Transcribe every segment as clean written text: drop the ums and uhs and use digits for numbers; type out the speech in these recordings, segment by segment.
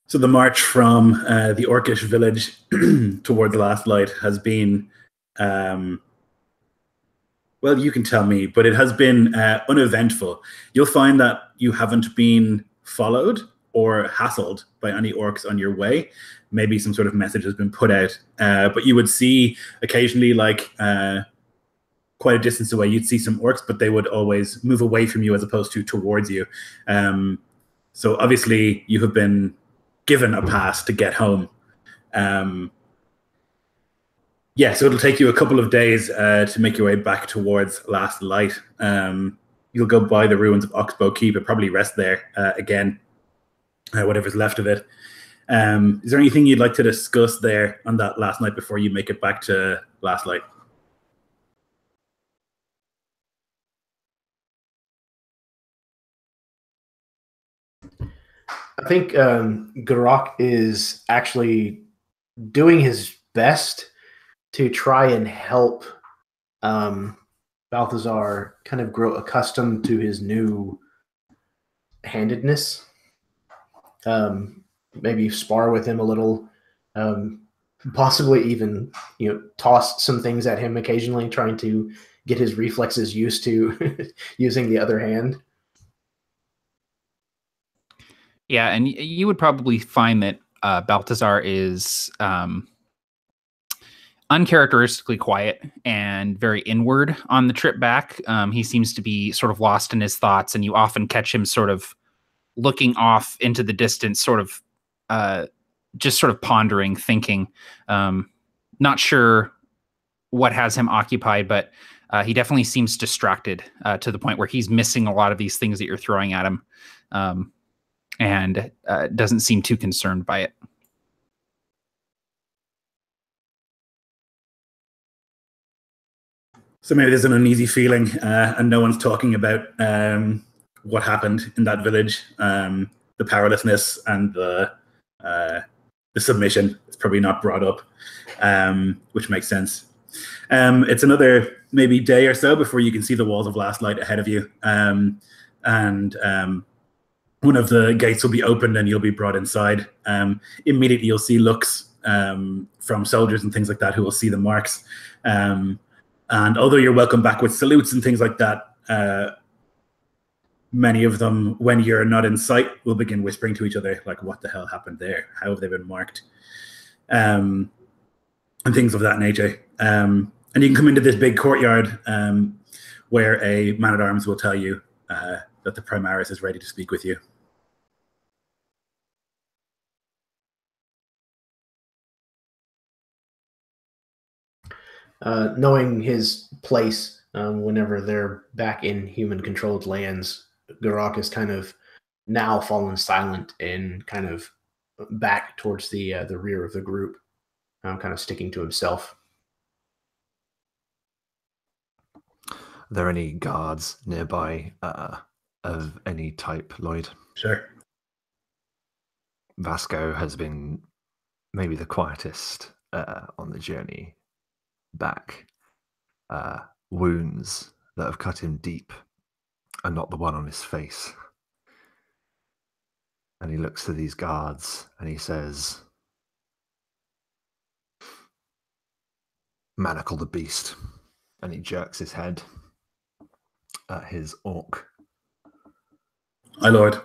So the march from the orcish village toward the Lastlight has been, well, you can tell me, but it has been uneventful. You'll find that you haven't been followed or hassled by any orcs on your way. Maybe some sort of message has been put out, but you would see occasionally, like quite a distance away, you'd see some orcs, but they would always move away from you as opposed to towards you. So obviously you have been given a pass to get home. Yeah, so it'll take you a couple of days to make your way back towards Lastlight. You'll go by the ruins of Oxbow Keep and probably rest there again, whatever's left of it. Is there anything you'd like to discuss there on that last night before you make it back to Lastlight? I think Garak is actually doing his best to try and help Balthazar kind of grow accustomed to his new handedness. Maybe spar with him a little, possibly even toss some things at him occasionally, trying to get his reflexes used to using the other hand. Yeah, and you would probably find that Balthazar is uncharacteristically quiet and very inward on the trip back. He seems to be sort of lost in his thoughts, and you often catch him sort of looking off into the distance, sort of just sort of pondering, thinking. Not sure what has him occupied, but he definitely seems distracted to the point where he's missing a lot of these things that you're throwing at him. And doesn't seem too concerned by it. So maybe there's an uneasy feeling, and no one's talking about what happened in that village, the powerlessness and the submission. It's probably not brought up, which makes sense. It's another maybe day or so before you can see the walls of Lastlight ahead of you, and one of the gates will be opened and you'll be brought inside. Immediately you'll see looks from soldiers and things like that who will see the marks. And although you're welcome back with salutes and things like that, many of them, when you're not in sight, will begin whispering to each other, like, what the hell happened there? How have they been marked? And things of that nature. And you can come into this big courtyard where a man-at-arms will tell you that the Primaris is ready to speak with you. Knowing his place whenever they're back in human-controlled lands, Garak is kind of now fallen silent and kind of back towards the rear of the group, kind of sticking to himself. Are there any guards nearby of any type, Lloyd? Sure. Vasco has been maybe the quietest on the journey back. Wounds that have cut him deep and not the one on his face. And he looks to these guards and he says, "Manacle the beast." And he jerks his head at his orc. My lord.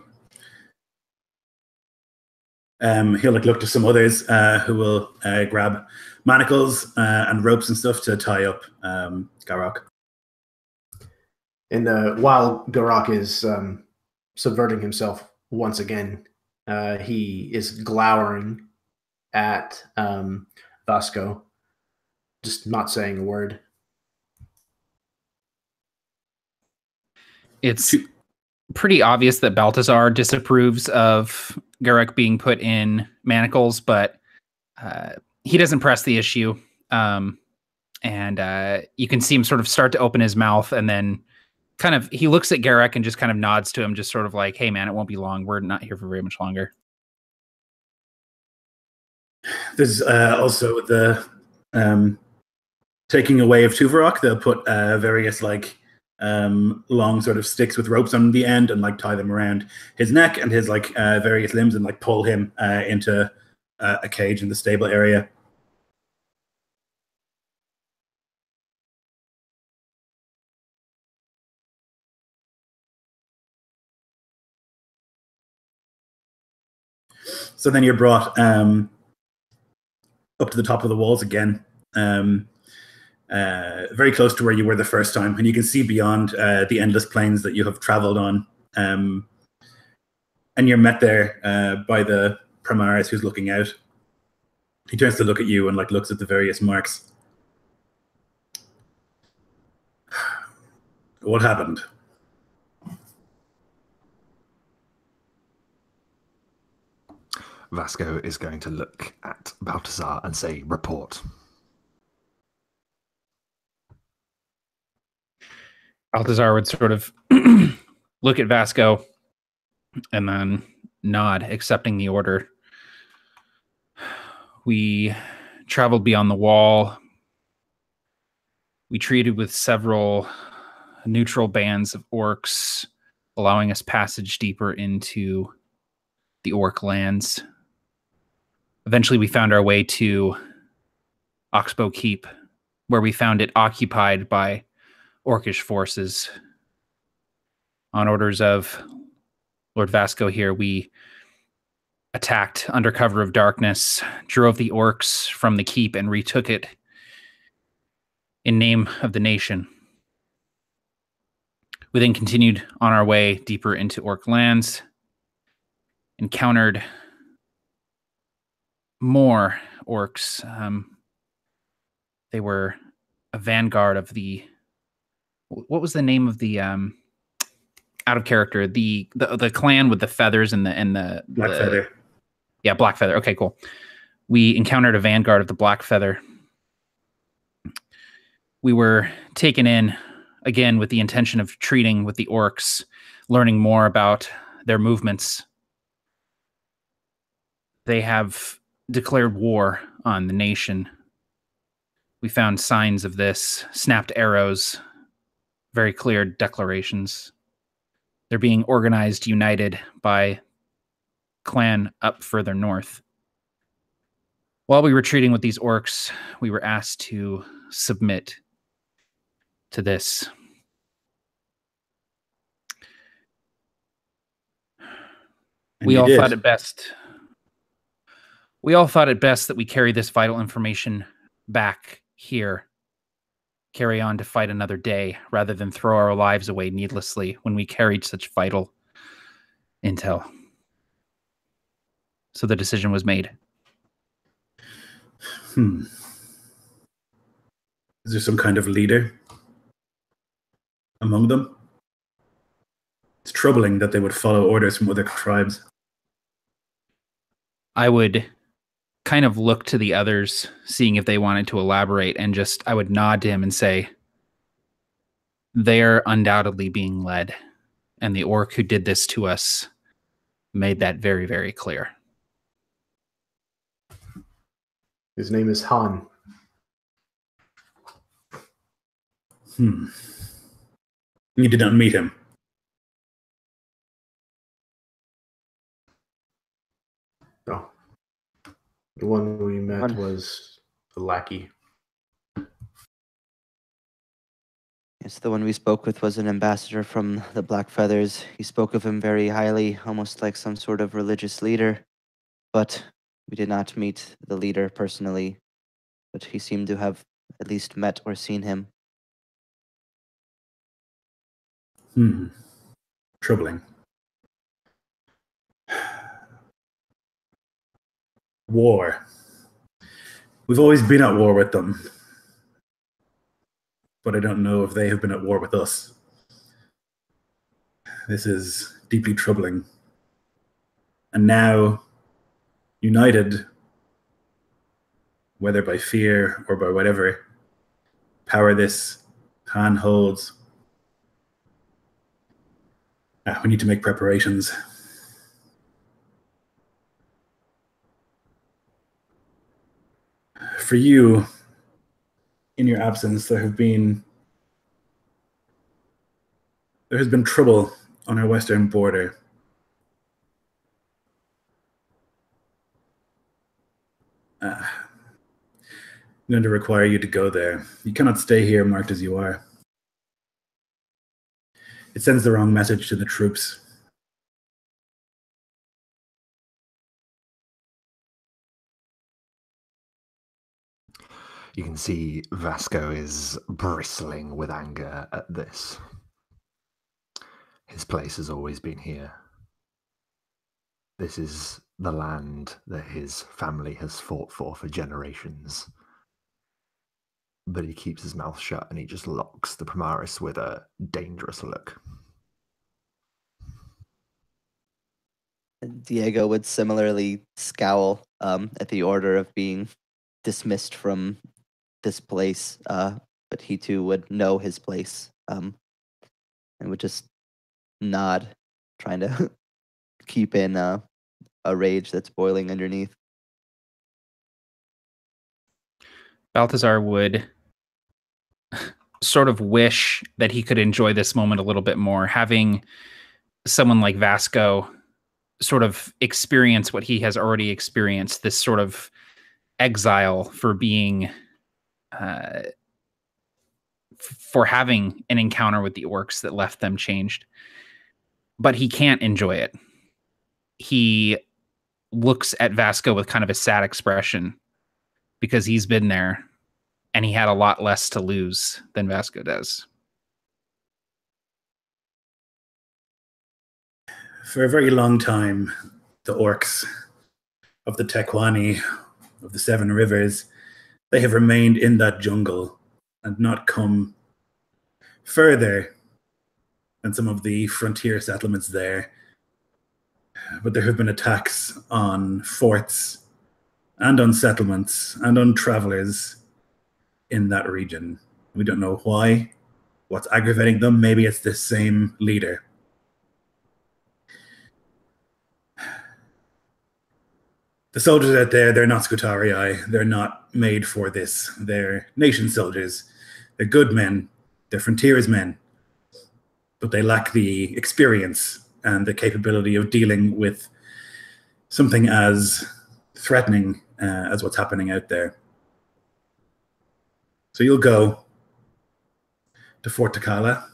He'll look to some others who will grab manacles and ropes and stuff to tie up Garak. And while Garak is subverting himself once again, he is glowering at Vasco, just not saying a word. It's pretty obvious that Balthazar disapproves of Garak being put in manacles, but he doesn't press the issue. And you can see him sort of start to open his mouth, and then kind of he looks at Garak and just kind of nods to him, just sort of like, "Hey man, it won't be long. We're not here for very much longer." There's also the taking away of Tuvarok. They'll put various like long sort of sticks with ropes on the end and like tie them around his neck and his like various limbs and like pull him into a cage in the stable area. So then you're brought up to the top of the walls again, very close to where you were the first time, and you can see beyond the endless plains that you have traveled on. And you're met there by the Primaris who's looking out. He turns to look at you and like looks at the various marks. What happened? Vasco is going to look at Balthazar and say, report. Balthazar would sort of look at Vasco and then nod, accepting the order. We traveled beyond the wall. We treated with several neutral bands of orcs, allowing us passage deeper into the orc lands. Eventually, we found our way to Oxbow Keep, where we found it occupied by orcish forces. On orders of Lord Vasco here, we attacked under cover of darkness, drove the orcs from the keep, and retook it in name of the nation. We then continued on our way deeper into orc lands, encountered more orcs. They were a vanguard of the... What was the name of the... out of character, the clan with the feathers and the Blackfeather. Yeah, Blackfeather. Okay, cool. We encountered a vanguard of the Blackfeather. We were taken in again with the intention of treating with the orcs, learning more about their movements. They have declared war on the nation. We found signs of this, snapped arrows, very clear declarations. They're being organized, united by clan up further north. While we were treating with these orcs, we were asked to submit to this. We all thought it best that we carry this vital information back here, carry on to fight another day, rather than throw our lives away needlessly when we carried such vital intel. So the decision was made. Is there some kind of leader among them? It's troubling that they would follow orders from other tribes. I would kind of look to the others, seeing if they wanted to elaborate, and I would nod to him and say, they're undoubtedly being led, and the orc who did this to us made that very, very clear. His name is Han. You did not meet him. No. The one we met was the lackey. Yes, the one we spoke with was an ambassador from the Black Feathers. He spoke of him very highly, almost like some sort of religious leader. But we did not meet the leader personally. But he seemed to have at least met or seen him. Troubling. War. We've always been at war with them. But I don't know if they have been at war with us. This is deeply troubling. And now, united, whether by fear or by whatever power this Han holds, we need to make preparations. For you, in your absence, there have been There has been trouble on our western border. I'm going to require you to go there. You cannot stay here marked as you are. It sends the wrong message to the troops. You can see Vasco is bristling with anger at this. His place has always been here. This is the land that his family has fought for generations. But he keeps his mouth shut and he just locks the Primaris with a dangerous look. Diego would similarly scowl at the order of being dismissed from this place, but he too would know his place and would just nod, trying to keep in a rage that's boiling underneath. Balthazar would sort of wish that he could enjoy this moment a little bit more, having someone like Vasco sort of experience what he has already experienced, this sort of exile for being for having an encounter with the orcs that left them changed. But he can't enjoy it. He looks at Vasco with kind of a sad expression because he's been there and he had a lot less to lose than Vasco does. For a very long time, the orcs of the Tequani, of the Seven Rivers, they have remained in that jungle and not come further than some of the frontier settlements there. But there have been attacks on forts and on settlements and on travelers in that region. We don't know why, what's aggravating them. Maybe it's this same leader. The soldiers out there, they're not Scutarii. They're not made for this. They're nation soldiers. They're good men. They're frontiersmen. But they lack the experience and the capability of dealing with something as threatening as what's happening out there. So you'll go to Fort Takala,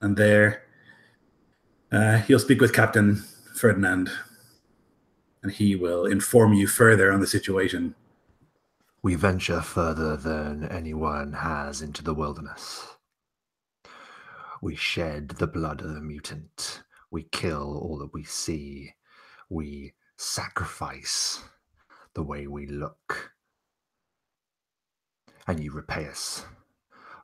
and there you'll speak with Captain Ferdinand, and he will inform you further on the situation. We venture further than anyone has into the wilderness. We shed the blood of the mutant. We kill all that we see. We sacrifice the way we look. And you repay us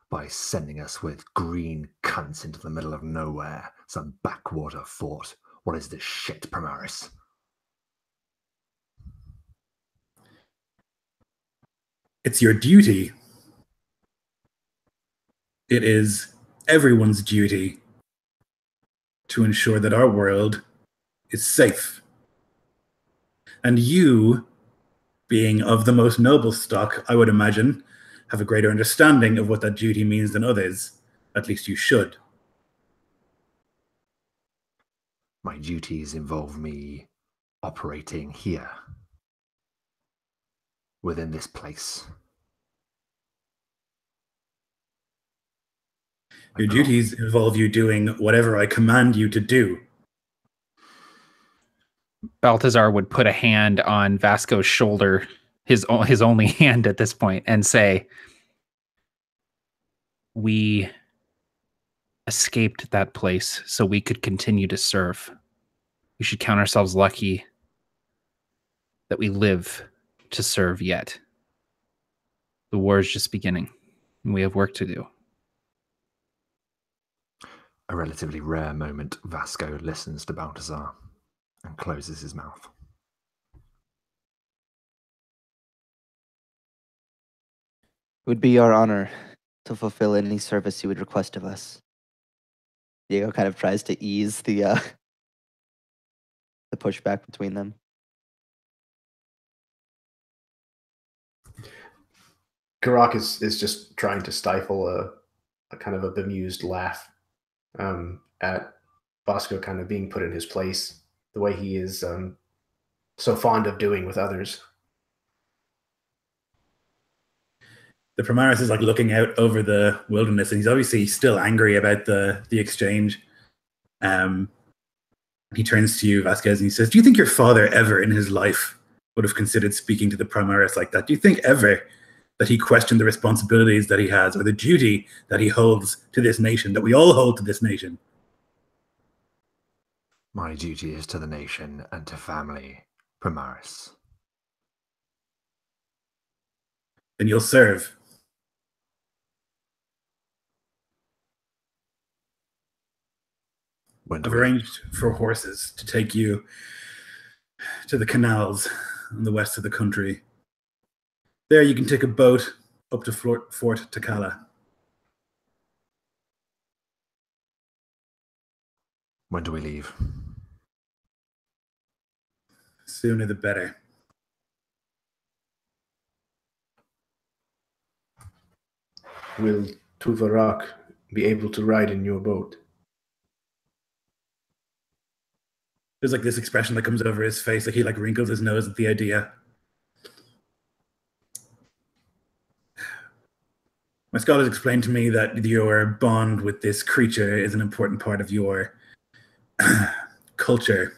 by sending us with green cunts into the middle of nowhere, some backwater fort. What is this shit, Primaris? It's your duty. It is everyone's duty to ensure that our world is safe. And you, being of the most noble stock, I would imagine, have a greater understanding of what that duty means than others. At least you should. My duties involve me operating here, within this place. Your duties involve you doing whatever I command you to do. Balthazar would put a hand on Vasco's shoulder, his only hand at this point, and say, "We escaped that place so we could continue to serve. We should count ourselves lucky that we live to serve yet. The war is just beginning, and we have work to do." A relatively rare moment, Vasco listens to Balthazar and closes his mouth. It would be our honor to fulfill any service you would request of us. Diego kind of tries to ease the pushback between them. Karak is just trying to stifle a kind of a bemused laugh. at Bosco kind of being put in his place the way he is so fond of doing with others. The Primaris is like looking out over the wilderness, and he's obviously still angry about the exchange. He turns to you, Vasquez, and he says, "Do you think your father ever in his life would have considered speaking to the Primaris like that? Do you think ever that he questioned the responsibilities that he has or the duty that he holds to this nation, that we all hold to this nation?" My duty is to the nation and to family, Primaris. Then you'll serve. I've arranged for horses to take you to the canals on the west of the country. There you can take a boat up to Fort Tequani. When do we leave? Sooner the better. Will Tuvarak be able to ride in your boat? There's like this expression that comes over his face, like he like wrinkles his nose at the idea. My scholars explained to me that your bond with this creature is an important part of your culture.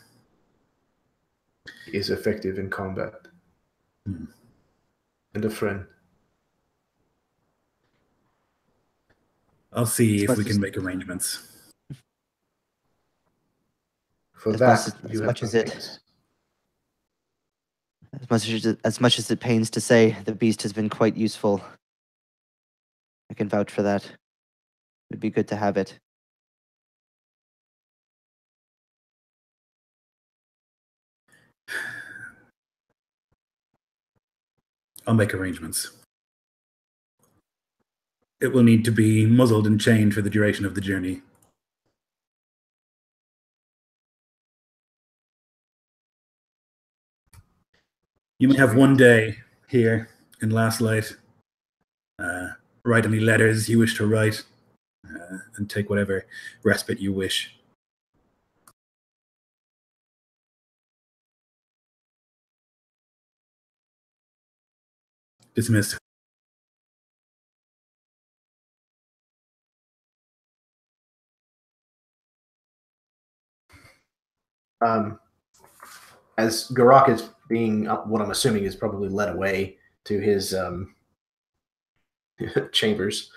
He is effective in combat. And a friend. I'll see if we can make arrangements. For As that, as much as it pains to say, the beast has been quite useful. I can vouch for that. It would be good to have it. I'll make arrangements. It will need to be muzzled and chained for the duration of the journey. You may have one day here in Lastlight. Write any letters you wish to write, and take whatever respite you wish. Dismissed. As Garak is being, what I'm assuming is probably led away to his chambers,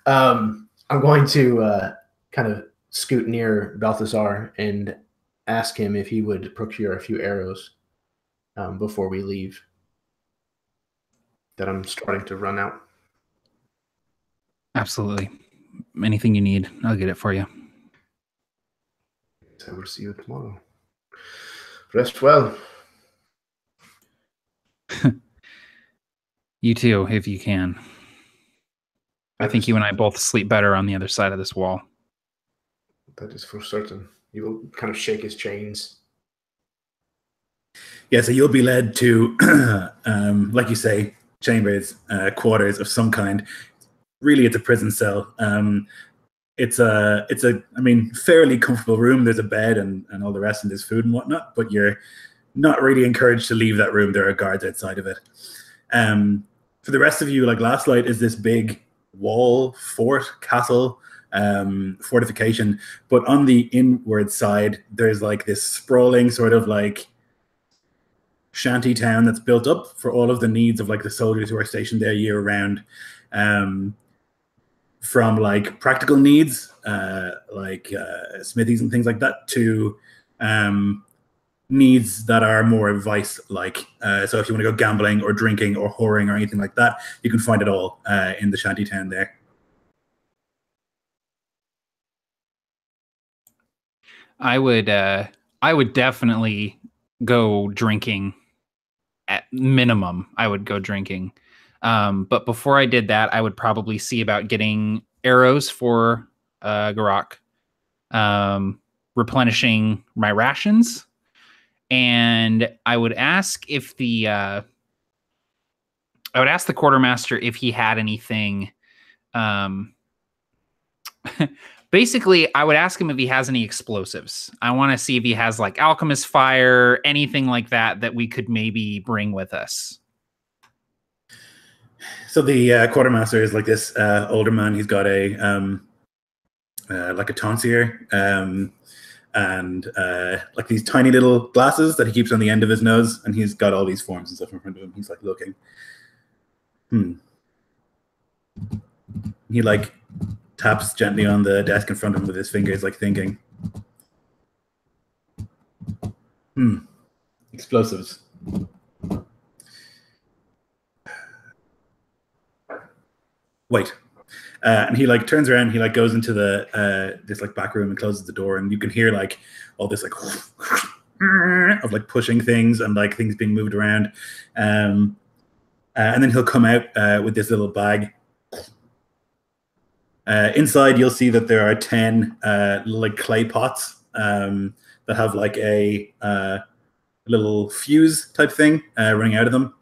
I'm going to kind of scoot near Balthazar and ask him if he would procure a few arrows before we leave. That I'm starting to run out. Absolutely. Anything you need, I'll get it for you. I will see you tomorrow. Rest well. You too, if you can. I think you and I both sleep better on the other side of this wall. That is for certain. You will kind of shake his chains. Yeah, so you'll be led to, like you say, chambers, quarters of some kind. Really, it's a prison cell. It's a, I mean, fairly comfortable room. There's a bed and all the rest, and there's food and whatnot. But you're not really encouraged to leave that room. There are guards outside of it. For the rest of you, like Lastlight is this big wall, fort, castle, fortification. But on the inward side, there's like this sprawling sort of like shanty town that's built up for all of the needs of like the soldiers who are stationed there year round. From like practical needs, like smithies and things like that, to needs that are more vice-like. So if you want to go gambling or drinking or whoring or anything like that, you can find it all in the shanty town there. I would definitely go drinking. At minimum, I would go drinking. But before I did that, I would probably see about getting arrows for Garak, replenishing my rations, and I would ask if the quartermaster if he had anything Basically, I would ask him if he has any explosives. I want to see if he has like alchemist fire, anything like that we could maybe bring with us. So the quartermaster is like this older man. He's got a like a tonsure and like these tiny little glasses that he keeps on the end of his nose, and he's got all these forms and stuff in front of him. He's like looking. He like taps gently on the desk in front of him with his fingers, like thinking. Explosives. Wait. And he like turns around, he like goes into the this like back room and closes the door, and you can hear like all this like of like pushing things and like things being moved around. And then he'll come out with this little bag. Inside, you'll see that there are 10 like clay pots that have like a little fuse type thing running out of them.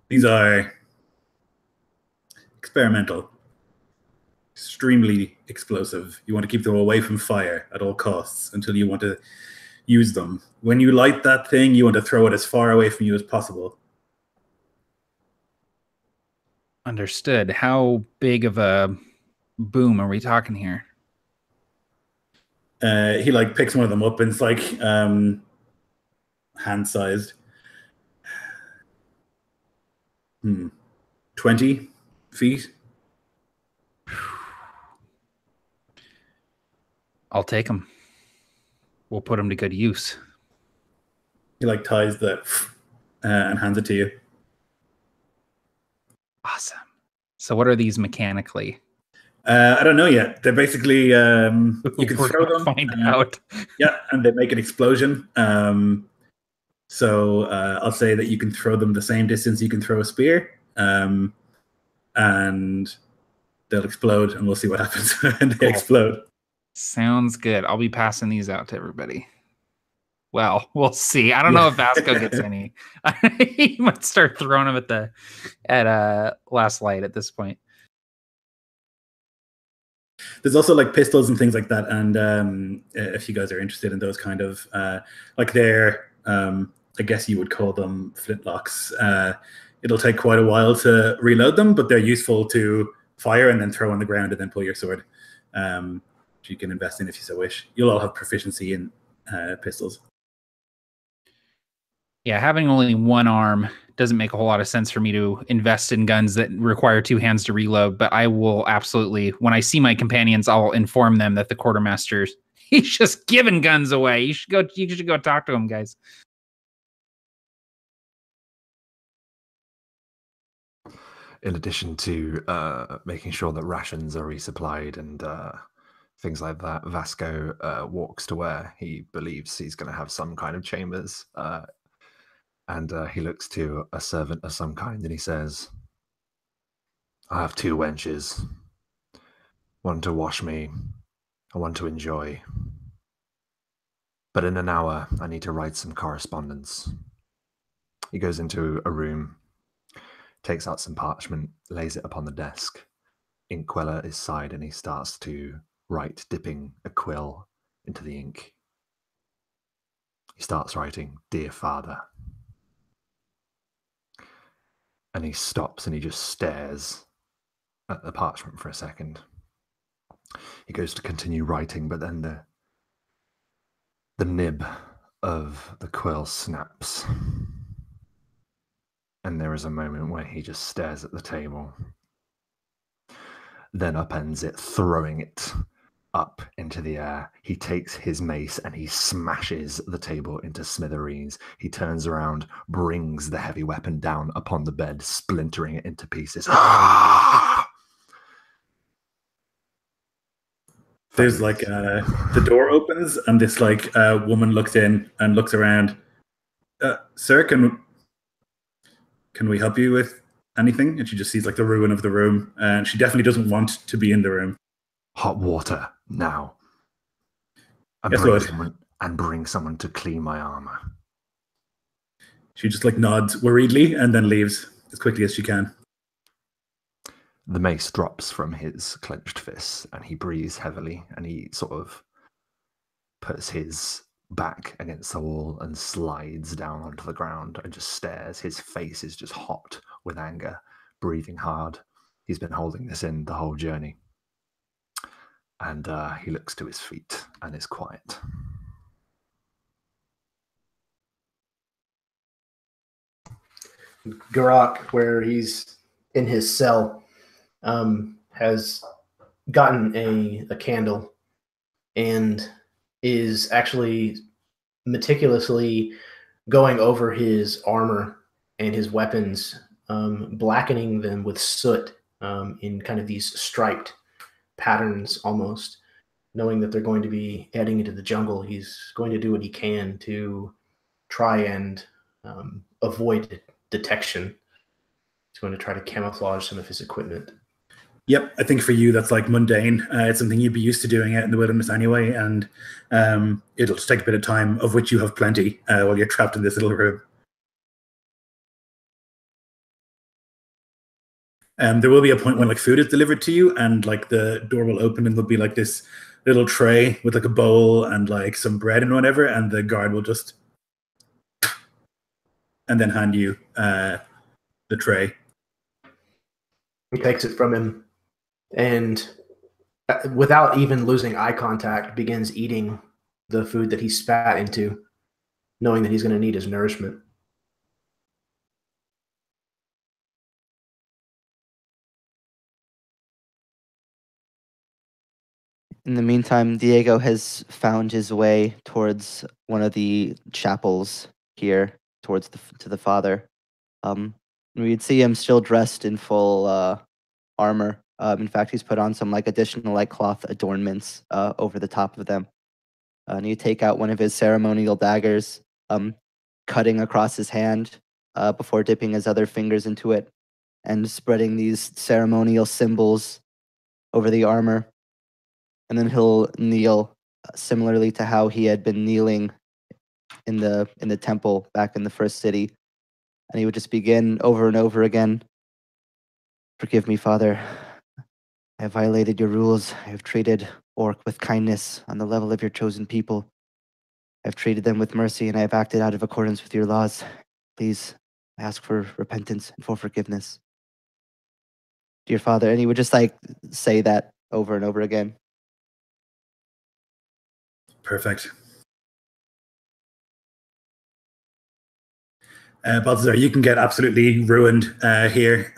These are experimental, extremely explosive. You want to keep them away from fire at all costs until you want to use them. When you light that thing, you want to throw it as far away from you as possible. Understood. How big of a boom are we talking here? He like picks one of them up, and it's like hand-sized. 20 feet. I'll take them. We'll put them to good use. He like ties the and hands it to you. Awesome. So what are these mechanically? I don't know yet. They're basically you can throw them. Find out. Yeah, and they make an explosion. So I'll say that you can throw them the same distance you can throw a spear, and they'll explode, and we'll see what happens when they explode. Sounds good. I'll be passing these out to everybody. Well, we'll see. I don't know if Vasco gets any. He might start throwing them at Lastlight at this point. There's also like pistols and things like that, and if you guys are interested in those kind of like they're I guess you would call them flintlocks. It'll take quite a while to reload them, but they're useful to fire and then throw on the ground and then pull your sword, which you can invest in if you so wish. You'll all have proficiency in pistols. Yeah, having only one arm doesn't make a whole lot of sense for me to invest in guns that require two hands to reload, but I will absolutely, when I see my companions, I'll inform them that the quartermaster, he's just giving guns away. You should go talk to him, guys. In addition to making sure that rations are resupplied and things like that, Vasco walks to where he believes he's going to have some kind of chambers. And he looks to a servant of some kind and he says, I have 2 wenches. One to wash me, and one to enjoy. But in an hour, I need to write some correspondence. He goes into a room, takes out some parchment, lays it upon the desk. Inkwell at his side, and he starts to write, dipping a quill into the ink. He starts writing, Dear Father. And he stops and he just stares at the parchment for a second. He goes to continue writing, but then the nib of the quill snaps. And there is a moment where he just stares at the table, then upends it, throwing it up into the air. He takes his mace and he smashes the table into smithereens. He turns around, brings the heavy weapon down upon the bed, splintering it into pieces. There's like the door opens and this like woman looks in and looks around. Sir, can we help you with anything? And she just sees like the ruin of the room, and she definitely doesn't want to be in the room. Hot water now. And bring someone to clean my armor. She just like nods worriedly and then leaves as quickly as she can. The mace drops from his clenched fist, and he breathes heavily, and he sort of puts his back against the wall and slides down onto the ground and just stares. His face is just hot with anger, breathing hard. He's been holding this in the whole journey. And he looks to his feet and is quiet. Garak, where he's in his cell, has gotten a candle and is actually meticulously going over his armor and his weapons, blackening them with soot in kind of these striped patterns almost, knowing that they're going to be heading into the jungle. He's going to do what he can to try and avoid detection. He's going to try to camouflage some of his equipment. Yep, I think for you that's like mundane. It's something you'd be used to doing out in the wilderness anyway, and it'll just take a bit of time, of which you have plenty while you're trapped in this little room. There will be a point when like food is delivered to you, and like the door will open, and there'll be like this little tray with like a bowl and like some bread and whatever, and the guard will just and then hand you the tray. He takes it from him and, without even losing eye contact, begins eating the food that he spat into, knowing that he's going to need his nourishment. In the meantime, Diego has found his way towards one of the chapels here, towards to the Father. We'd see him still dressed in full armor. In fact, he's put on some like additional like cloth adornments over the top of them. And you take out one of his ceremonial daggers, cutting across his hand before dipping his other fingers into it and spreading these ceremonial symbols over the armor. And then he'll kneel similarly to how he had been kneeling in the temple back in the first city. And he would just begin over and over again. Forgive me, Father. I have violated your rules. I have treated Orc with kindness on the level of your chosen people. I have treated them with mercy, and I have acted out of accordance with your laws. Please, I ask for repentance and for forgiveness. Dear Father, and he would just like say that over and over again. Perfect. Balthazar, you can get absolutely ruined here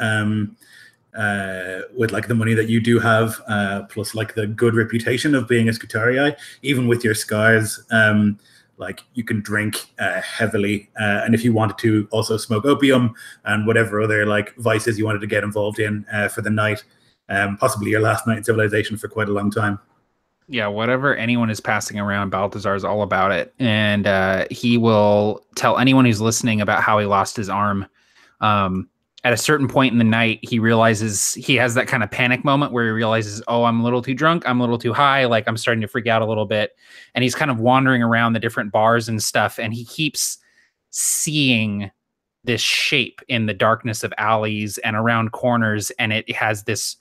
with like the money that you do have, plus like the good reputation of being a Scutarii. Even with your scars, like you can drink heavily, and if you wanted to, also smoke opium and whatever other like vices you wanted to get involved in for the night, possibly your last night in civilization for quite a long time. Yeah, whatever anyone is passing around, Balthazar is all about it. And he will tell anyone who's listening about how he lost his arm. At a certain point in the night, he realizes he has that kind of panic moment where he realizes, oh, I'm a little too drunk. I'm a little too high. Like I'm starting to freak out a little bit. And he's kind of wandering around the different bars and stuff. And he keeps seeing this shape in the darkness of alleys and around corners. And it has this,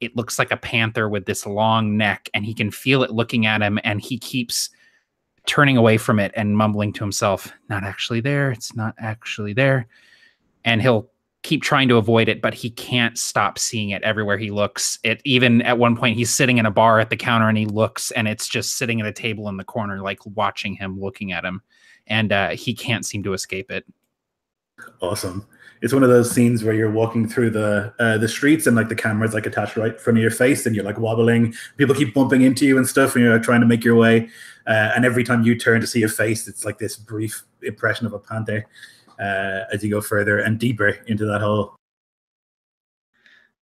it looks like a panther with this long neck, and he can feel it looking at him, and he keeps turning away from it and mumbling to himself, not actually there. It's not actually there. And he'll keep trying to avoid it, but he can't stop seeing it everywhere he looks. It even at one point, he's sitting in a bar at the counter and he looks, and it's just sitting at a table in the corner, like watching him, looking at him. And he can't seem to escape it. Awesome. It's one of those scenes where you're walking through the streets and like the camera's like attached right in front of your face, and you're like wobbling. People keep bumping into you and stuff, and you're trying to make your way. And every time you turn to see a face, it's like this brief impression of a panther as you go further and deeper into that hole.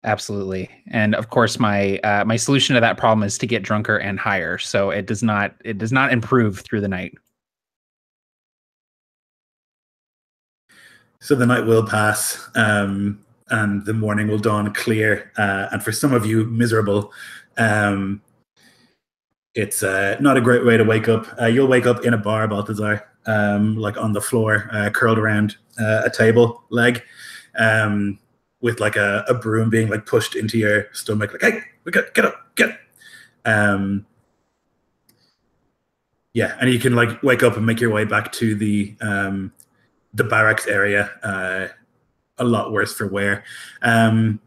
Absolutely. And of course, my my solution to that problem is to get drunker and higher. So it does not improve through the night. So the night will pass, and the morning will dawn clear, and for some of you, miserable. It's not a great way to wake up. You'll wake up in a bar, Balthazar, like on the floor, curled around a table leg. with like a broom being like pushed into your stomach, like, hey, we got get up, get. Yeah, and you can like wake up and make your way back to the barracks area. A lot worse for wear. And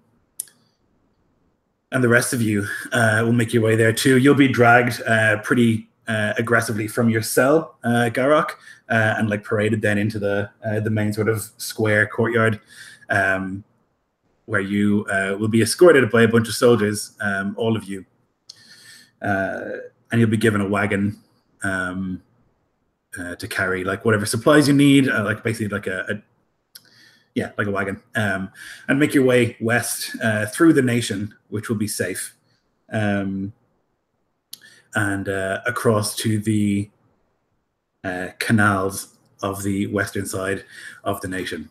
the rest of you will make your way there too. You'll be dragged pretty aggressively from your cell, Garrock, and like paraded then into the main sort of square courtyard, where you will be escorted by a bunch of soldiers, all of you, and you'll be given a wagon to carry like whatever supplies you need, like basically like a wagon, and make your way west through the nation, which will be safe, and across to the canals of the western side of the nation.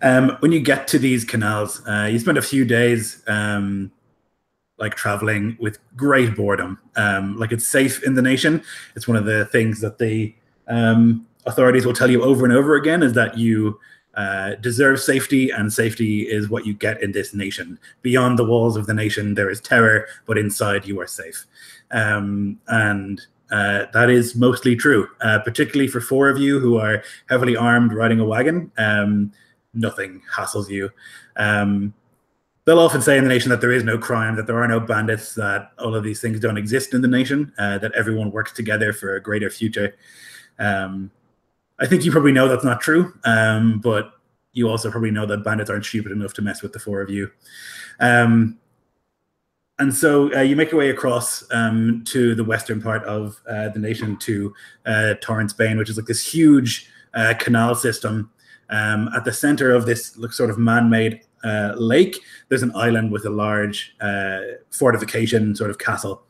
When you get to these canals, you spend a few days like traveling with great boredom. Like it's safe in the nation. It's one of the things that the authorities will tell you over and over again, is that you deserve safety, and safety is what you get in this nation. Beyond the walls of the nation, there is terror, but inside you are safe. And that is mostly true, particularly for 4 of you who are heavily armed riding a wagon. Nothing hassles you. They'll often say in the nation that there is no crime, that there are no bandits, that all of these things don't exist in the nation, that everyone works together for a greater future. I think you probably know that's not true, but you also probably know that bandits aren't stupid enough to mess with the 4 of you. And so you make your way across to the western part of the nation, to Torrent, Spain, which is like this huge canal system. At the center of this sort of man-made lake, there's an island with a large fortification sort of castle.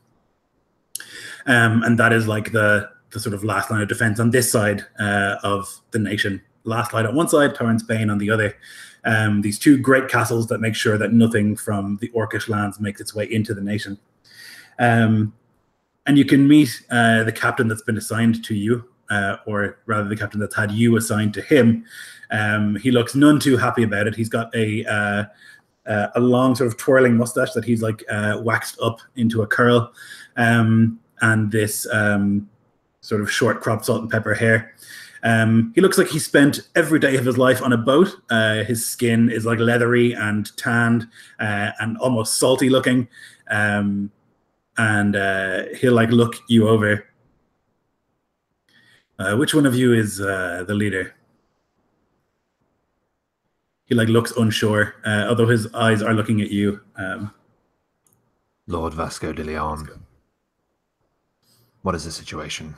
And that is like the sort of last line of defense on this side of the nation. Lastlight on one side, Torrent, Spain on the other. These 2 great castles that make sure that nothing from the Orcish lands makes its way into the nation. And you can meet the captain that's been assigned to you, or rather the captain that's had you assigned to him. He looks none too happy about it. He's got a long sort of twirling mustache that he's like waxed up into a curl, and this sort of short crop salt and pepper hair. He looks like he spent every day of his life on a boat. His skin is like leathery and tanned and almost salty looking. And he'll like look you over. Which one of you is the leader? He like looks unsure, although his eyes are looking at you. Lord Vasco de Leon. What is the situation?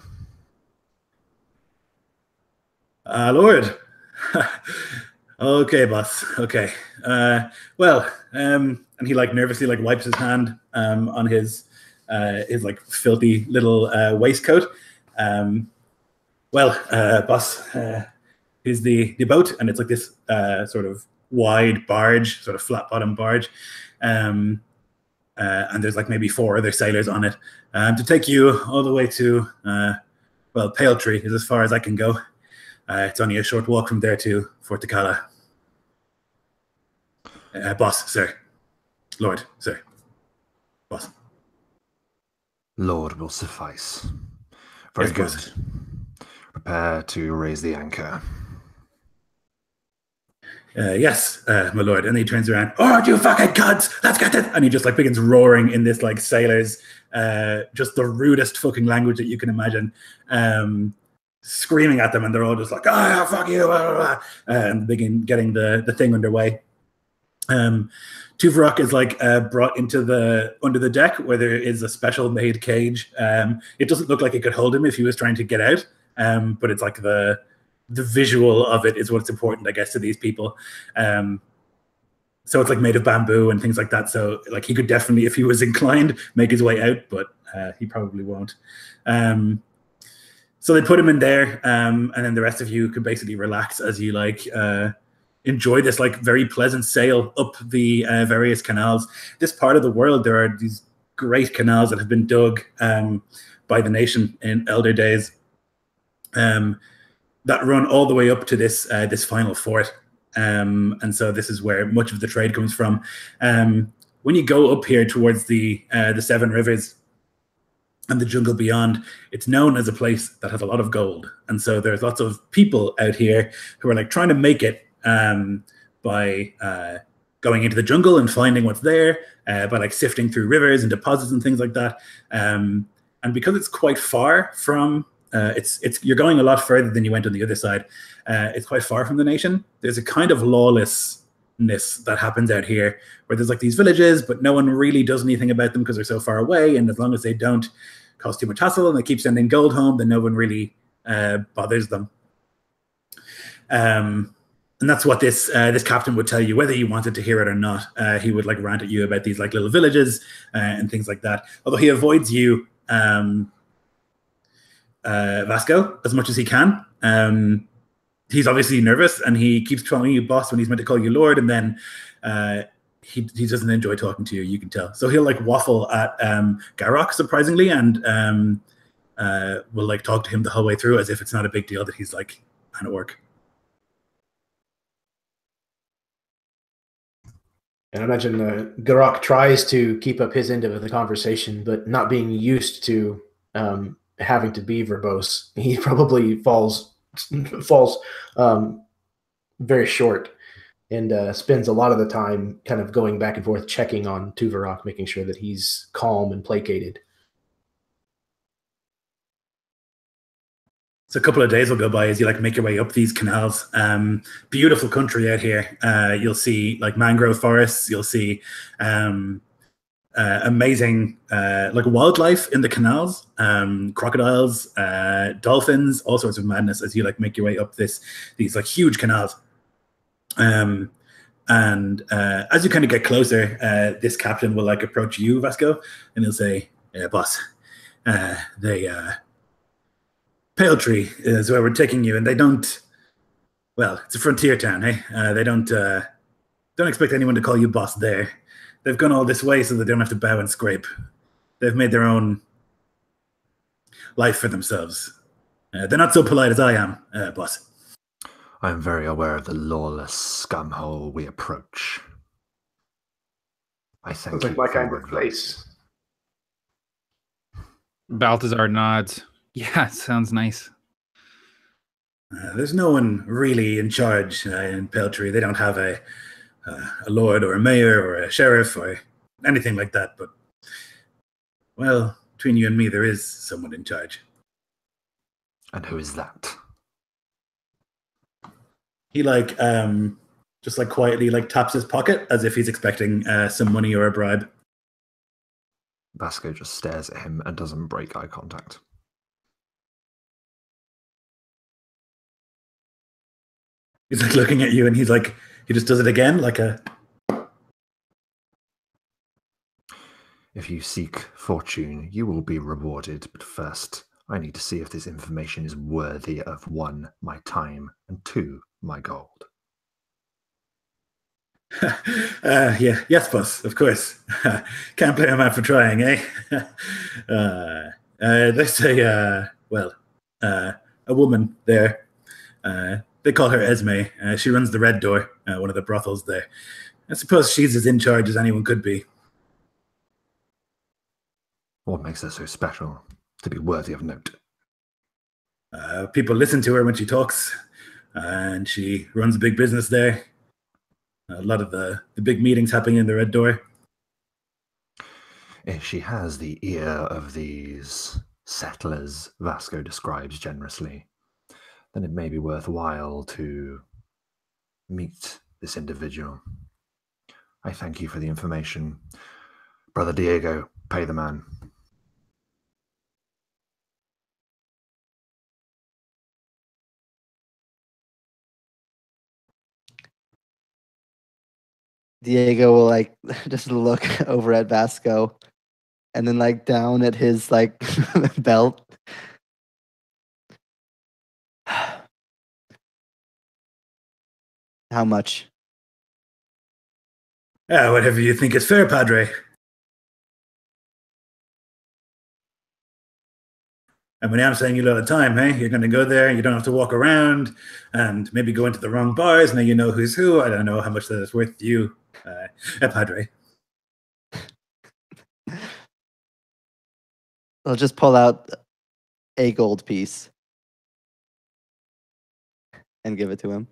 Lord. Okay, boss. Okay. Well, and he like nervously like wipes his hand on his like filthy little waistcoat. Well, boss, here's the boat, and it's like this sort of wide barge, sort of flat bottom barge. And there's like maybe 4 other sailors on it, to take you all the way to, well, Pale Tree is as far as I can go. It's only a short walk from there to Fort Tequani. Boss, sir. Lord, sir. Boss. Lord will suffice. Very good. Boss. Prepare to raise the anchor. Yes, my lord. And he turns around. Oh, you fucking cunts! Let's get it! And he just like begins roaring in this like sailors, just the rudest fucking language that you can imagine, screaming at them, and they're all just like, "Ah, fuck you!" Blah, blah, blah, and begin getting the thing underway. Tuvrock is like brought into under the deck, where there is a special made cage. It doesn't look like it could hold him if he was trying to get out, but it's like the visual of it is what's important, I guess, to these people. So it's like made of bamboo and things like that. So like he could definitely, if he was inclined, make his way out, but he probably won't. So they put him in there, and then the rest of you could basically relax as you like enjoy this like very pleasant sail up the various canals. This part of the world, there are these great canals that have been dug by the nation in elder days, that run all the way up to this this final fort. And so this is where much of the trade comes from. When you go up here towards the Seven Rivers and the jungle beyond, it's known as a place that has a lot of gold. And so there's lots of people out here who are like trying to make it by going into the jungle and finding what's there, by like sifting through rivers and deposits and things like that. And because it's quite far from, you're going a lot further than you went on the other side. It's quite far from the nation. There's a kind of lawlessness that happens out here where there's like these villages, but no one really does anything about them because they're so far away. And as long as they don't cause too much hassle and they keep sending gold home, then no one really bothers them. And that's what this captain would tell you, whether you wanted to hear it or not. He would like rant at you about these like little villages and things like that. Although he avoids you, Vasco, as much as he can. He's obviously nervous, and he keeps calling you boss when he's meant to call you lord, and then he doesn't enjoy talking to you. You can tell. So he'll like waffle at Garrock, surprisingly, and will like talk to him the whole way through as if it's not a big deal that he's like an orc. And I imagine Garrock tries to keep up his end of the conversation, but not being used to having to be verbose, he probably falls very short and spends a lot of the time kind of going back and forth, checking on Tuvarok, making sure that he's calm and placated. So a couple of days will go by as you like make your way up these canals. Beautiful country out here. You'll see like mangrove forests. You'll see amazing like wildlife in the canals, crocodiles, dolphins, all sorts of madness as you like make your way up these like huge canals. And as you kind of get closer, this captain will like approach you, Vasco, and he'll say, "Yeah, boss, Pale Tree is where we're taking you, and they don't. Well, it's a frontier town, hey? They don't expect anyone to call you boss there. They've gone all this way so they don't have to bow and scrape. They've made their own life for themselves. They're not so polite as I am, boss." I am very aware of the lawless scumhole we approach. I thank you. Sounds like my kind of place. Balthazar nods. Yeah, sounds nice. There's no one really in charge in Pale Tree. They don't have a lord or a mayor or a sheriff or anything like that. But, well, between you and me, there is someone in charge. And who is that? He like just like quietly like taps his pocket as if he's expecting some money or a bribe. Vasco just stares at him and doesn't break eye contact. He's like looking at you, and he's like, he just does it again, like a. If you seek fortune, you will be rewarded. But first, I need to see if this information is worthy of 1, my time, and 2, my gold. Yes, boss, of course. Can't blame a man for trying, eh? There's a woman there. They call her Esme. She runs the Red Door, one of the brothels there. I suppose she's as in charge as anyone could be. What makes her so special to be worthy of note? People listen to her when she talks, and she runs a big business there. A lot of the big meetings happening in the Red Door. If she has the ear of these settlers Vasco describes generously, then it may be worthwhile to meet this individual. I thank you for the information. Brother Diego, pay the man. Diego will like just look over at Vasco and then like down at his like belt. How much? Whatever you think is fair, Padre. And when I'm saying you a lot of time, hey, you're going to go there, you don't have to walk around and maybe go into the wrong bars. Now you know who's who. I don't know how much that is worth to you, Padre. I'll just pull out a gold piece and give it to him.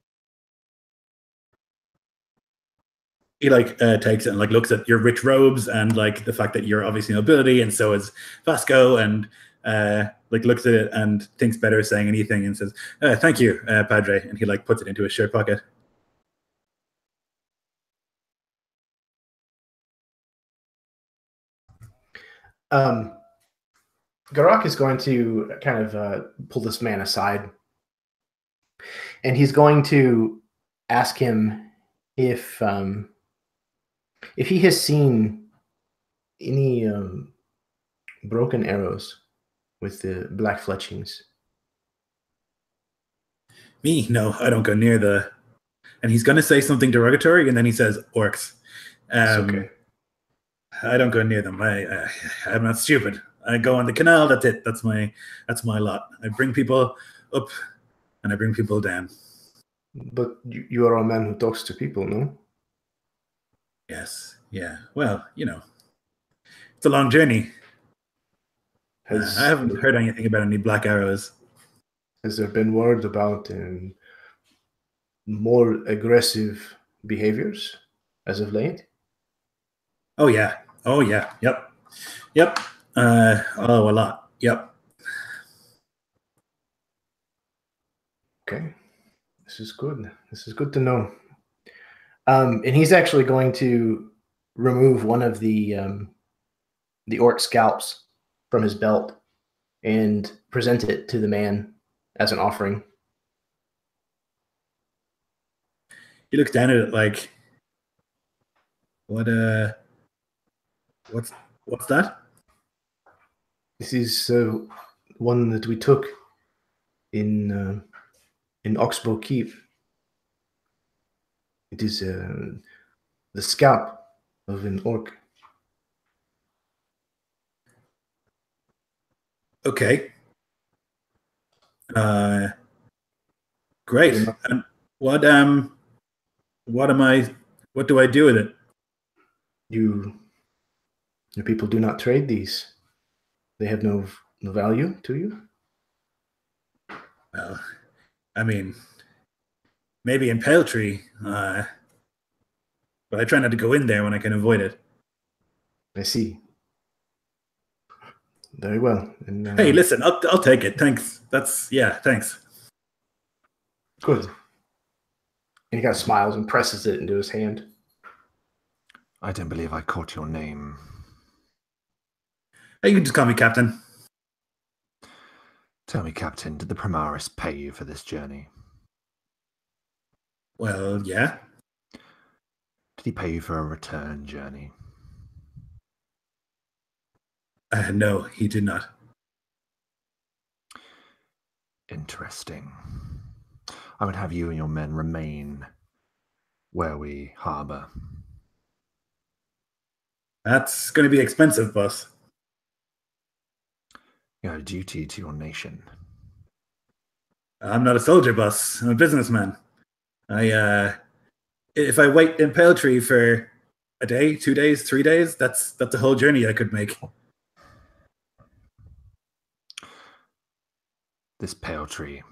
He takes it and looks at your rich robes and the fact that you're obviously nobility, and so is Vasco, and looks at it and thinks better of saying anything and says, "Thank you, Padre," and he puts it into his shirt pocket. Garak is going to kind of pull this man aside, and he's going to ask him if he has seen any broken arrows with the black fletchings. Me? No, I don't go near the... And he's going to say something derogatory, and then he says, orcs. It's okay. I don't go near them. I'm not stupid. I go on the canal, that's it. That's my lot. I bring people up, and I bring people down. But you are a man who talks to people, no? Yes, yeah. Well, it's a long journey. I haven't heard anything about any black arrows. Has there been word about more aggressive behaviors as of late? Oh yeah. Yep. A lot. Yep. Okay. This is good. This is good to know. And he's actually going to remove one of the orc scalps from his belt and present it to the man as an offering. He looks down at it like, what's that? This is one that we took in Oxbow Keep. It is the scalp of an orc. Okay. Great. And what do I do with it? Your people do not trade these. They have no value to you? Well, I mean, maybe in Paltry, but I try not to go in there when I can avoid it. I see. Very well. And, hey, listen, I'll take it. Thanks. Thanks. Good. And he kind of smiles and presses it into his hand. I don't believe I caught your name. Hey, you can just call me Captain. Tell me, Captain, did the Primaris pay you for this journey? Well, yeah. Did he pay you for a return journey? No, he did not. Interesting. I would have you and your men remain where we harbor. That's going to be expensive, boss. You have a duty to your nation. I'm not a soldier, boss. I'm a businessman. If I wait in Paltry for a day, 2 days, 3 days, that's a whole journey I could make. This Paltry,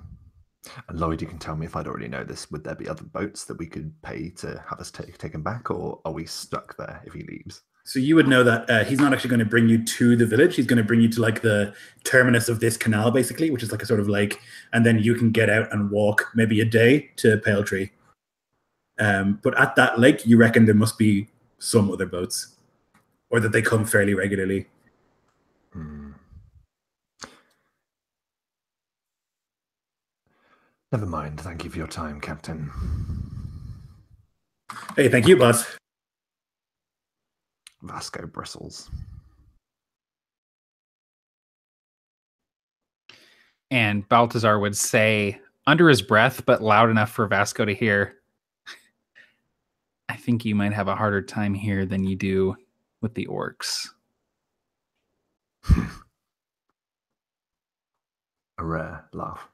and Lloyd, you can tell me if I'd already know this. Would there be other boats that we could pay to have us taken back, or are we stuck there if he leaves? So you would know that he's not actually going to bring you to the village. He's going to bring you to the terminus of this canal, basically, which is a sort of lake, and then you can get out and walk maybe a day to Paltry. But at that lake, you reckon there must be some other boats, or that they come fairly regularly. Never mind. Thank you for your time, Captain. Hey, thank you, boss. Vasco bristles. And Baltazar would say, under his breath, but loud enough for Vasco to hear, I think you might have a harder time here than you do with the orcs. a rare laugh.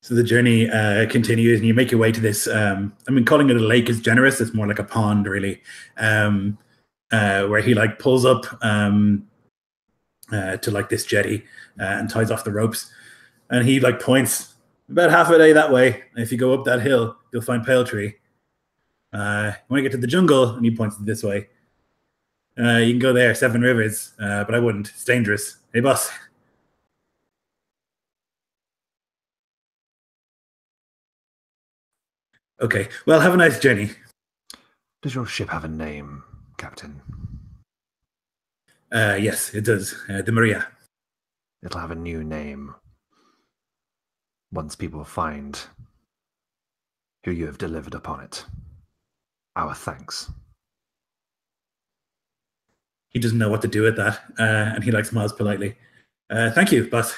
So the journey continues, and you make your way to this. Calling it a lake is generous. It's more like a pond, really, where he like pulls up to like this jetty and ties off the ropes, and he like points about half a day that way. And if you go up that hill, you'll find Pale Tree. When you get to the jungle, and he points this way, you can go there, 7 Rivers, but I wouldn't. It's dangerous. Hey, boss. Okay, well, have a nice journey. Does your ship have a name, Captain? Yes, it does. The Maria. It'll have a new name once people find who you have delivered upon it. Our thanks. He doesn't know what to do with that, and he like smiles politely. Thank you, boss.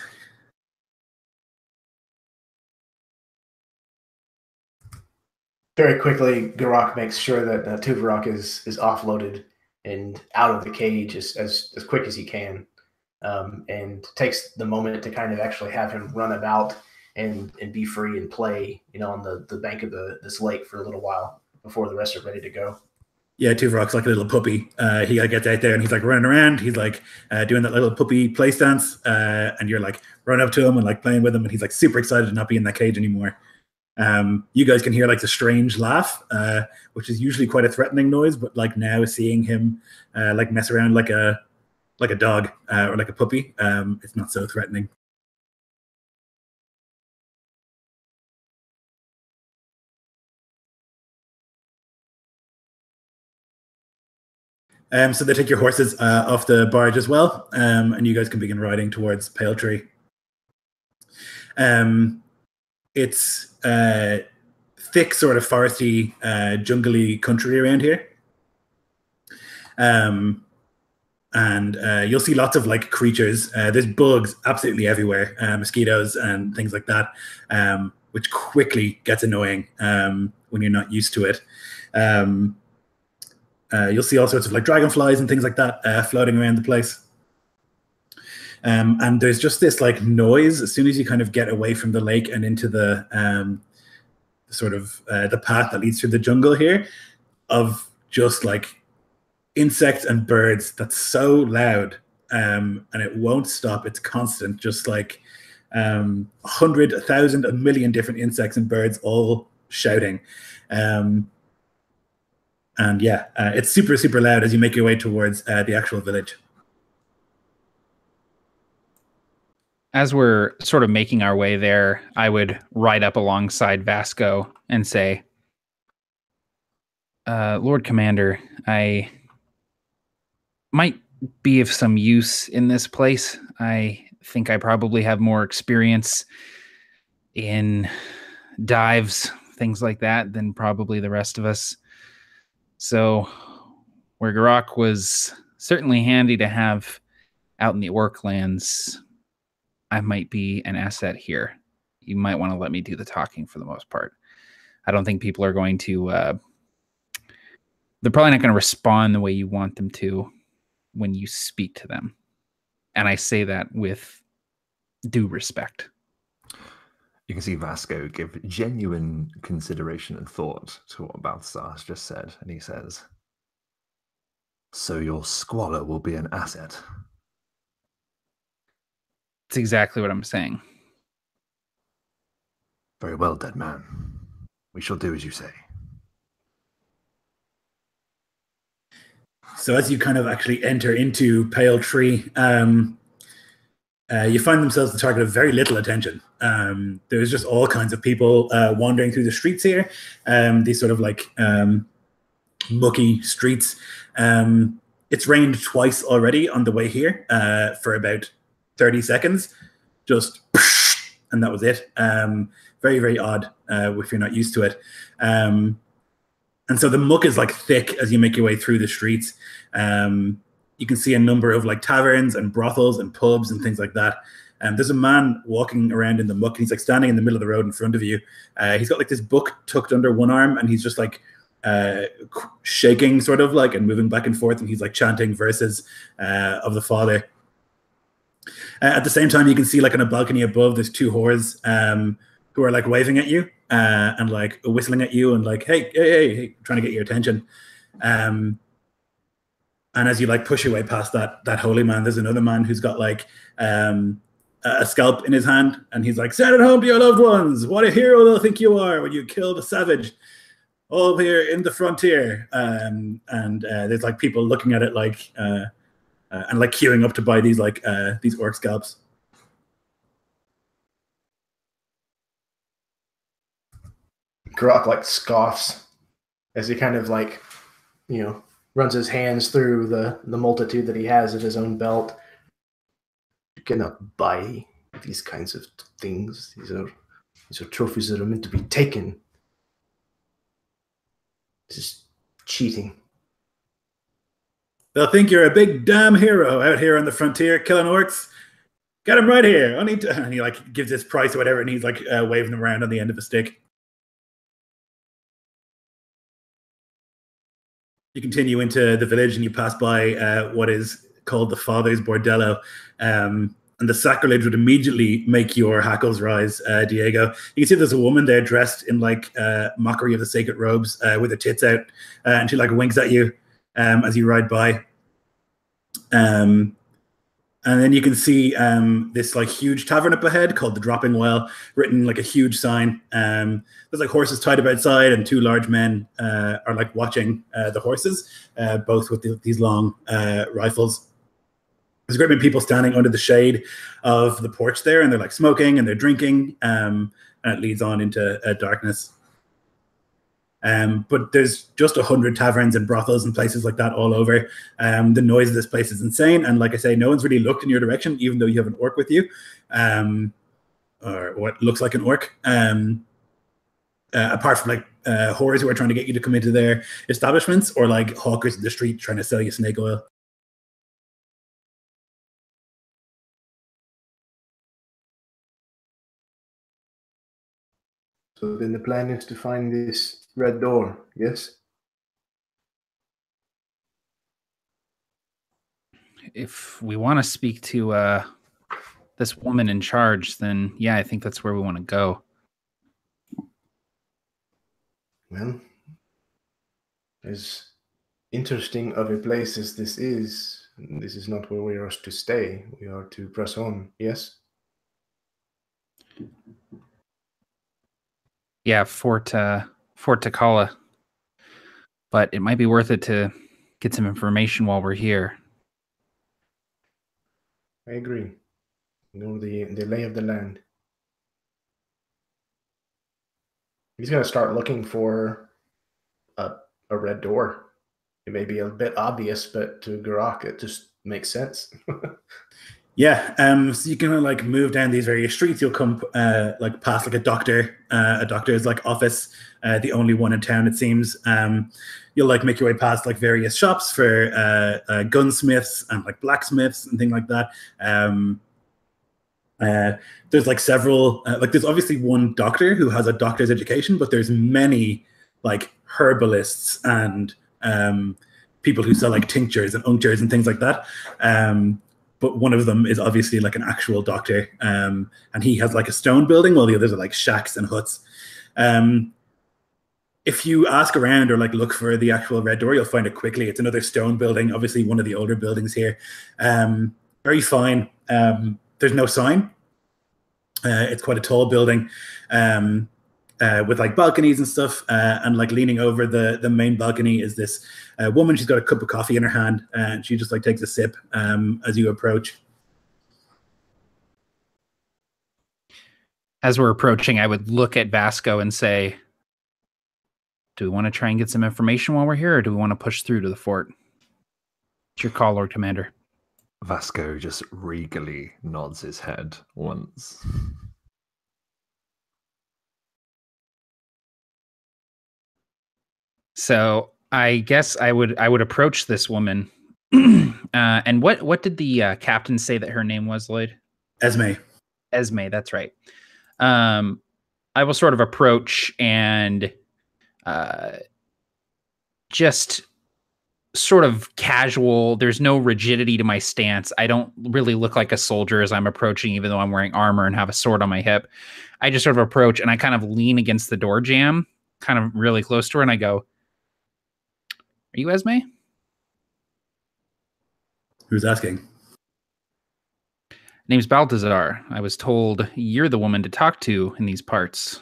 Very quickly, Garak makes sure that Tuvok is offloaded and out of the cage as quick as he can, and takes the moment to kind of actually have him run about and be free and play, on the bank of this lake for a little while before the rest are ready to go. Yeah, Tuvok's like a little puppy. He gets out there and he's like running around. He's like doing that little puppy play stance, and you're like running up to him and like playing with him, and he's like super excited to not be in that cage anymore. You guys can hear like the strange laugh, which is usually quite a threatening noise, but like now seeing him like mess around like a dog or like a puppy, it's not so threatening. So they take your horses off the barge as well, and you guys can begin riding towards Pale Tree. It's thick, sort of foresty, jungly country around here. And you'll see lots of like creatures. There's bugs absolutely everywhere, mosquitoes and things like that, which quickly gets annoying when you're not used to it. You'll see all sorts of like dragonflies and things like that floating around the place. And there's just this like noise as soon as you kind of get away from the lake and into the sort of the path that leads through the jungle here, of just like insects and birds that's so loud, and it won't stop. It's constant, just like 100, 1,000, 1,000,000 different insects and birds all shouting. And yeah, it's super, super loud as you make your way towards the actual village. As we're sort of making our way there, I would ride up alongside Vasco and say, Lord Commander, I might be of some use in this place. I think I probably have more experience in dives, things like that, than probably the rest of us. So where Garak was certainly handy to have out in the orc lands, I might be an asset here. You might want to let me do the talking for the most part. I don't think people are going to... they're probably not going to respond the way you want them to when you speak to them. And I say that with due respect. You can see Vasco give genuine consideration and thought to what Balthasar has just said. And he says, so your squalor will be an asset. That's exactly what I'm saying. Very well, dead man. We shall do as you say. So as you kind of actually enter into Pale Tree, you find themselves the target of very little attention. There's just all kinds of people wandering through the streets here. These sort of like mucky streets. It's rained twice already on the way here for about 30 seconds. Just, and that was it. Very, very odd if you're not used to it. And so the muck is like thick as you make your way through the streets. You can see a number of like taverns and brothels and pubs and things like that. There's a man walking around in the muck, and he's like standing in the middle of the road in front of you. He's got like this book tucked under one arm, and he's just like shaking sort of like and moving back and forth, and he's like chanting verses of the Father. At the same time, you can see like on a balcony above, there's two hordes who are like waving at you and like whistling at you and like, hey, trying to get your attention. And as you like push your way past that holy man, there's another man who's got like a scalp in his hand, and he's like, "Send it home to your loved ones. What a hero they'll think you are when you kill the savage all here in the frontier." And there's like people looking at it like and like queuing up to buy these orc scalps. Grok like scoffs as he kind of like, runs his hands through the multitude that he has at his own belt. You cannot buy these kinds of things. These are trophies that are meant to be taken. This is cheating. They'll think you're a big damn hero out here on the frontier killing orcs. Get him right here. I need to. And he like gives his price or whatever, and he's like waving them around on the end of a stick. You continue into the village and you pass by what is called the Father's Bordello. And the sacrilege would immediately make your hackles rise, Diego. You can see there's a woman there dressed in like mockery of the sacred robes with her tits out. And she like winks at you as you ride by. And then you can see this like huge tavern up ahead called the Dropping Well, written like a huge sign. There's like horses tied up outside, and two large men are like watching the horses, both with these long rifles. There's a great many people standing under the shade of the porch there, and they're like smoking and they're drinking, and it leads on into darkness. But there's just 100 taverns and brothels and places like that all over. The noise of this place is insane. And like I say, no one's really looked in your direction, even though you have an orc with you, or what looks like an orc, apart from like whores who are trying to get you to come into their establishments, or like hawkers in the street trying to sell you snake oil. So then the plan is to find this red door, yes? If we want to speak to this woman in charge, then yeah, I think that's where we want to go. Well, as interesting of a place as this is not where we are to stay. We are to press on, yes? Yeah, Fort Takala. But it might be worth it to get some information while we're here. I agree. Know the lay of the land. He's going to start looking for a red door. It may be a bit obvious, but to Grok, it just makes sense. Yeah, so you can like move down these various streets. You'll come like past like a doctor's like office, the only one in town it seems. You'll like make your way past like various shops for gunsmiths and like blacksmiths and things like that. There's like several like there's obviously one doctor who has a doctor's education, but there's many like herbalists and people who sell like tinctures and unctures and things like that. But one of them is obviously like an actual doctor, and he has like a stone building, while the others are like shacks and huts. If you ask around or like look for the actual red door, you'll find it quickly. It's another stone building, obviously one of the older buildings here. Very fine. There's no sign. It's quite a tall building with like balconies and stuff. And like leaning over the main balcony is this woman. She's got a cup of coffee in her hand, and she just like takes a sip as you approach. As we're approaching, I would look at Vasco and say, do we want to try and get some information while we're here, or do we want to push through to the fort? It's your call, Lord Commander. Vasco just regally nods his head once. So I guess I would approach this woman. And what did the captain say that her name was, Lloyd? Esme. Esme, that's right. I will sort of approach and just sort of casual. There's no rigidity to my stance. I don't really look like a soldier as I'm approaching, even though I'm wearing armor and have a sword on my hip. I just sort of approach and I kind of lean against the door jamb, kind of really close to her, and I go, "Are you Esme?" Who's asking? Name's Balthazar. I was told you're the woman to talk to in these parts.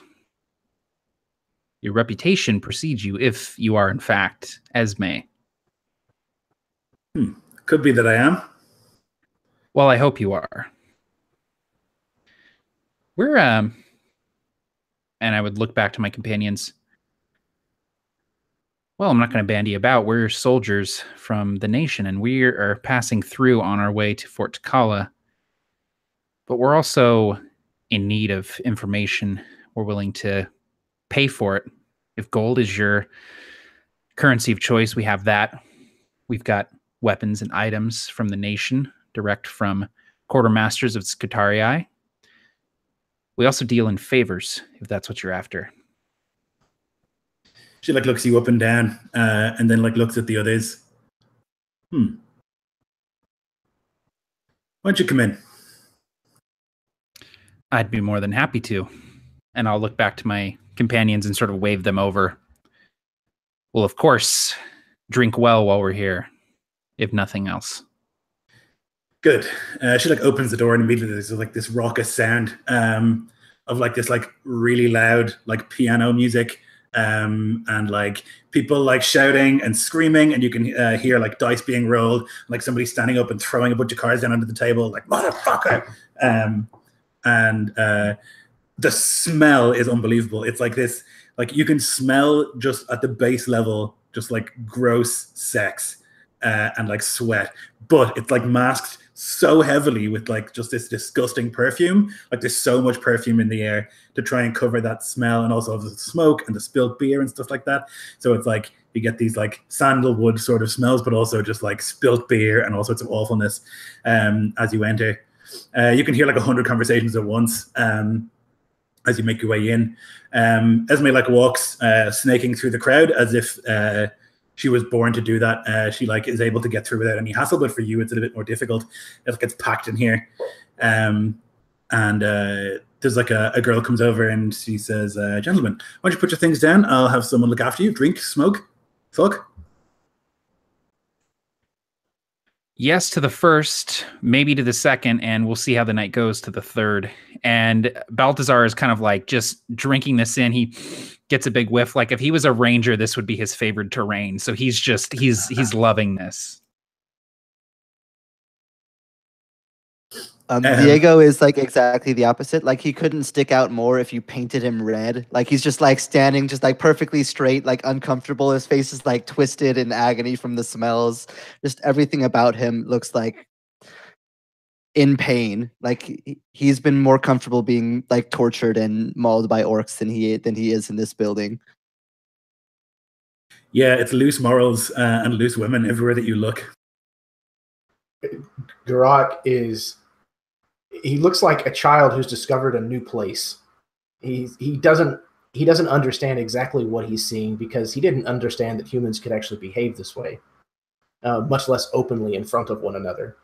Your reputation precedes you if you are, in fact, Esme. Could be that I am. Well, I hope you are. We're, and I would look back to my companions. Well, I'm not going to bandy about. We're soldiers from the nation, and we are passing through on our way to Fort Tequani. But we're also in need of information. We're willing to pay for it. If gold is your currency of choice, we have that. We've got weapons and items from the nation, direct from quartermasters of Skitarii. We also deal in favors, if that's what you're after. She like looks you up and down, and then like looks at the others. Why don't you come in? I'd be more than happy to. And I'll look back to my companions and sort of wave them over. We'll, of course, drink well while we're here, if nothing else. Good. She like opens the door and immediately there's like this raucous sound of like this like really loud like piano music and like people like shouting and screaming, and you can hear like dice being rolled, like somebody standing up and throwing a bunch of cards down onto the table, like motherfucker. And the smell is unbelievable. It's like this, like you can smell just at the base level, just like gross sex and like sweat, but it's like masked so heavily with like just this disgusting perfume. Like there's so much perfume in the air to try and cover that smell, and also the smoke and the spilled beer and stuff like that. So it's like you get these like sandalwood sort of smells, but also just like spilt beer and all sorts of awfulness as you enter. You can hear like 100 conversations at once as you make your way in. Esme like walks snaking through the crowd as if she was born to do that. She like is able to get through without any hassle, but for you it's a bit more difficult. It gets packed in here. And there's like a girl comes over and she says, "Gentlemen, why don't you put your things down? I'll have someone look after you. Drink, smoke, fuck." Yes to the first, maybe to the second, and we'll see how the night goes to the third. And Balthazar is kind of like just drinking this in. He gets a big whiff. Like if he was a ranger, this would be his favorite terrain. So he's loving this. Diego is like exactly the opposite. Like he couldn't stick out more if you painted him red. Like he's just like standing, just like perfectly straight, like uncomfortable. His face is like twisted in agony from the smells. Just everything about him looks like in pain. Like he's been more comfortable being like tortured and mauled by orcs than he is in this building. Yeah, it's loose morals and loose women everywhere that you look. Garak he looks like a child who's discovered a new place. He doesn't understand exactly what he's seeing because he didn't understand that humans could actually behave this way, much less openly in front of one another.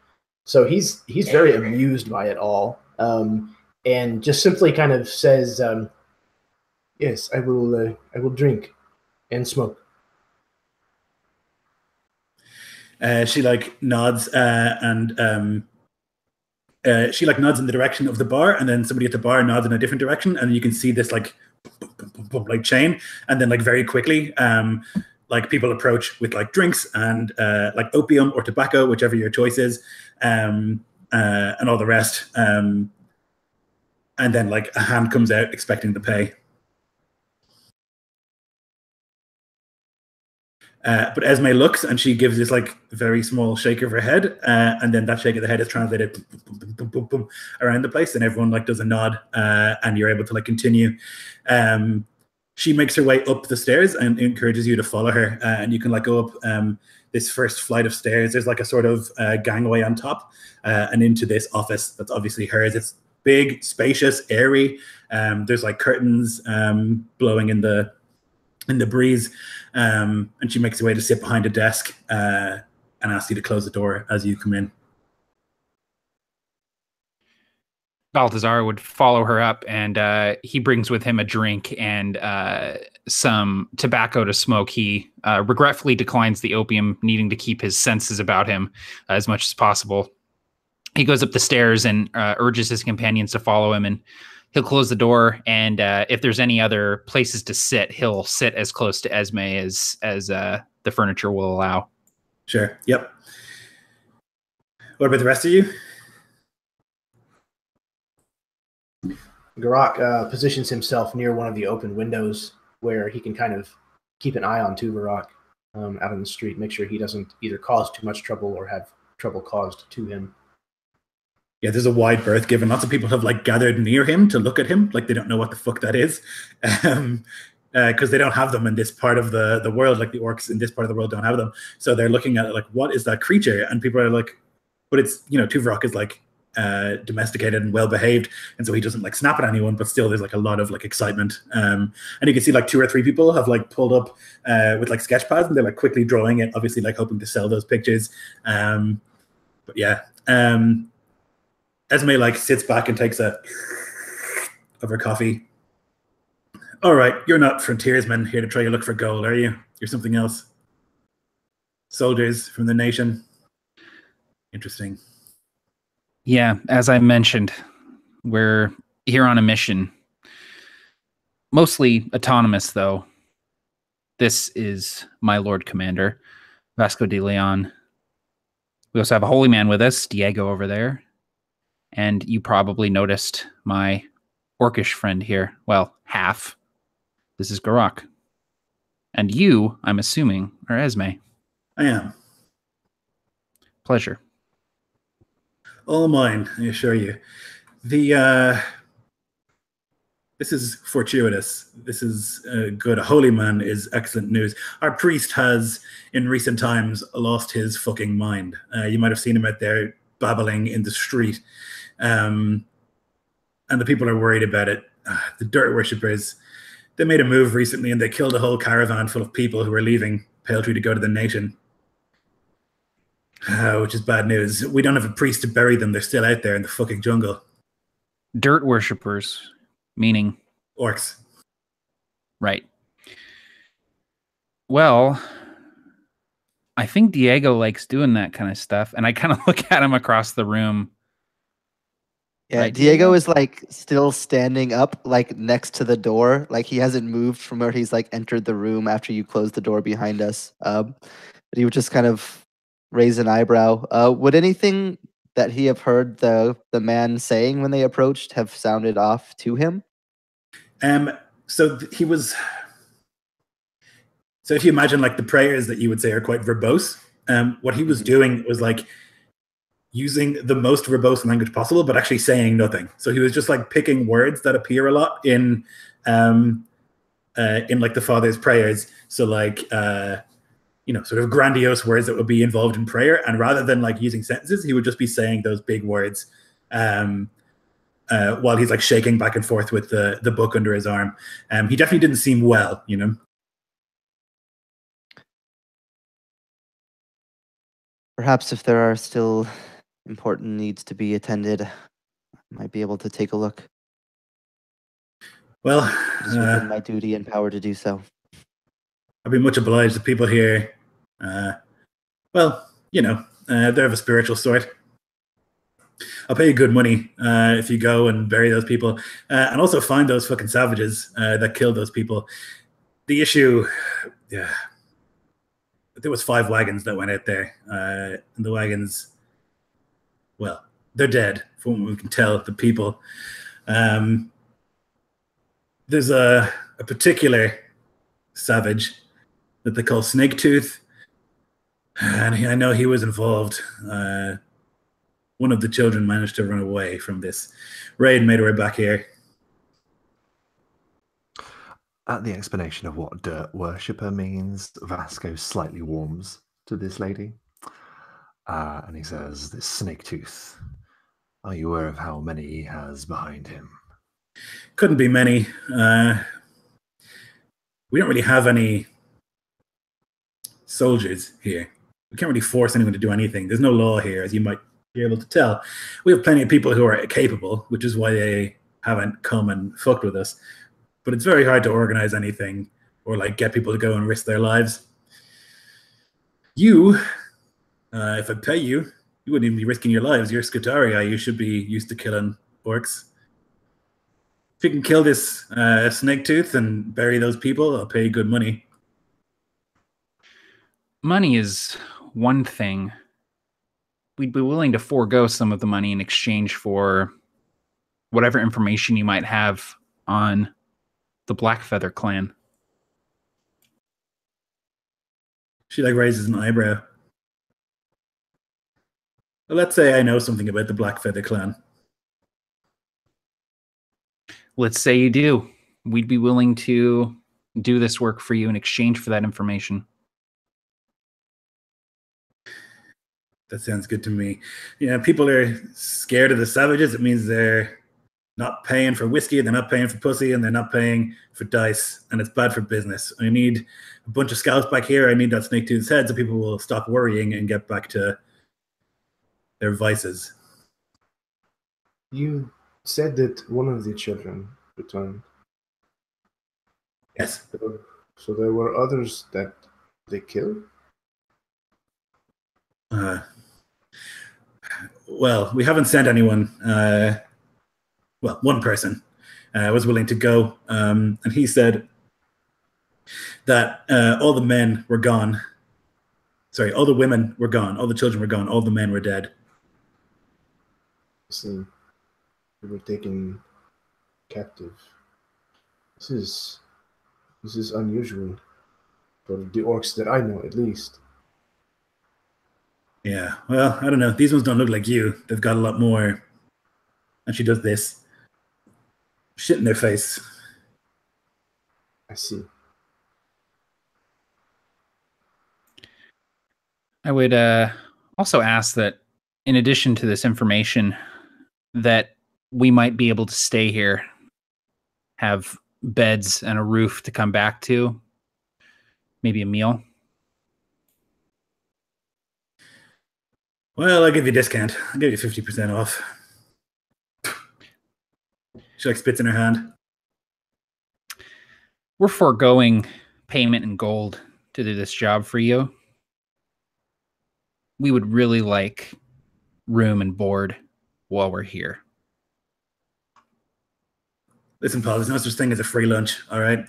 So he's very amused by it all, and just simply kind of says, "Yes, I will drink and smoke." She like nods and she like nods in the direction of the bar, and then somebody at the bar nods in a different direction, and you can see this like like chain, and then like very quickly like people approach with like drinks and like opium or tobacco, whichever your choice is, and all the rest, and then like a hand comes out expecting to pay. But Esme looks and she gives this like very small shake of her head, and then that shake of the head is translated around the place, and everyone like does a nod, and you're able to like continue. She makes her way up the stairs and encourages you to follow her, and you can like go up this first flight of stairs. There's like a sort of gangway on top, and into this office that's obviously hers. It's big, spacious, airy. There's like curtains blowing in the in the breeze, and she makes her way to sit behind a desk and asks you to close the door as you come in. Balthazar would follow her up, and he brings with him a drink and some tobacco to smoke. He regretfully declines the opium, needing to keep his senses about him as much as possible. He goes up the stairs and urges his companions to follow him, and he'll close the door. And if there's any other places to sit, he'll sit as close to Esme as the furniture will allow. Sure. Yep. What about the rest of you? Garak positions himself near one of the open windows where he can kind of keep an eye on Tuvarok out on the street, make sure he doesn't either cause too much trouble or have trouble caused to him. Yeah, there's a wide berth given. Lots of people have like gathered near him to look at him, like they don't know what the fuck that is, because they don't have them in this part of the world. Like the orcs in this part of the world don't have them, so they're looking at it like, what is that creature? And people are like, but it's, you know, Tuvarok is like domesticated and well behaved, and so he doesn't like snap at anyone, but still there's like a lot of like excitement, and you can see like 2 or 3 people have like pulled up with like sketch pads, and they're like quickly drawing it, obviously like hoping to sell those pictures. But yeah, Esme like sits back and takes a of her coffee. All right, you're not frontiersmen here to try to look for gold, are you? You're something else. Soldiers from the nation. Interesting. Yeah, as I mentioned, we're here on a mission. Mostly autonomous, though. This is my Lord Commander, Vasco de Leon. We also have a holy man with us, Diego over there. And you probably noticed my orcish friend here. Well, half. This is Garak. And you, I'm assuming, are Esme. I am. Pleasure. All mine, I assure you. This is fortuitous. This is good. A holy man is excellent news. Our priest has, in recent times, lost his fucking mind. You might have seen him out there babbling in the street. And the people are worried about it. The dirt worshippers, they made a move recently and they killed a whole caravan full of people who were leaving Paletree to go to the nation. Which is bad news. We don't have a priest to bury them. They're still out there in the fucking jungle. Dirt worshippers, meaning? Orcs. Right. Well, I think Diego likes doing that kind of stuff. And I kind of look at him across the room. Yeah, Right, Diego is like still standing up, like next to the door. Like he hasn't moved from where he's like entered the room after you closed the door behind us. But he would just kind of raise an eyebrow. Would anything that he have heard the man saying when they approached have sounded off to him? So he was. So if you imagine like the prayers that you would say are quite verbose, what he was doing was like using the most verbose language possible, but actually saying nothing. So he was just like picking words that appear a lot in like the Father's prayers. So like sort of grandiose words that would be involved in prayer, and rather than like using sentences, he would just be saying those big words while he's like shaking back and forth with the book under his arm. He definitely didn't seem well, you know. Perhaps if there are still important needs to be attended, I might be able to take a look. Well, it is within my duty and power to do so. I'd be much obliged to people here. Well, you know, they're of a spiritual sort. I'll pay you good money if you go and bury those people, and also find those fucking savages that killed those people. The issue, yeah, there was 5 wagons that went out there, and the wagons, well, they're dead from what we can tell. The people, there's a particular savage that they call Snaketooth, and I know he was involved. One of the children managed to run away from this raid and made her way back here. At the explanation of what dirt worshipper means, Vasco slightly warms to this lady. And he says, this Snaketooth, are you aware of how many he has behind him? Couldn't be many. we don't really have any soldiers here. We can't really force anyone to do anything. There's no law here, as you might be able to tell. We have plenty of people who are capable, which is why they haven't come and fucked with us. But it's very hard to organize anything or like get people to go and risk their lives. You, if I pay you, you wouldn't even be risking your lives. You're Scutaria. You should be used to killing orcs. If you can kill this snake tooth and bury those people, I'll pay you good money. Money is one thing. We'd be willing to forego some of the money in exchange for whatever information you might have on the Blackfeather clan. She like raises an eyebrow. Well, let's say I know something about the Blackfeather clan. Let's say you do. We'd be willing to do this work for you in exchange for that information. That sounds good to me. Yeah, people are scared of the savages. It means they're not paying for whiskey, they're not paying for pussy, and they're not paying for dice, and it's bad for business. I need a bunch of scouts back here. I need that snake tooth's head so people will stop worrying and get back to their vices. You said that one of the children returned. Yes. So there were others that they killed? Well, we haven't sent anyone. Well, one person was willing to go, and he said that all the men were gone. Sorry, all the women were gone. All the children were gone. All the men were dead. I see. They were taken captive. This is unusual for the orcs that I know, at least. Yeah, well, I don't know. These ones don't look like you. They've got a lot more. And she does this. Shit in their face. I see. I would also ask that, in addition to this information, that we might be able to stay here, have beds and a roof to come back to, maybe a meal. Well, I'll give you a discount. I'll give you 50% off. She like spits in her hand. We're foregoing payment in gold to do this job for you. We would really like room and board while we're here. Listen, Paul, there's no such thing as a free lunch, all right?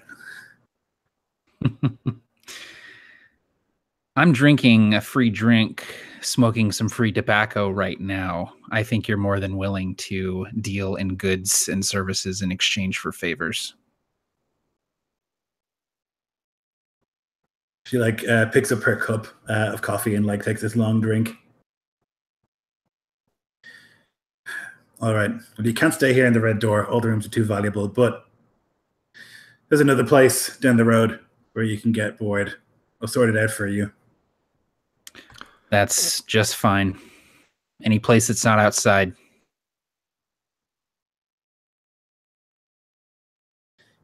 I'm drinking a free drink, smoking some free tobacco right now. I think you're more than willing to deal in goods and services in exchange for favors. She like picks up her cup of coffee and like takes this long drink. All right. Well, you can't stay here in the Red Door. All the rooms are too valuable, but there's another place down the road where you can get board. I'll sort it out for you. That's just fine. Any place that's not outside.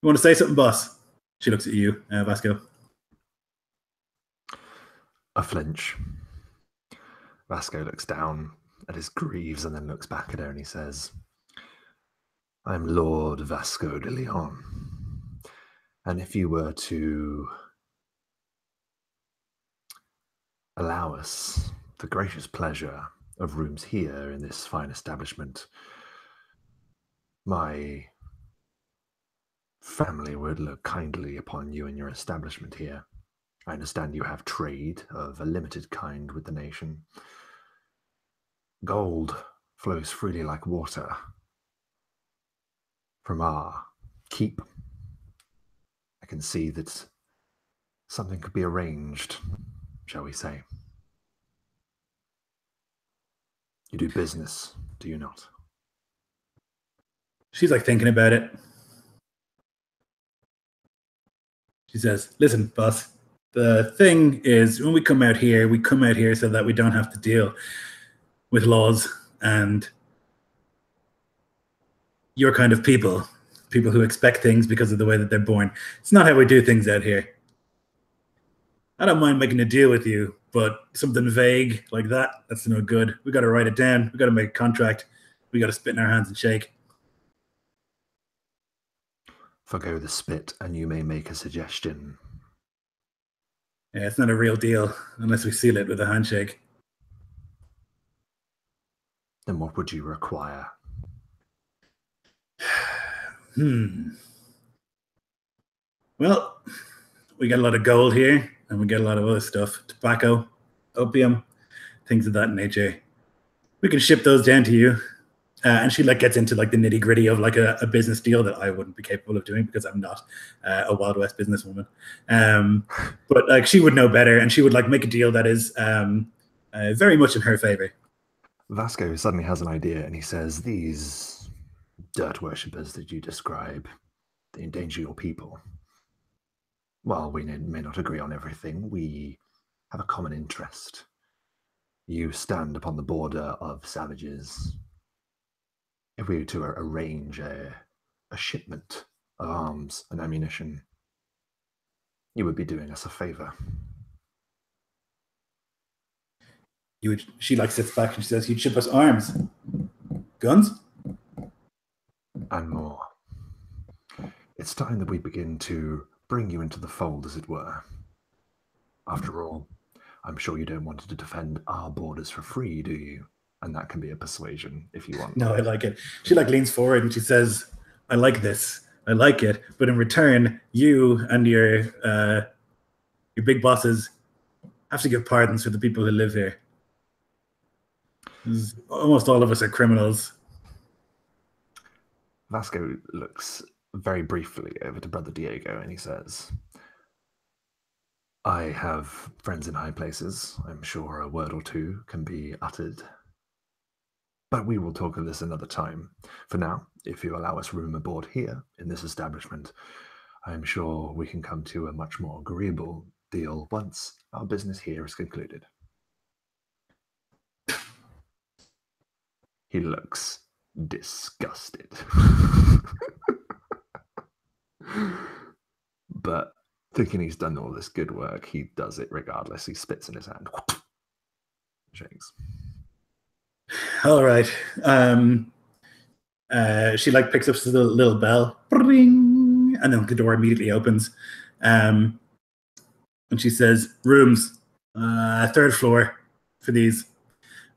You want to say something, boss? She looks at you, Vasco. A flinch. Vasco looks down at his greaves and then looks back at her and he says, I'm Lord Vasco de Leon. And if you were to allow us the gracious pleasure of rooms here in this fine establishment, my family would look kindly upon you and your establishment here. I understand you have trade of a limited kind with the nation. Gold flows freely like water from our keep. I can see that something could be arranged, shall we say. You do business, do you not? She's like thinking about it. She says, listen, boss, the thing is when we come out here so that we don't have to deal with laws and your kind of people people who expect things because of the way that they're born. It's not how we do things out here. I don't mind making a deal with you, but something vague like that, that's no good. We got to write it down. We got to make a contract. We got to spit in our hands and shake. Forgo the spit, and you may make a suggestion. Yeah, it's not a real deal unless we seal it with a handshake. Then what would you require? Well, we get a lot of gold here, and we get a lot of other stuff. Tobacco, opium, things of that nature. We can ship those down to you. And she gets into the nitty gritty of a business deal that I wouldn't be capable of doing because I'm not a Wild West businesswoman. But she would know better, and she would make a deal that is very much in her favor. Vasco suddenly has an idea, and he says, "These dirt worshippers that you describe, they endanger your people. While we may not agree on everything, we have a common interest. You stand upon the border of savages. If we were to arrange a shipment of arms and ammunition, you would be doing us a favor." She sits back and she says, "You'd ship us arms, guns, and more. It's time that we begin to bring you into the fold, as it were. After all, I'm sure you don't want to defend our borders for free, do you? And that can be a persuasion if you want." No, I like it. She leans forward and she says, "I like this. I like it. But in return, you and your big bosses have to give pardons for the people who live here. Almost all of us are criminals." Vasco looks very briefly over to Brother Diego and he says, "I have friends in high places. I'm sure a word or two can be uttered. But we will talk of this another time. For now, if you allow us room aboard here in this establishment, I'm sure we can come to a much more agreeable deal once our business here is concluded." He looks disgusted. But thinking he's done all this good work, he does it regardless. He spits in his hand. Shakes. All right. She picks up the little bell, ring, and then the door immediately opens. And she says, "Rooms, 3rd floor for these."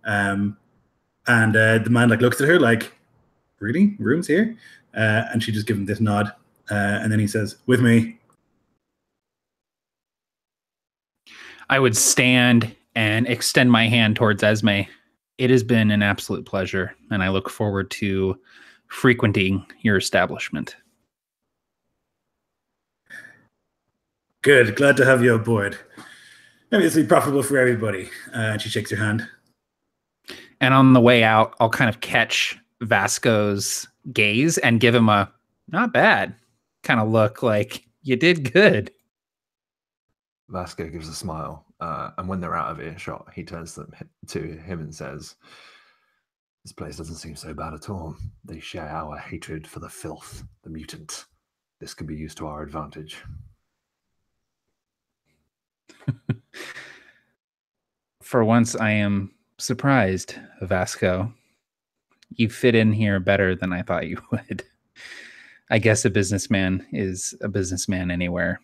And the man looks at her "Really? Rooms here?" And she just gives him this nod. And then he says, "With me." I would stand and extend my hand towards Esme. It has been an absolute pleasure, and I look forward to frequenting your establishment. Good. Glad to have you aboard. Maybe this will be profitable for everybody. And she shakes her hand. And on the way out, I'll kind of catch Vasco's gaze and give him a not bad kind of look, you did good. Vasco gives a smile, and when they're out of earshot, he turns to him and says, "This place doesn't seem so bad at all. They share our hatred for the filth, the mutant. This could be used to our advantage." For once, I am surprised, Vasco. You fit in here better than I thought you would. I guess a businessman is a businessman anywhere.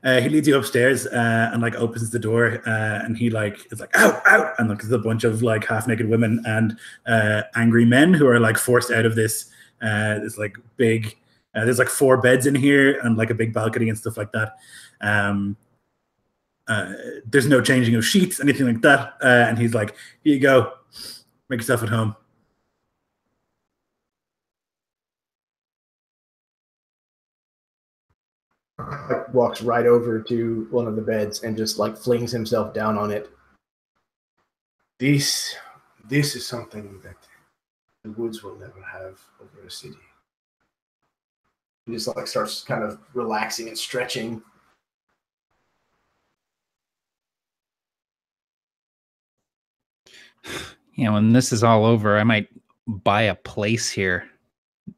He leads you upstairs and opens the door and he is "Ow, ow!" And there's a bunch of half-naked women and angry men who are forced out of this big. There's 4 beds in here and a big balcony and stuff like that. There's no changing of sheets, anything like that. And he's "Here you go, make yourself at home." Walks right over to one of the beds and just flings himself down on it. This is something that the woods will never have over a city. He just starts kind of relaxing and stretching. You know, when this is all over, I might buy a place here.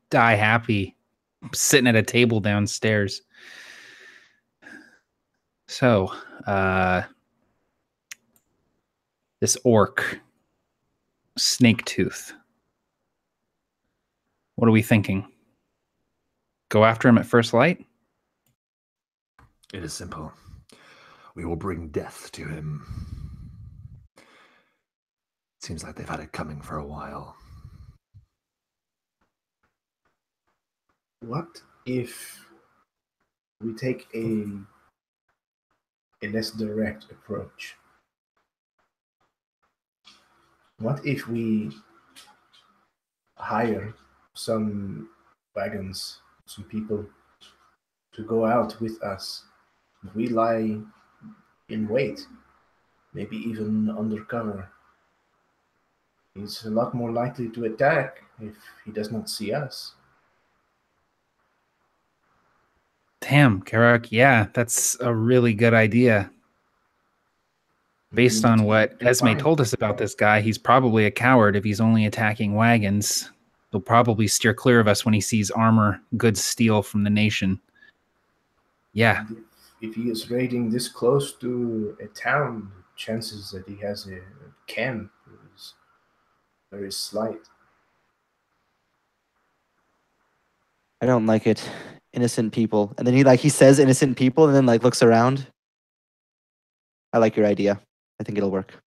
Die happy. Sitting at a table downstairs. So, this orc, Snake Tooth. What are we thinking? Go after him at first light? It is simple. We will bring death to him. Seems like they've had it coming for a while. What if we take a less direct approach? What if we hire some wagons, some people to go out with us? We lie in wait, maybe even undercover. He's a lot more likely to attack if he does not see us. Damn, Karak, yeah, that's a really good idea. Based on what Esme told us about this guy, he's probably a coward if he's only attacking wagons. He'll probably steer clear of us when he sees armor, goods steal from the nation. Yeah. If he is raiding this close to a town, chances that he has a camp is very slight. I don't like it. Innocent people. And then he says innocent people and then looks around. I like your idea. I think it'll work.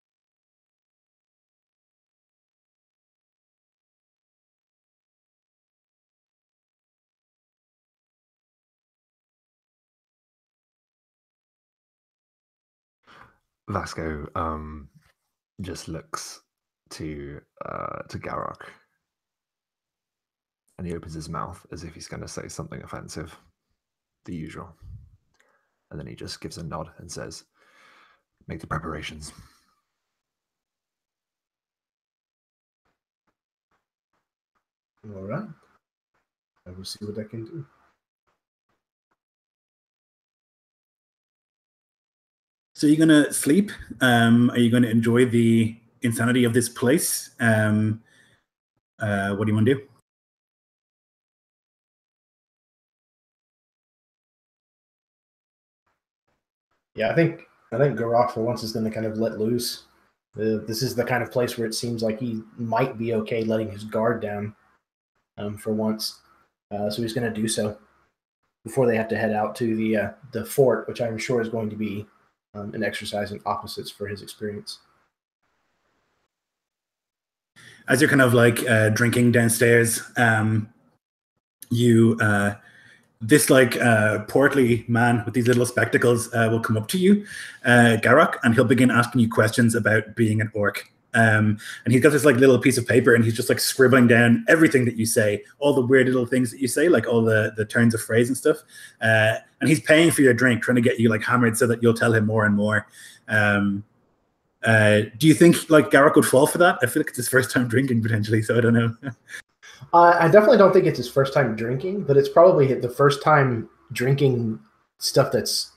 Vasco just looks to Garrock, and he opens his mouth as if he's going to say something offensive, the usual, and then he just gives a nod and says, "Make the preparations." All right. I will see what I can do. So you're going to sleep? Are you going to enjoy the insanity of this place? What do you want to do? Yeah, I think Garrock for once is going to kind of let loose. This is the kind of place where it seems like he might be okay letting his guard down for once. So he's going to do so before they have to head out to the fort, which I'm sure is going to be an exercise in opposites for his experience. As you're kind of drinking downstairs, this portly man with these little spectacles will come up to you, Garrock, and he'll begin asking you questions about being an orc. And he's got this little piece of paper, and he's just scribbling down everything that you say, all the weird little things that you say, all the turns of phrase and stuff. And he's paying for your drink, trying to get you hammered so that you'll tell him more and more. Do you think Garrock would fall for that? I feel like it's his first time drinking potentially, so I don't know. I definitely don't think it's his first time drinking, but it's probably the first time drinking stuff that's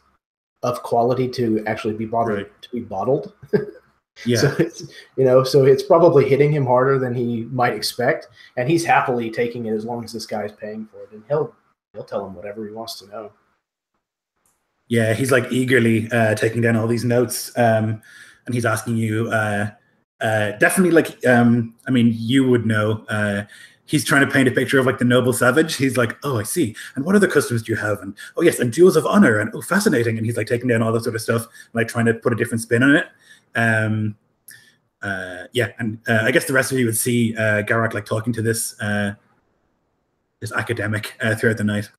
of quality to actually be bothered to be bottled. Yeah. So it's probably hitting him harder than he might expect, and he's happily taking it as long as this guy's paying for it, and he'll tell him whatever he wants to know. Yeah, he's eagerly taking down all these notes, and he's asking you definitely I mean, you would know. He's trying to paint a picture of the noble savage. He's oh, I see. And what other customs do you have? And oh yes, and duels of honor. And oh, fascinating. And he's taking down all that sort of stuff, trying to put a different spin on it. Yeah, and I guess the rest of you would see Garrock talking to this academic throughout the night.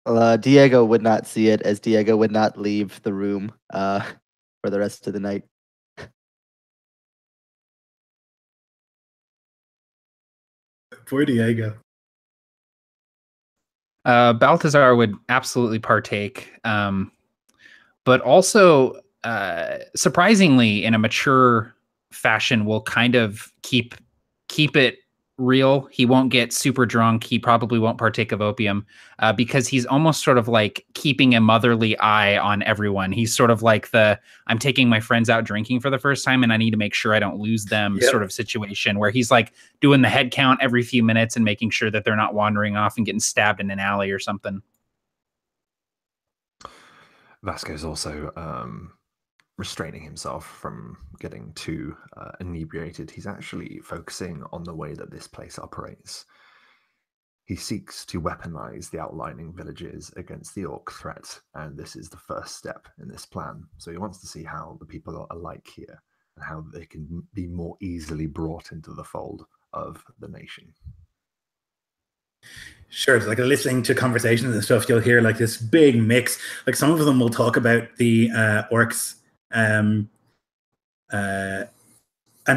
Well, Diego would not see it, as Diego would not leave the room for the rest of the night. Poor Diego. Balthazar would absolutely partake, but also surprisingly, in a mature fashion, will kind of keep it real. He won't get super drunk. He probably won't partake of opium because he's almost sort of like keeping a motherly eye on everyone. He's sort of like I'm taking my friends out drinking for the first time and I need to make sure I don't lose them sort of situation where he's like doing the head count every few minutes and making sure that they're not wandering off and getting stabbed in an alley or something. Vasco's also restraining himself from getting too inebriated. He's actually focusing on the way that this place operates. He seeks to weaponize the outlying villages against the orc threat, and this is the first step in this plan. So he wants to see how the people are alike here and how they can be more easily brought into the fold of the nation. Sure, it's like listening to conversations and stuff, you'll hear like this big mix. Like some of them will talk about the orcs and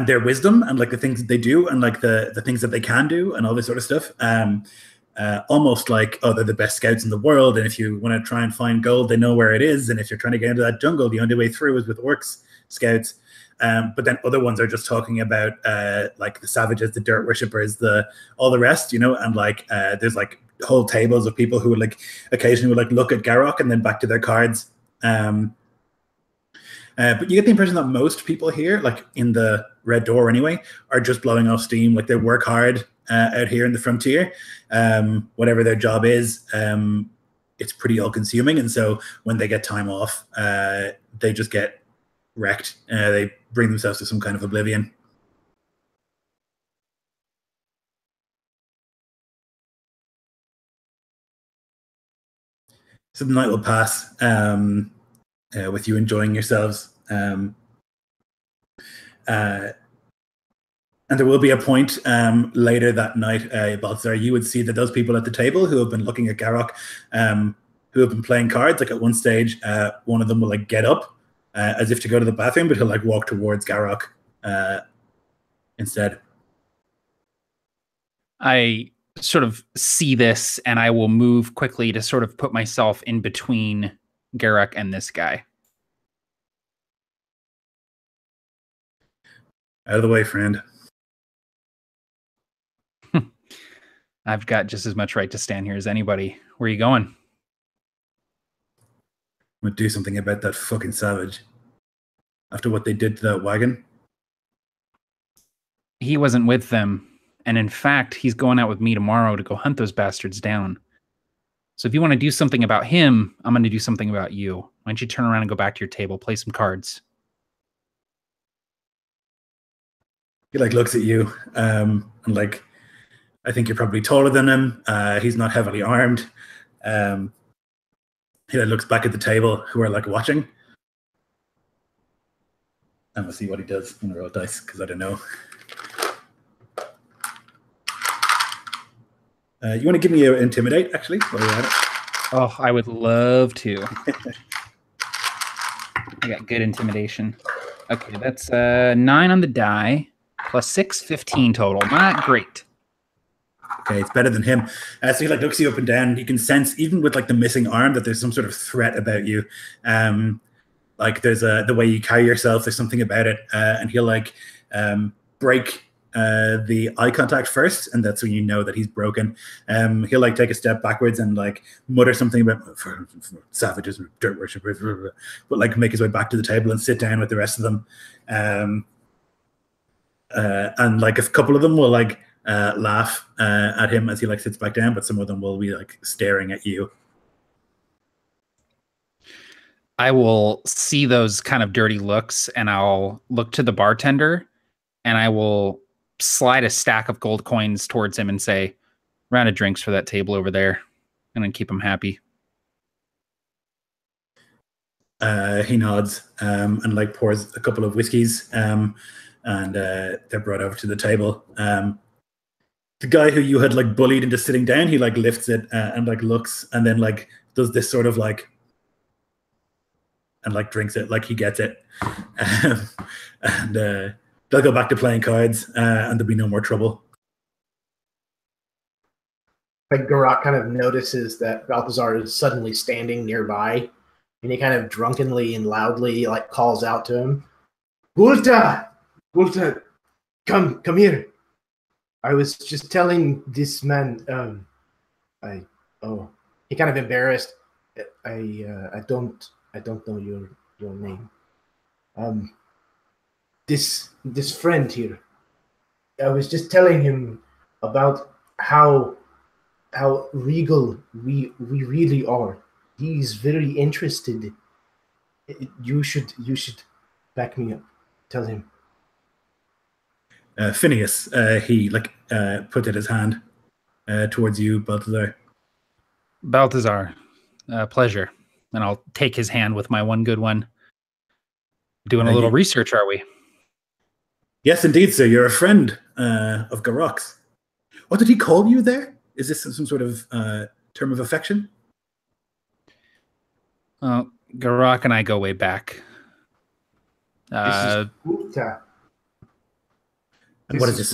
their wisdom and like the things that they do and like the things that they can do and all this sort of stuff. Almost like, oh, they're the best scouts in the world, and if you want to try and find gold, they know where it is, and if you're trying to get into that jungle, the only way through is with orcs scouts. But then other ones are just talking about like the savages, the dirt worshippers, all the rest, you know, and like there's like whole tables of people who would like occasionally would like look at Garrock and then back to their cards. But you get the impression that most people here, like in the Red Door anyway, are just blowing off steam. Like they work hard out here in the frontier. Whatever their job is, it's pretty all-consuming. And so when they get time off, they just get wrecked. They bring themselves to some kind of oblivion. So the night will pass with you enjoying yourselves. And there will be a point later that night, Balthazar, you would see that those people at the table who have been looking at Garrock, who have been playing cards, like at one stage, one of them will like get up as if to go to the bathroom, but he'll like walk towards Garrock instead. I sort of see this and I will move quickly to sort of put myself in between Garrock and this guy. Out of the way, friend. I've got just as much right to stand here as anybody. Where are you going? I'm gonna do something about that fucking savage. After what they did to that wagon. He wasn't with them. And in fact, he's going out with me tomorrow to go hunt those bastards down. So if you want to do something about him, I'm going to do something about you. Why don't you turn around and go back to your table, play some cards. He like looks at you and like, I think you're probably taller than him. He's not heavily armed. He like, looks back at the table who are like watching. And we'll see what he does. I'm gonna roll dice because I don't know. You want to give me an intimidate, actually, while you're at it? Oh, I would love to. I got good intimidation. Okay, that's 9 on the die, plus 6, 15 total. Not great. Okay, it's better than him. So he like looks you up and down. You can sense, even with like the missing arm, that there's some sort of threat about you. Like there's the way you carry yourself. There's something about it, and he'll like break the eye contact first, and that's when you know that he's broken. He'll like take a step backwards and like mutter something about for savages, dirt worshippers, but like make his way back to the table and sit down with the rest of them. And like a couple of them will like laugh at him as he like sits back down, but some of them will be like staring at you. I will see those kind of dirty looks and I'll look to the bartender and I will slide a stack of gold coins towards him and say, round of drinks for that table over there. And then keep him happy. He nods and like pours a couple of whiskeys and they're brought over to the table. The guy who you had like bullied into sitting down, he like lifts it and like looks and then like does this sort of like and like drinks it like he gets it. And they'll go back to playing cards and there'll be no more trouble. Like Garrock kind of notices that Balthazar is suddenly standing nearby, and he kind of drunkenly and loudly like calls out to him, Gulta! Gulta, come here. I was just telling this man. He kind of embarrassed. I don't know your name. This friend here. I was just telling him about how regal we really are. He's very interested. You should back me up. Tell him. Phineas, he put out his hand towards you, Balthazar. Balthazar, pleasure. And I'll take his hand with my one good one. Doing a little research, are we? Yes, indeed, sir. You're a friend of Garok's. What did he call you there? Is this some sort of term of affection? Garok and I go way back. This is Gupta. And what is this?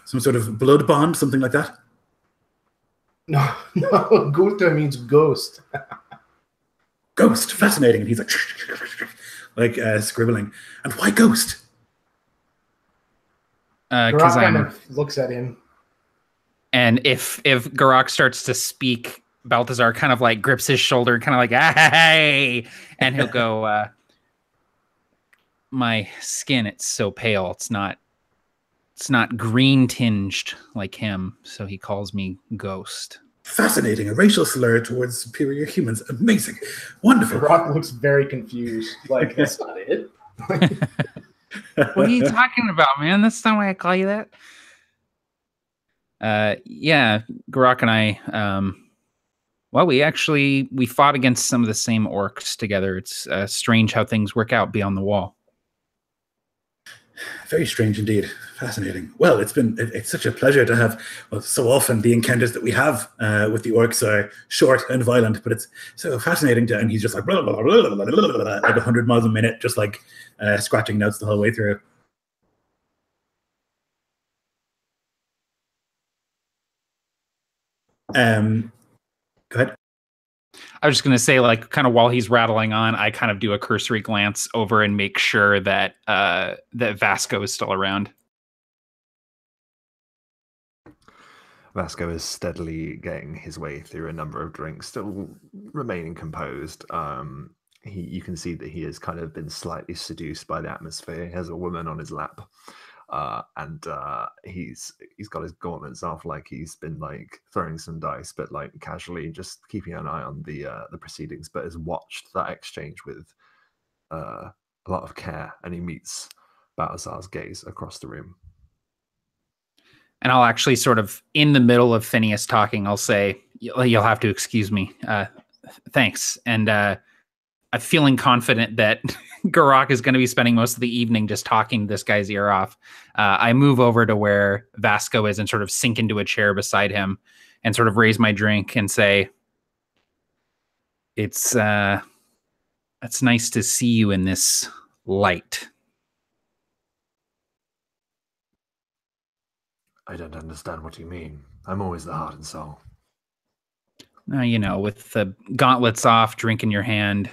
Some sort of blood bond, something like that? No, Gupta means ghost. Ghost, fascinating. And he's like scribbling. And why ghost? Garok kind of looks at him. And if Garok starts to speak, Balthazar kind of like grips his shoulder, kind of like, hey, and he'll go, my skin, it's so pale. It's not green tinged like him. So he calls me Ghost. Fascinating. A racial slur towards superior humans. Amazing. Wonderful. Garok looks very confused. Like, that's not it. What are you talking about, man? That's not why I call you that. Yeah, Garok and I, we fought against some of the same orcs together. It's strange how things work out beyond the wall. Very strange indeed. Fascinating. Well, it's such a pleasure to have. Well, so often the encounters that we have with the orcs are short and violent, but it's so fascinating to. And he's just like blah, blah, blah, blah, blah, blah, blah, like 100 miles a minute, just like scratching notes the whole way through. Go ahead. I was just going to say, like, kind of while he's rattling on, I kind of do a cursory glance over and make sure that that Vasco is still around. Vasco is steadily getting his way through a number of drinks, still remaining composed. You can see that he has kind of been slightly seduced by the atmosphere. He has a woman on his lap. And he's got his gauntlets off, like he's been like throwing some dice, but like casually just keeping an eye on the proceedings, but has watched that exchange with a lot of care, and he meets Balthazar's gaze across the room. And I'll actually sort of, in the middle of Phineas talking, I'll say, you'll have to excuse me. Thanks. And I'm feeling confident that Garok is going to be spending most of the evening just talking this guy's ear off. I move over to where Vasco is and sort of sink into a chair beside him and sort of raise my drink and say, it's nice to see you in this light. I don't understand what you mean. I'm always the heart and soul. You know, with the gauntlets off, drink in your hand.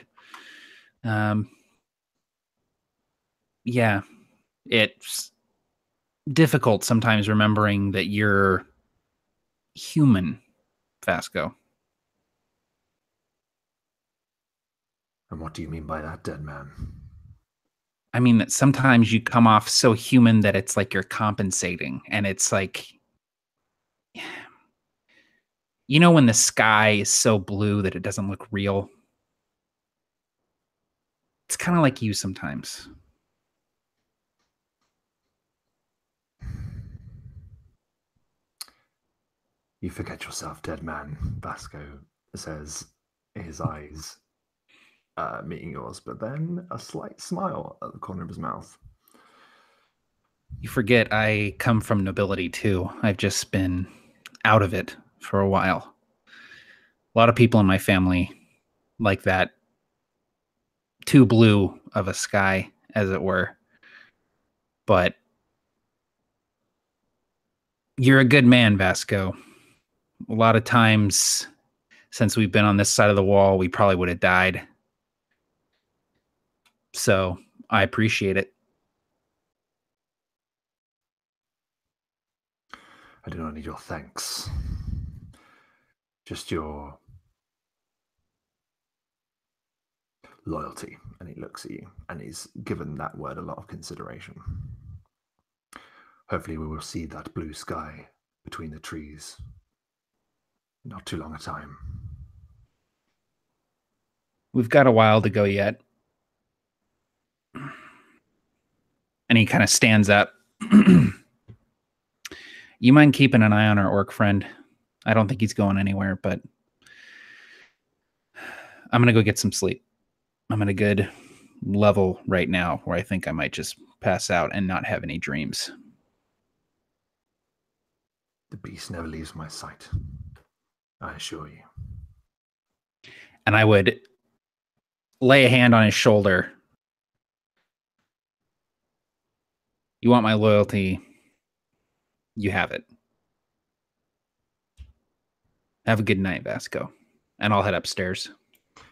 Yeah, it's difficult sometimes remembering that you're human, Vasco. And what do you mean by that, dead man? I mean that sometimes you come off so human that it's like you're compensating, and it's like, you know, when the sky is so blue that it doesn't look real. It's kind of like you sometimes. You forget yourself, dead man, Vasco says, his eyes meeting yours, but then a slight smile at the corner of his mouth. You forget I come from nobility too. I've just been out of it for a while. A lot of people in my family like that too blue of a sky, as it were. But you're a good man, Vasco. A lot of times since we've been on this side of the wall, we probably would have died. So I appreciate it. I do not need your thanks. Just your loyalty. And he looks at you, and he's given that word a lot of consideration. Hopefully we will see that blue sky between the trees. Not too long a time. We've got a while to go yet. And he kind of stands up. You mind keeping an eye on our orc friend? I don't think he's going anywhere, but I'm going to go get some sleep. I'm at a good level right now where I think I might just pass out and not have any dreams. The beast never leaves my sight, I assure you. And I would lay a hand on his shoulder. You want my loyalty? You have it. Have a good night, Vasco. And I'll head upstairs.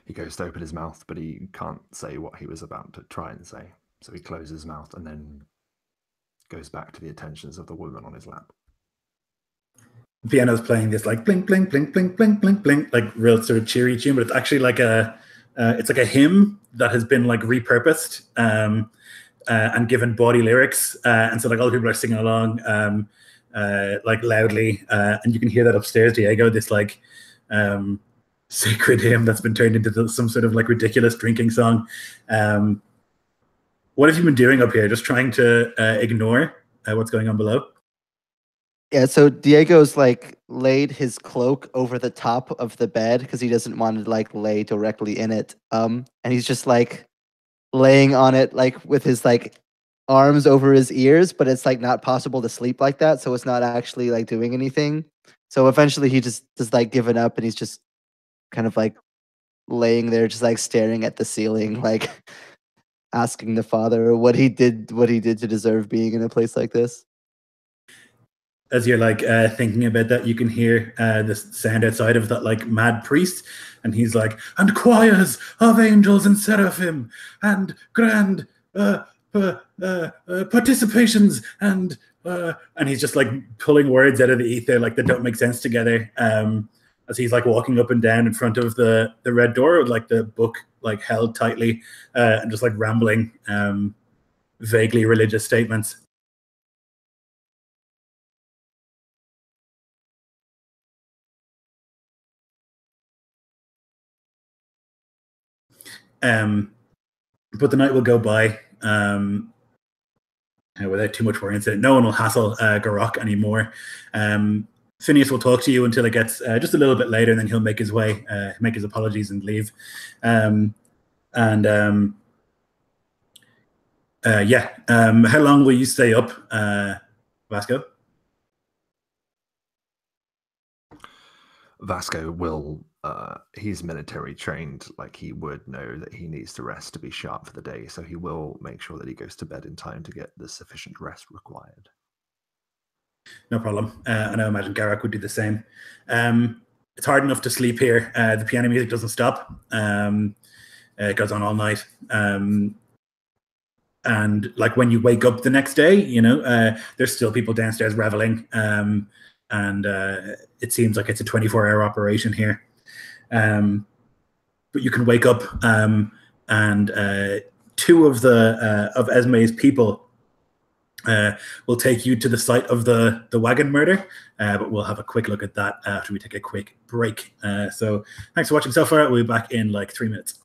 He goes to open his mouth, but he can't say what he was about to try and say. So he closes his mouth and then goes back to the attentions of the woman on his lap. The piano's playing this like blink, blink, blink, blink, blink, blink, blink, like real sort of cheery tune, but it's actually like it's like a hymn that has been like repurposed and given bawdy lyrics, and so like all the people are singing along like loudly, and you can hear that upstairs, Diego. This like sacred hymn that's been turned into some sort of like ridiculous drinking song. What have you been doing up here? Just trying to ignore what's going on below? Yeah, so Diego's like laid his cloak over the top of the bed because he doesn't want to like lay directly in it. And he's just like laying on it like with his like arms over his ears, but it's like not possible to sleep like that, so it's not actually like doing anything. So eventually he just like given up, and he's just kind of like laying there, just like staring at the ceiling, like asking the father what he did to deserve being in a place like this. As you're like thinking about that, you can hear the sound outside of that like mad priest, and he's like, and choirs of angels and seraphim, and grand participations, and he's just like pulling words out of the ether like that don't make sense together. As he's like walking up and down in front of the red door with like the book like held tightly, and just like rambling vaguely religious statements. But the night will go by without too much worry incident. No one will hassle Garok anymore. Phineas will talk to you until it gets just a little bit later, and then he'll make his way, make his apologies, and leave. How long will you stay up, Vasco? Vasco will, he's military trained, like he would know that he needs to rest to be sharp for the day, so he will make sure that he goes to bed in time to get the sufficient rest required. No problem. And I imagine Garak would do the same. It's hard enough to sleep here. The piano music doesn't stop. It goes on all night. And like when you wake up the next day, you know, there's still people downstairs reveling. And it seems like it's a 24-hour operation here. But you can wake up, and two of Esme's people will take you to the site of the wagon murder. But we'll have a quick look at that after we take a quick break. So thanks for watching so far. We'll be back in like 3 minutes.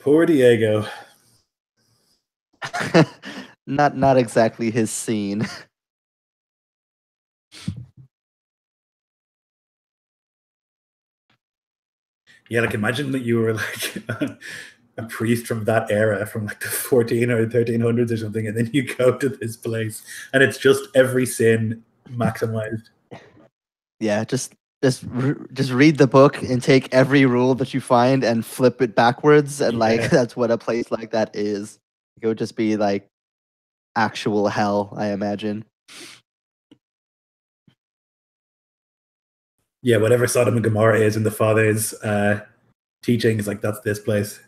Poor Diego. Not exactly his scene. Yeah, like imagine that you were like a priest from that era, from like the 14 or 1300s or something, and then you go to this place and it's just every sin maximized. Yeah, just read the book and take every rule that you find and flip it backwards, and like Yeah. that's what a place like that is. It would just be like actual hell, I imagine. Yeah, whatever Sodom and Gomorrah is in the Father's teachings, like that's this place.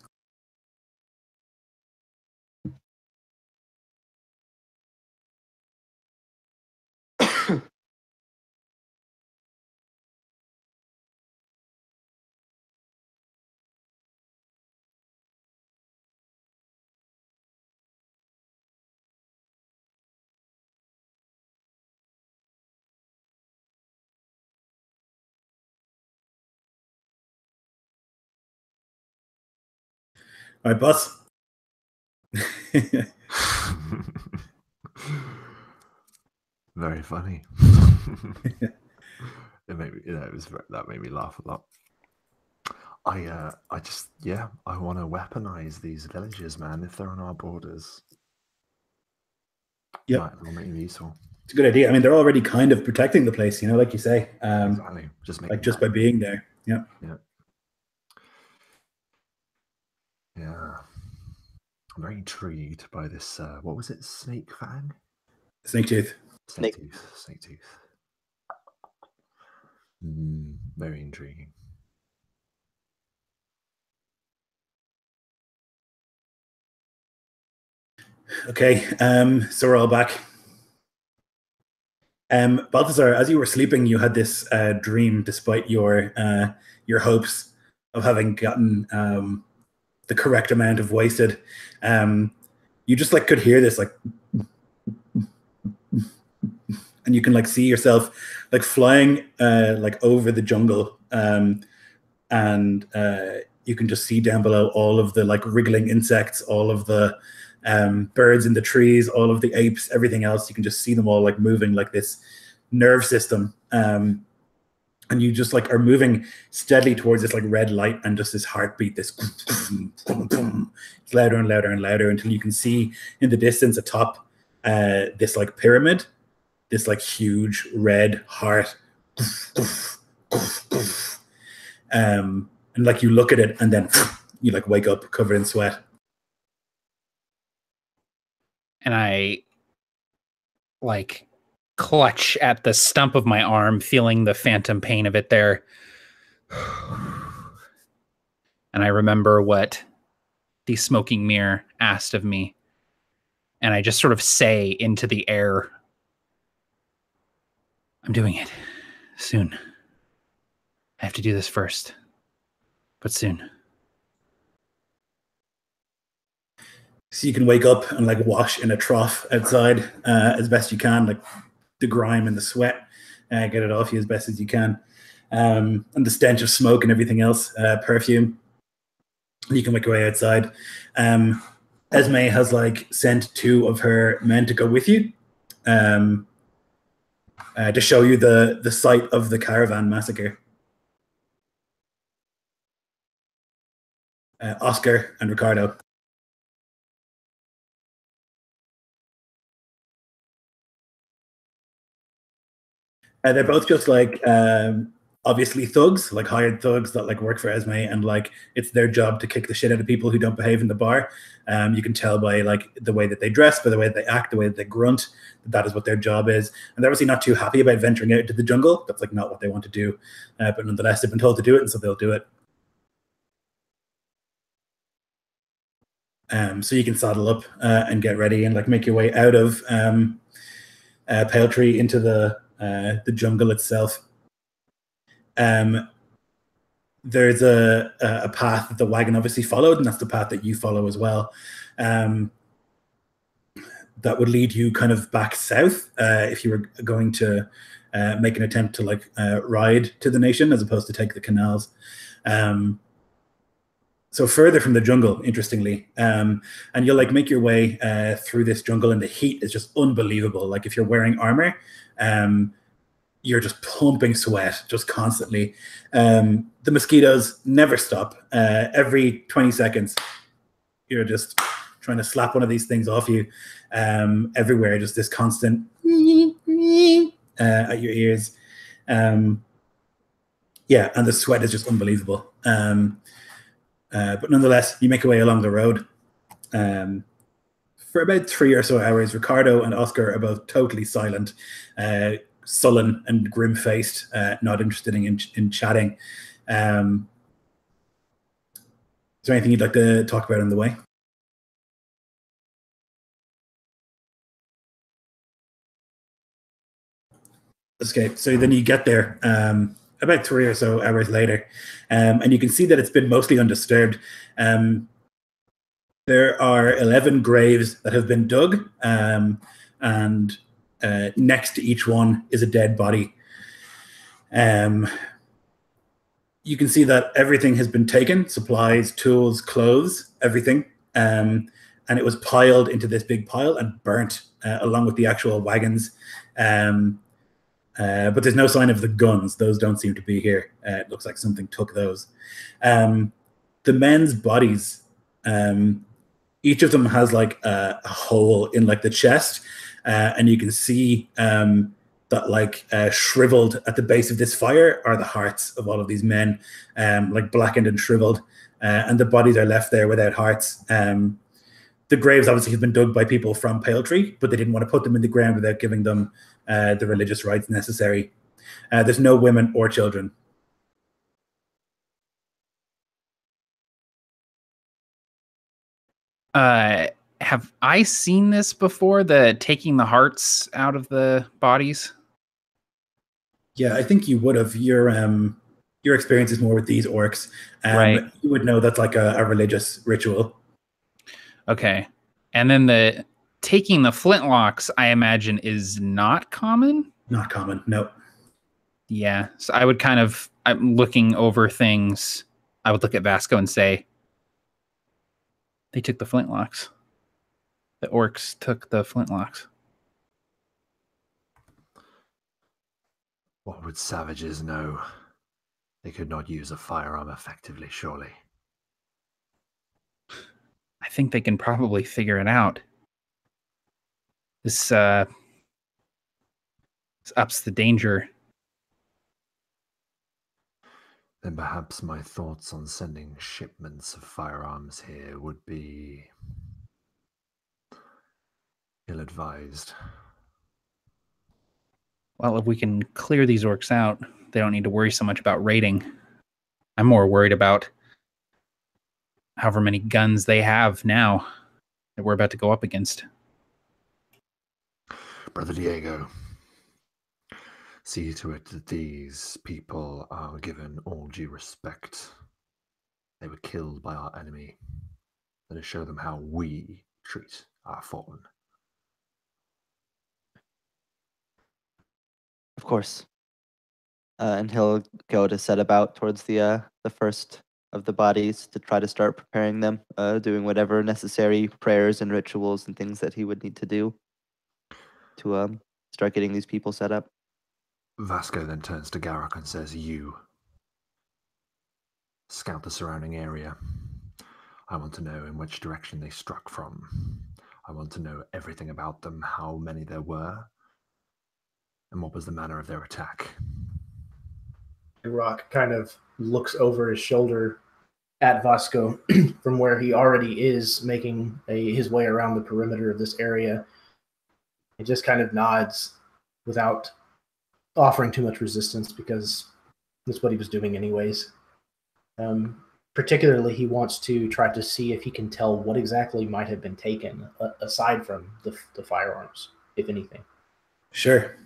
All right, boss. Very funny. It made me, that made me laugh a lot. I just, yeah, I want to weaponize these villages, man. If they're on our borders, Yep. It'll make them useful. It's a good idea. I mean, they're already kind of protecting the place, you know, like you say. Exactly. Just by being there. Yeah. Yeah. Yeah. I'm very intrigued by this. What was it? Snake fang? Snake tooth. Snake tooth. Very intriguing. Okay. So we're all back. Balthazar, as you were sleeping, you had this dream, despite your hopes of having gotten the correct amount of wasted. You just like could hear this like, and you can like see yourself like flying like over the jungle, and you can just see down below all of the like wriggling insects, all of the birds in the trees, all of the apes, everything else. You can just see them all like moving like this nerve system, and you just like are moving steadily towards this like red light, and just this heartbeat, this it's louder and louder and louder until you can see in the distance atop this like pyramid, this like huge red heart, and like you look at it and then you like wake up covered in sweat. And I like clutch at the stump of my arm, feeling the phantom pain of it there. And I remember what the smoking mirror asked of me. And I just sort of say into the air, I'm doing it soon. I have to do this first, but soon. So you can wake up and like wash in a trough outside as best you can, like the grime and the sweat, get it off you as best as you can, and the stench of smoke and everything else, perfume. You can make your way outside. Esme has like sent 2 of her men to go with you, to show you the site of the caravan massacre. Oscar and Ricardo. They're both just like obviously thugs, like hired thugs that like work for Esme, and like it's their job to kick the shit out of people who don't behave in the bar. You can tell by like the way that they dress, by the way that they act, the way that they grunt, that is what their job is. And they're obviously not too happy about venturing out into the jungle. That's like not what they want to do, but nonetheless they've been told to do it, and so they'll do it. So you can saddle up and get ready and like make your way out of Pale Tree into the jungle itself. There's a path that the wagon obviously followed, and that's the path that you follow as well. That would lead you kind of back south if you were going to make an attempt to like ride to the nation as opposed to take the canals. so further from the jungle, interestingly, and you'll like make your way through this jungle, and the heat is just unbelievable. Like if you're wearing armor, you're just pumping sweat just constantly. The mosquitoes never stop. Every 20 seconds, you're just trying to slap one of these things off you. Everywhere, just this constant at your ears. Yeah, and the sweat is just unbelievable. But nonetheless, you make your way along the road. For about 3 or so hours, Ricardo and Oscar are both totally silent, sullen and grim-faced, not interested in chatting. Is there anything you'd like to talk about on the way? Okay, so then you get there about 3 or so hours later, and you can see that it's been mostly undisturbed. There are 11 graves that have been dug, and next to each one is a dead body. You can see that everything has been taken, supplies, tools, clothes, everything, and it was piled into this big pile and burnt along with the actual wagons. But there's no sign of the guns. Those don't seem to be here. It looks like something took those. The men's bodies, each of them has like a hole in like the chest, and you can see that like shriveled at the base of this fire are the hearts of all of these men, like blackened and shriveled, and the bodies are left there without hearts. The graves obviously have been dug by people from Pale Tree, but they didn't want to put them in the ground without giving them the religious rites necessary. There's no women or children. Have I seen this before? The taking the hearts out of the bodies? Yeah, I think you would have. Your experience is more with these orcs. Right. You would know that's like a religious ritual. Okay. And then the taking the flintlocks, I imagine, is not common? Not common, no. Yeah. So I would I'm looking over things. I would look at Vasco and say, they took the flintlocks. The orcs took the flintlocks. What would savages know? They could not use a firearm effectively, surely. I think they can probably figure it out. This ups the danger. Then perhaps my thoughts on sending shipments of firearms here would be ill-advised. Well, if we can clear these orcs out, they don't need to worry so much about raiding. I'm more worried about however many guns they have now that we're about to go up against. Brother Diego, see to it that these people are given all due respect. They were killed by our enemy. Let us show them how we treat our fallen. Of course. And he'll go to set about towards the first of the bodies to try to start preparing them, doing whatever necessary prayers and rituals and things that he would need to do to start getting these people set up. Vasco then turns to Garrock and says, "You scout the surrounding area. I want to know in which direction they struck from. I want to know everything about them, how many there were, and what was the manner of their attack." Rock kind of looks over his shoulder at Vasco from where he already is making his way around the perimeter of this area. He just kind of nods without offering too much resistance because that's what he was doing anyways. Particularly, he wants to try to see if he can tell what exactly might have been taken, aside from the firearms, if anything. Sure.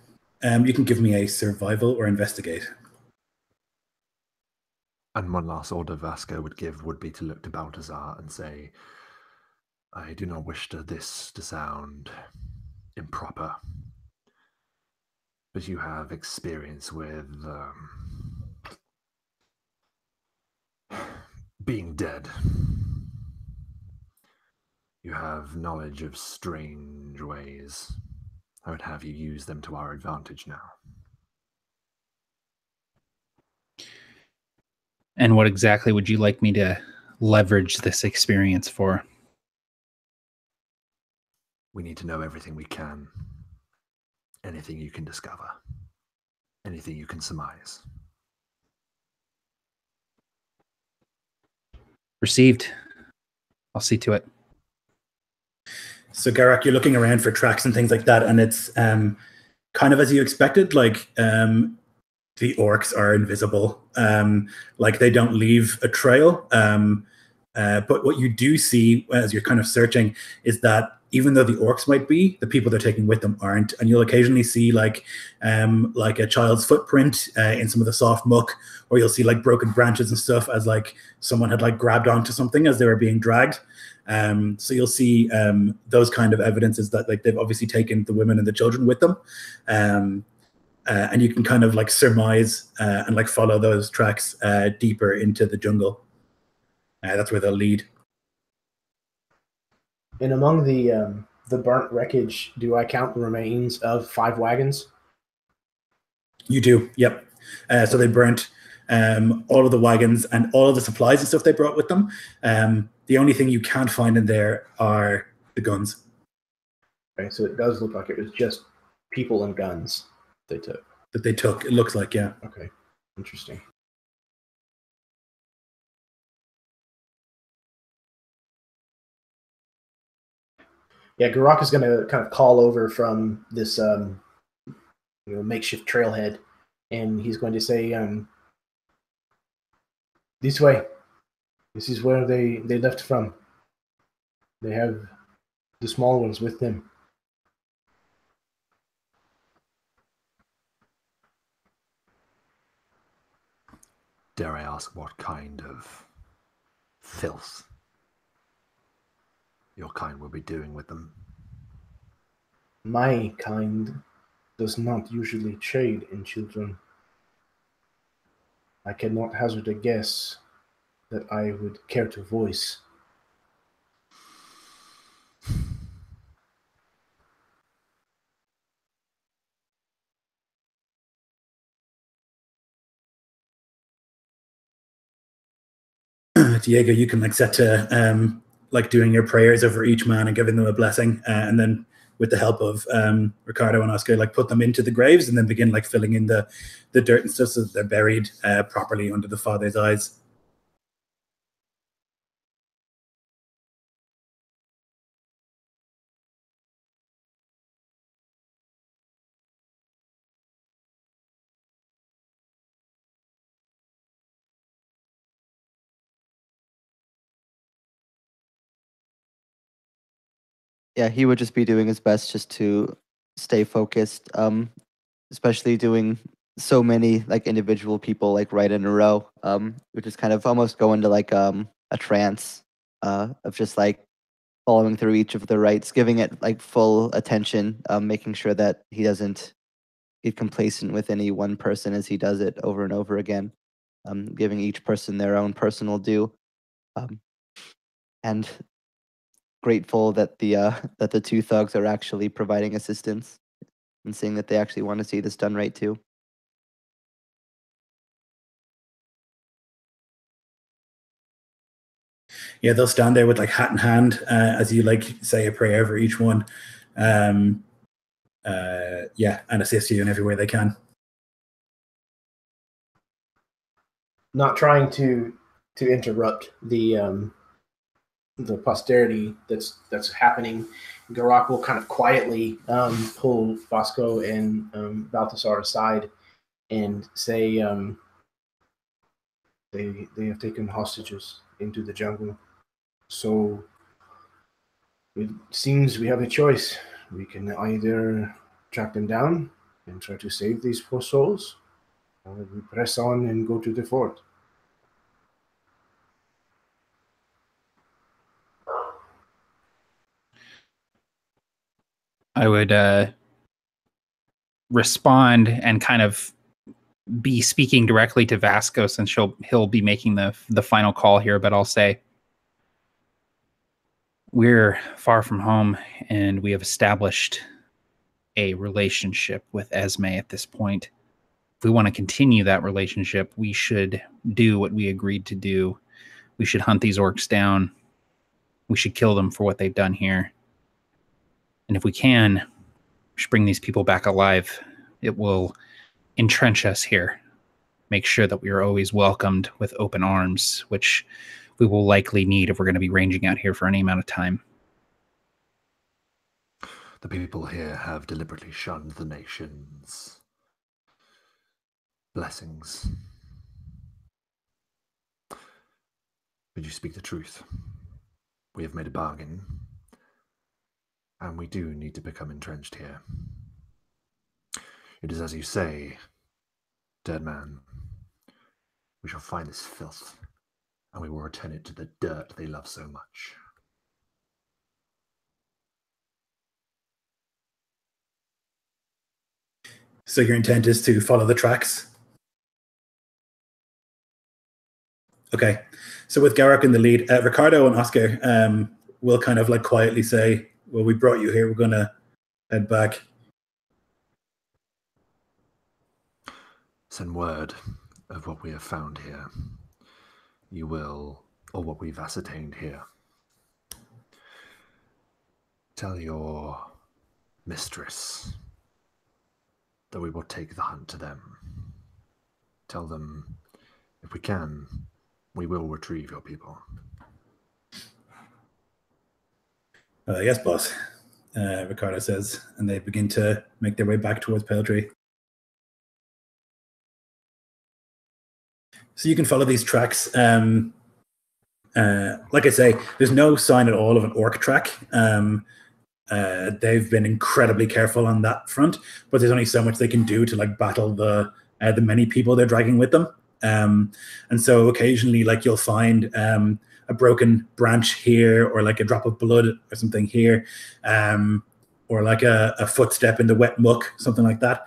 You can give me a survival or investigate. And one last order Vasco would give would be to look to Baltazar and say, "I do not wish this to sound improper, but you have experience with Being dead, you have knowledge of strange ways. I would have you use them to our advantage now. And what exactly would you like me to leverage this experience for? We need to know everything we can. Anything you can discover. Anything you can surmise. Received. I'll see to it. So Garak, you're looking around for tracks and things like that, and it's kind of as you expected. Like the orcs are invisible. Like they don't leave a trail. But what you do see as you're kind of searching is that even though the orcs might be, the people they're taking with them aren't. And you'll occasionally see like a child's footprint in some of the soft muck, or you'll see like broken branches and stuff as like someone had like grabbed onto something as they were being dragged. So you'll see those kind of evidences that like they've obviously taken the women and the children with them. And you can kind of like surmise and like follow those tracks deeper into the jungle. That's where they'll lead. And among the burnt wreckage, do I count the remains of 5 wagons? You do, yep. So they burnt all of the wagons and all of the supplies and stuff they brought with them. The only thing you can't find in there are the guns. Okay, so it does look like it was just people and guns they took. That they took, it looks like, yeah. Okay, interesting. Yeah, Garak is going to kind of call over from this makeshift trailhead, and he's going to say, this way. This is where they left from. They have the small ones with them. Dare I ask what kind of filth your kind will be doing with them? My kind does not usually trade in children. I cannot hazard a guess that I would care to voice. Diego, you can like set to like doing your prayers over each man and giving them a blessing, and then with the help of Ricardo and Oscar, like put them into the graves and then begin like filling in the dirt and stuff so that they're buried properly under the Father's eyes. Yeah, he would just be doing his best just to stay focused, especially doing so many like individual people like right in a row, which is kind of almost go into like a trance of just like following through each of the rites, giving it like full attention, making sure that he doesn't get complacent with any one person as he does it over and over again, giving each person their own personal due, and grateful that the 2 thugs are actually providing assistance and seeing that they actually want to see this done right too. Yeah, they'll stand there with like hat in hand as you like say a prayer for each one. And assist you in every way they can. Not trying to interrupt the posterity that's happening. Garak will kind of quietly pull Bosco and Balthasar aside and say, they have taken hostages into the jungle. So it seems we have a choice. We can either track them down and try to save these poor souls, or we press on and go to the fort. I would respond and kind of be speaking directly to Vasco since he'll be making the final call here, but I'll say we're far from home and we have established a relationship with Esme at this point. If we want to continue that relationship, we should do what we agreed to do. We should hunt these orcs down. We should kill them for what they've done here. And if we can, we should bring these people back alive. It will entrench us here. Make sure that we are always welcomed with open arms, which we will likely need if we're going to be ranging out here for any amount of time. The people here have deliberately shunned the nation's blessings. But you speak the truth. We have made a bargain, and we do need to become entrenched here. It is as you say, dead man. We shall find this filth, and we will return it to the dirt they love so much. So your intent is to follow the tracks? Okay. So with Garak in the lead, Ricardo and Oscar will kind of like quietly say, well, we brought you here. We're going to head back. Send word of what we have found here. You will, or what we've ascertained here. Tell your mistress that we will take the hunt to them. Tell them, if we can, we will retrieve your people. Yes, boss, Ricardo says, and they begin to make their way back towards Pale Tree. So you can follow these tracks. Like I say, there's no sign at all of an orc track. They've been incredibly careful on that front, but there's only so much they can do to like battle the many people they're dragging with them. And so occasionally, like you'll find a broken branch here, or like a drop of blood or something here, or like a footstep in the wet muck, something like that.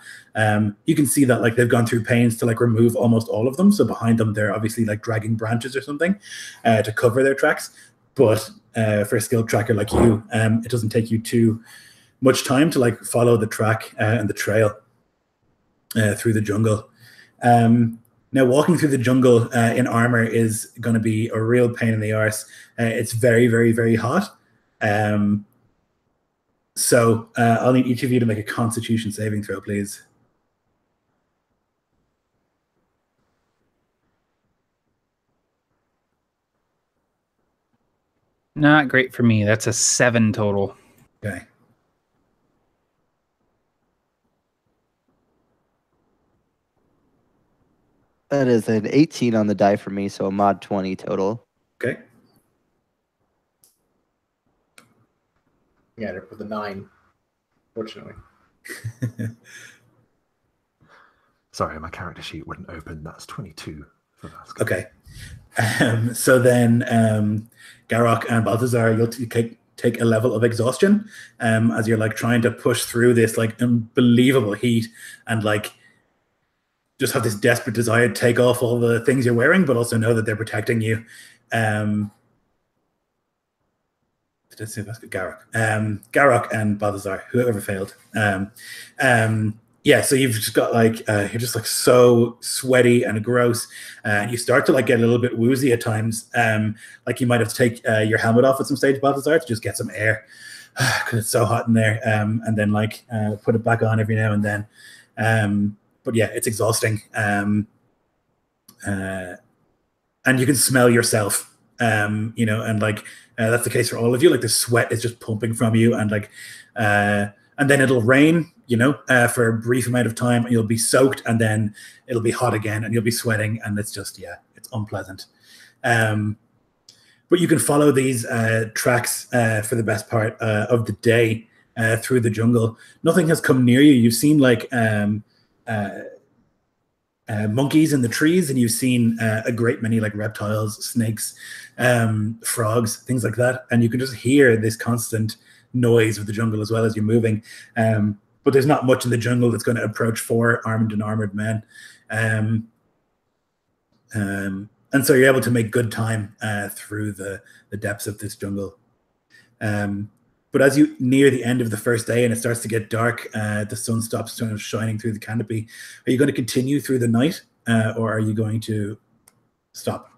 You can see that like they've gone through pains to like remove almost all of them. So behind them, they're obviously like dragging branches or something to cover their tracks. But for a skilled tracker like you, it doesn't take you too much time to like follow the track and the trail through the jungle. Now, walking through the jungle in armor is going to be a real pain in the arse. It's very, very, very hot. So I'll need each of you to make a Constitution saving throw, please. Not great for me. That's a 7 total. Okay. That is an 18 on the die for me, so a mod 20 total. Okay. Yeah, with a 9, fortunately. Sorry, my character sheet wouldn't open. That's 22 for that. Okay. So then Garak and Balthazar, you'll take a level of exhaustion as you're like trying to push through this like unbelievable heat and like just have this desperate desire to take off all the things you're wearing, but also know that they're protecting you. Did I say that's good? Garak and Balthazar, whoever failed. Yeah, so you've just got like you're just like so sweaty and gross, and you start to like get a little bit woozy at times. Like you might have to take your helmet off at some stage, Balthazar, to just get some air because it's so hot in there, and then like put it back on every now and then. But yeah, it's exhausting, and you can smell yourself, you know, and like that's the case for all of you. Like the sweat is just pumping from you, and like, and then it'll rain, you know, for a brief amount of time, and you'll be soaked, and then it'll be hot again, and you'll be sweating, and it's just it's unpleasant. But you can follow these tracks for the best part of the day through the jungle. Nothing has come near you. You've seen like monkeys in the trees, and you've seen a great many like reptiles, snakes, frogs, things like that, and you can just hear this constant noise of the jungle as well as you're moving. But there's not much in the jungle that's going to approach 4 armed and armored men. And so you're able to make good time through the depths of this jungle. But as you near the end of the first day and it starts to get dark, the sun stops sort of shining through the canopy. Are you going to continue through the night, or are you going to stop?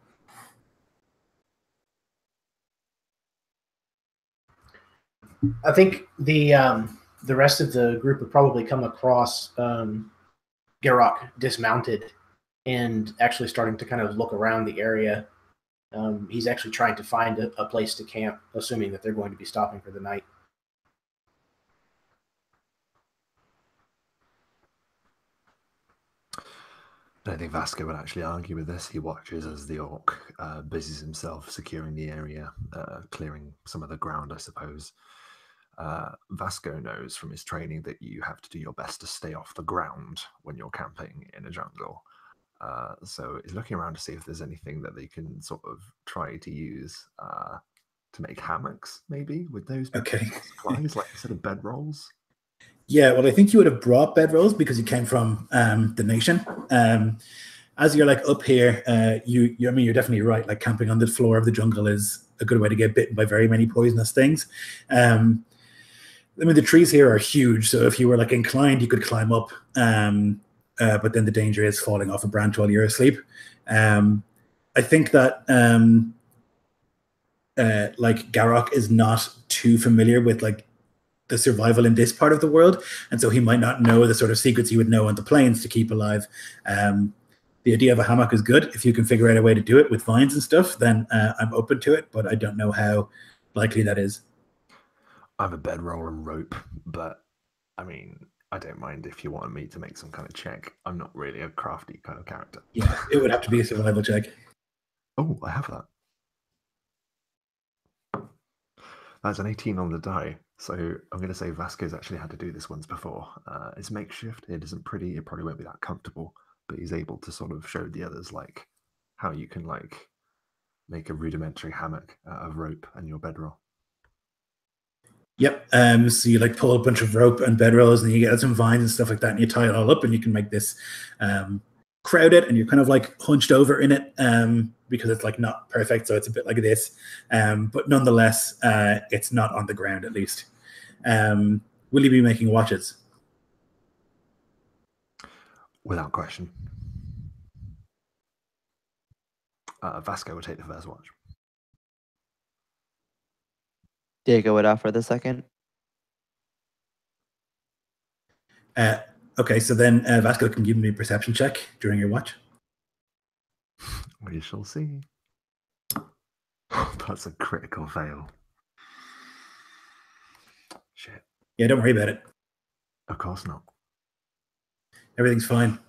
I think the rest of the group would probably come across Garrock dismounted and actually starting to kind of look around the area. He's actually trying to find a place to camp, assuming that they're going to be stopping for the night. I don't think Vasco would actually argue with this. He watches as the orc busies himself securing the area, clearing some of the ground, I suppose. Vasco knows from his training that you have to do your best to stay off the ground when you're camping in a jungle. So he's looking around to see if there's anything that they can sort of try to use to make hammocks, maybe, with those supplies, like instead of bedrolls. Yeah, well, I think you would have brought bedrolls because you came from the nation. As you're like up here, I mean, you're definitely right. Like camping on the floor of the jungle is a good way to get bitten by very many poisonous things. I mean, the trees here are huge, so if you were like inclined, you could climb up. But then the danger is falling off a branch while you're asleep. I think that like Garrock is not too familiar with like the survival in this part of the world, and so he might not know the sort of secrets you would know on the plains to keep alive. The idea of a hammock is good. If you can figure out a way to do it with vines and stuff, then I'm open to it, but I don't know how likely that is. I have a bedroll and rope, but I mean, I don't mind if you wanted me to make some kind of check. I'm not really a crafty kind of character. Yeah, it would have to be a survival check. Oh, I have that. That's an 18 on the die. So I'm going to say Vasco's actually had to do this once before. It's makeshift. It isn't pretty. It probably won't be that comfortable, but he's able to sort of show the others like how you can like make a rudimentary hammock out of rope and your bedroll. Yep. So you like pull a bunch of rope and bedrolls, and you get some vines and stuff like that, and you tie it all up, and you can make this crowded, and you're kind of like hunched over in it because it's like not perfect, so it's a bit like this, but nonetheless, it's not on the ground at least. Will you be making watches? Without question. Vasco will take the first watch. Diego would offer the second. Okay, so then Vasco can give me a perception check during your watch. We shall see. That's a critical fail. Shit. Yeah, don't worry about it. Of course not. Everything's fine.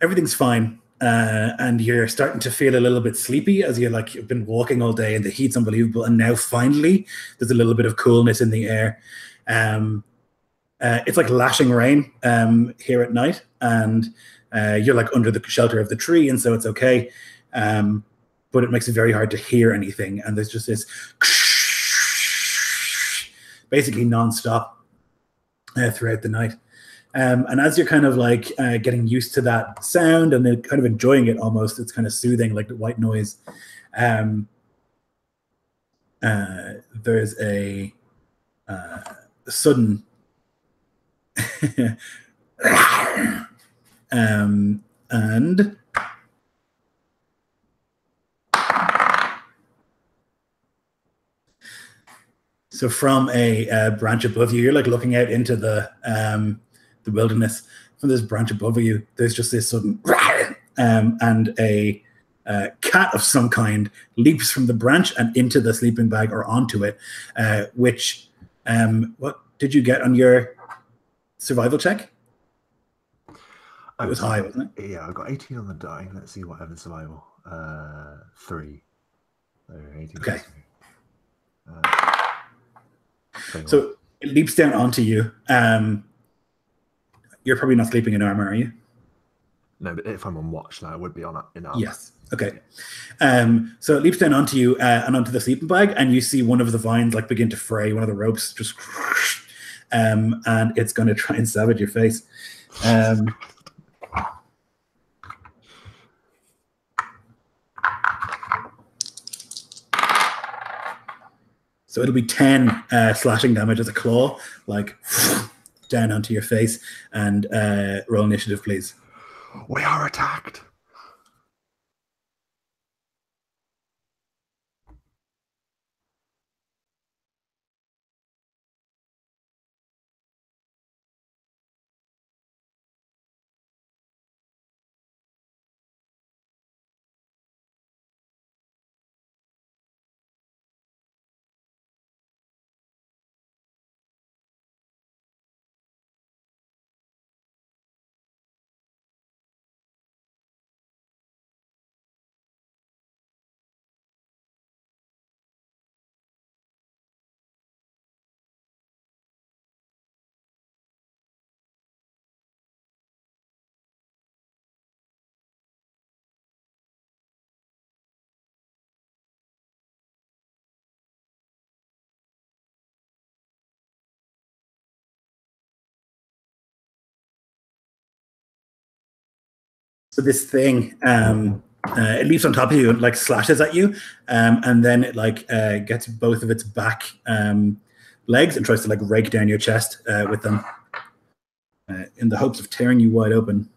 Everything's fine. And you're starting to feel a little bit sleepy as you've been walking all day and the heat's unbelievable. And now finally, there's a little bit of coolness in the air. It's like lashing rain here at night, and you're like under the shelter of the tree, and so it's okay. But it makes it very hard to hear anything. And there's just this basically nonstop throughout the night. And as you're kind of like getting used to that sound and then kind of enjoying it almost, it's kind of soothing, like the white noise. There's a sudden and so from a branch above you, you're like looking out into the wilderness. From this branch above you, there's just this sudden and a cat of some kind leaps from the branch and into the sleeping bag or onto it, which what did you get on your survival check? It was high, wasn't it? Yeah, I got 18 on the die. Let's see what happened survival. 3. So 18. Okay. So So it leaps down onto you. You're probably not sleeping in armor, are you? no, but if I'm on watch, then I would be on in armor. Yes. Okay. So it leaps down onto you and onto the sleeping bag, and you see one of the vines like begin to fray, one of the ropes just, and it's going to try and savage your face. So it'll be 10 slashing damage as a claw, like down onto your face. And roll initiative, please. We are attacked. So this thing, it leaps on top of you and like slashes at you, and then it like gets both of its back legs and tries to like rake down your chest with them, in the hopes of tearing you wide open.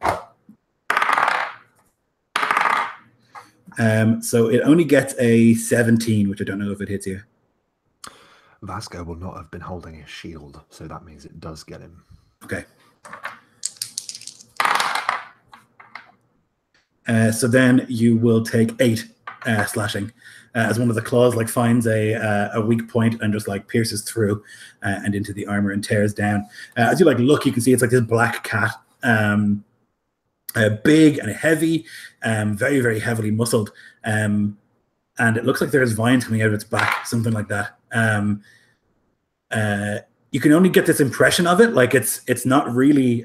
So it only gets a 17, which I don't know if it hits you. Vasco will not have been holding his shield, so that means it does get him. Okay. So then you will take 8 slashing as one of the claws like finds a weak point and just like pierces through and into the armor and tears down. As you like look, you can see it's like this black cat, big and heavy, very, very heavily muscled, and it looks like there's vines coming out of its back, something like that. You can only get this impression of it, like it's not really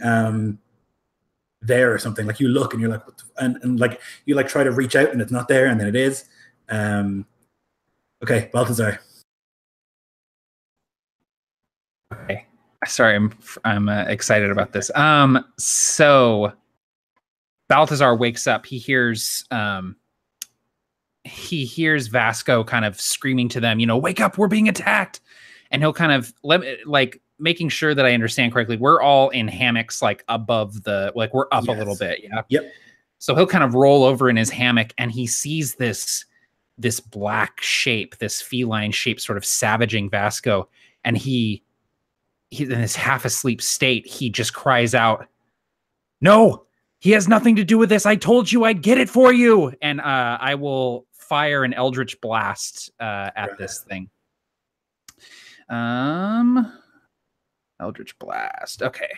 there or something. Like you look and you're like, and like you like try to reach out and it's not there, and then it is. Okay, Balthazar. Okay, sorry, I'm excited about this. So Balthazar wakes up. He hears Vasco kind of screaming to them, wake up, we're being attacked. And he'll kind of making sure that I understand correctly. We're all in hammocks, like above we're up a little bit. Yeah. Yep. So he'll kind of roll over in his hammock and he sees this black shape, this feline shape, sort of savaging Vasco. And he's in this half asleep state. He just cries out, "No, he has nothing to do with this. I told you I'd get it for you." And I will fire an Eldritch Blast at this thing. Eldritch Blast. Okay.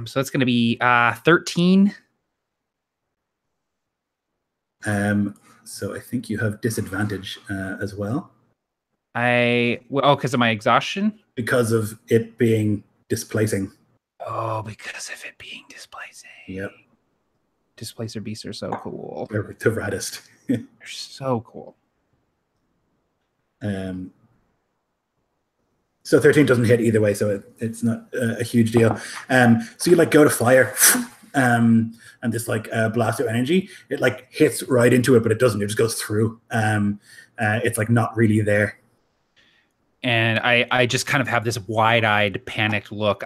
So it's going to be 13. So I think you have disadvantage as well. Because of my exhaustion? Because of it being displacing. Oh, because of it being displacing. Yep. Displacer beasts are so cool. They're the raddest. They're so cool. So 13 doesn't hit either way, so it's not a huge deal. So you like go to fire, and this like blast of energy, it like hits right into it, but it doesn't. It just goes through. It's like not really there. And I just kind of have this wide-eyed, panicked look.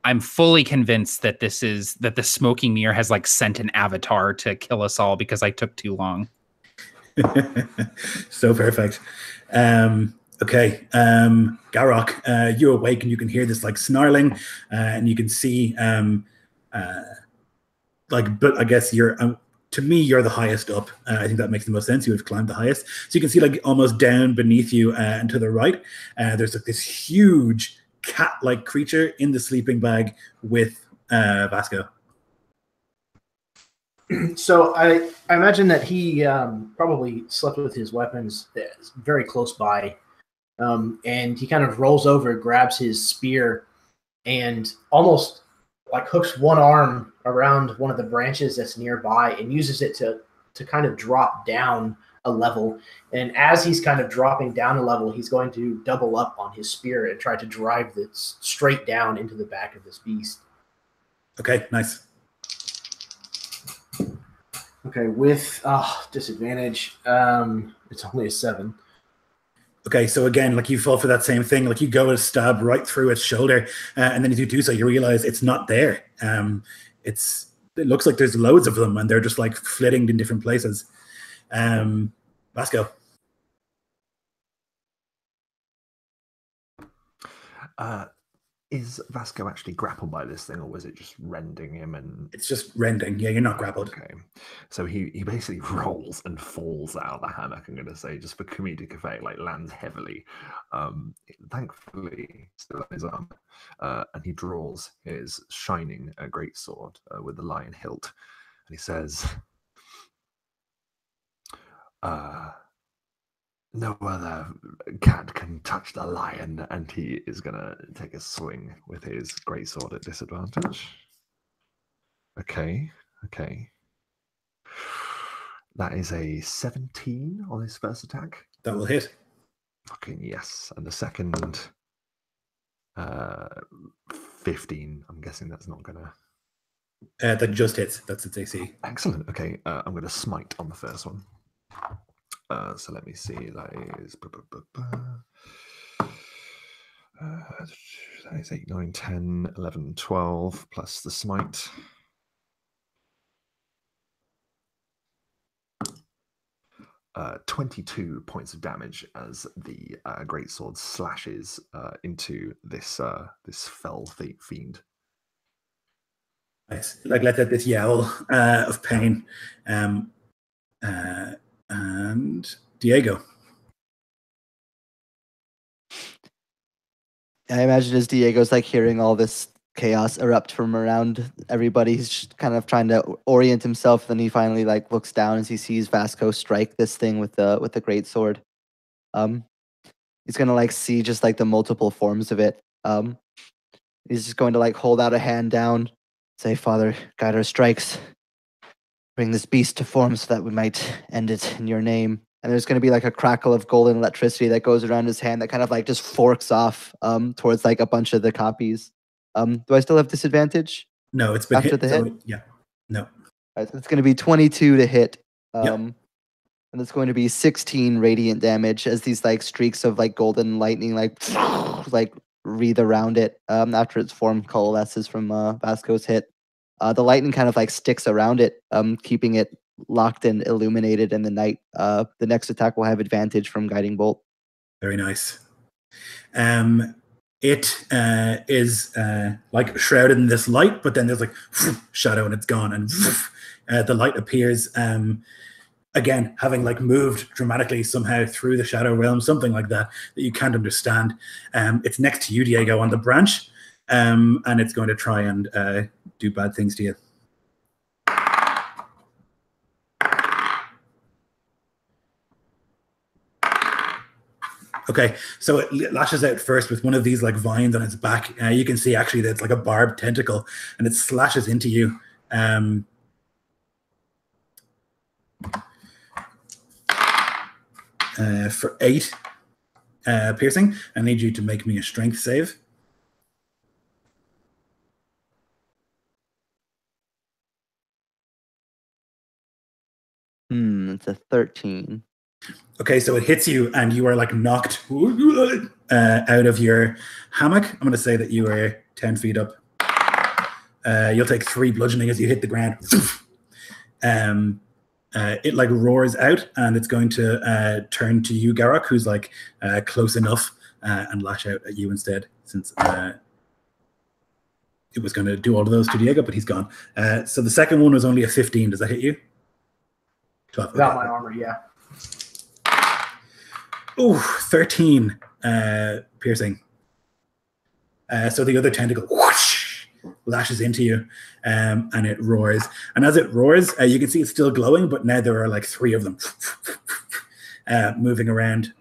I'm fully convinced that the smoking mirror has like sent an avatar to kill us all because I took too long. So perfect. Okay, Garrock, you awake and you can hear this like snarling, and you can see, but I guess you're, to me, you're the highest up. I think that makes the most sense. You have climbed the highest. So you can see like almost down beneath you and to the right, there's like this huge cat-like creature in the sleeping bag with Vasco. So I imagine that he probably slept with his weapons very close by. And he kind of rolls over, grabs his spear, and almost like hooks one arm around one of the branches that's nearby and uses it to kind of drop down a level. And as he's kind of dropping down a level, he's going to double up on his spear and try to drive this straight down into the back of this beast. Okay, nice. Okay, with disadvantage, it's only a 7. Okay, so again, like you fall for that same thing. Like you go and stab right through its shoulder, and then as you do so, you realize it's not there. It looks like there's loads of them, and they're just like flitting in different places. Vasco. Is Vasco actually grappled by this thing, or was it just rending him? And it's just rending. Yeah, you're not grappled. Okay, so he basically rolls and falls out of the hammock. I'm going to say, just for comedic effect, like lands heavily. Thankfully, still on his arm, and he draws his shining greatsword with the lion hilt, and he says, "No other cat can touch the lion," and he is going to take a swing with his greatsword at disadvantage. Okay. That is a 17 on his first attack. That will hit. Okay, yes. And the second, 15. I'm guessing that's not going to... That just hits. That's its AC. Excellent. Okay, I'm going to smite on the first one. So let me see. That is 8, 9, 10, 11, 12 plus the smite. 22 points of damage as the greatsword slashes into this fell fiend. Nice. Like let out this yell of pain. And Diego. I imagine as Diego's like hearing all this chaos erupt from around everybody, he's just kind of trying to orient himself. Then he finally like looks down as he sees Vasco strike this thing with the great sword. He's gonna like see just like the multiple forms of it. He's just going to like hold out a hand down, say, "Father, guide our strikes. Bring this beast to form so that we might end it in your name." And there's going to be like a crackle of golden electricity that goes around his hand that kind of like just forks off towards like a bunch of the copies. Do I still have disadvantage? No, it's been after hit. The so hit? Yeah. No. All right, so it's going to be 22 to hit. Yep. And it's going to be 16 radiant damage as these like streaks of like golden lightning like wreath around it after its form coalesces from Vasco's hit. The lightning kind of like sticks around it, keeping it locked and illuminated in the night. The next attack will have advantage from Guiding Bolt. Very nice. It is like shrouded in this light, but then there's like shadow and it's gone, and the light appears again, having like moved dramatically somehow through the shadow realm, something like that you can't understand. It's next to you, Diego, on the branch, and it's going to try and do bad things to you. Okay, so it lashes out first with one of these like vines on its back. You can see actually that it's like a barbed tentacle, and it slashes into you. For 8 piercing. I need you to make me a strength save. It's a 13. Okay, so it hits you, and you are like knocked out of your hammock. I'm going to say that you are 10 feet up. You'll take 3 bludgeoning as you hit the ground. It like roars out, and it's going to turn to you, Garrock, who's like close enough, and lash out at you instead, since it was going to do all of those to Diego, but he's gone. So the second one was only a 15. Does that hit you? 12. Without my armor, yeah. Oh, 13 piercing. So the other tentacle whoosh, lashes into you, and it roars. And as it roars, you can see it's still glowing, but now there are like 3 of them moving around.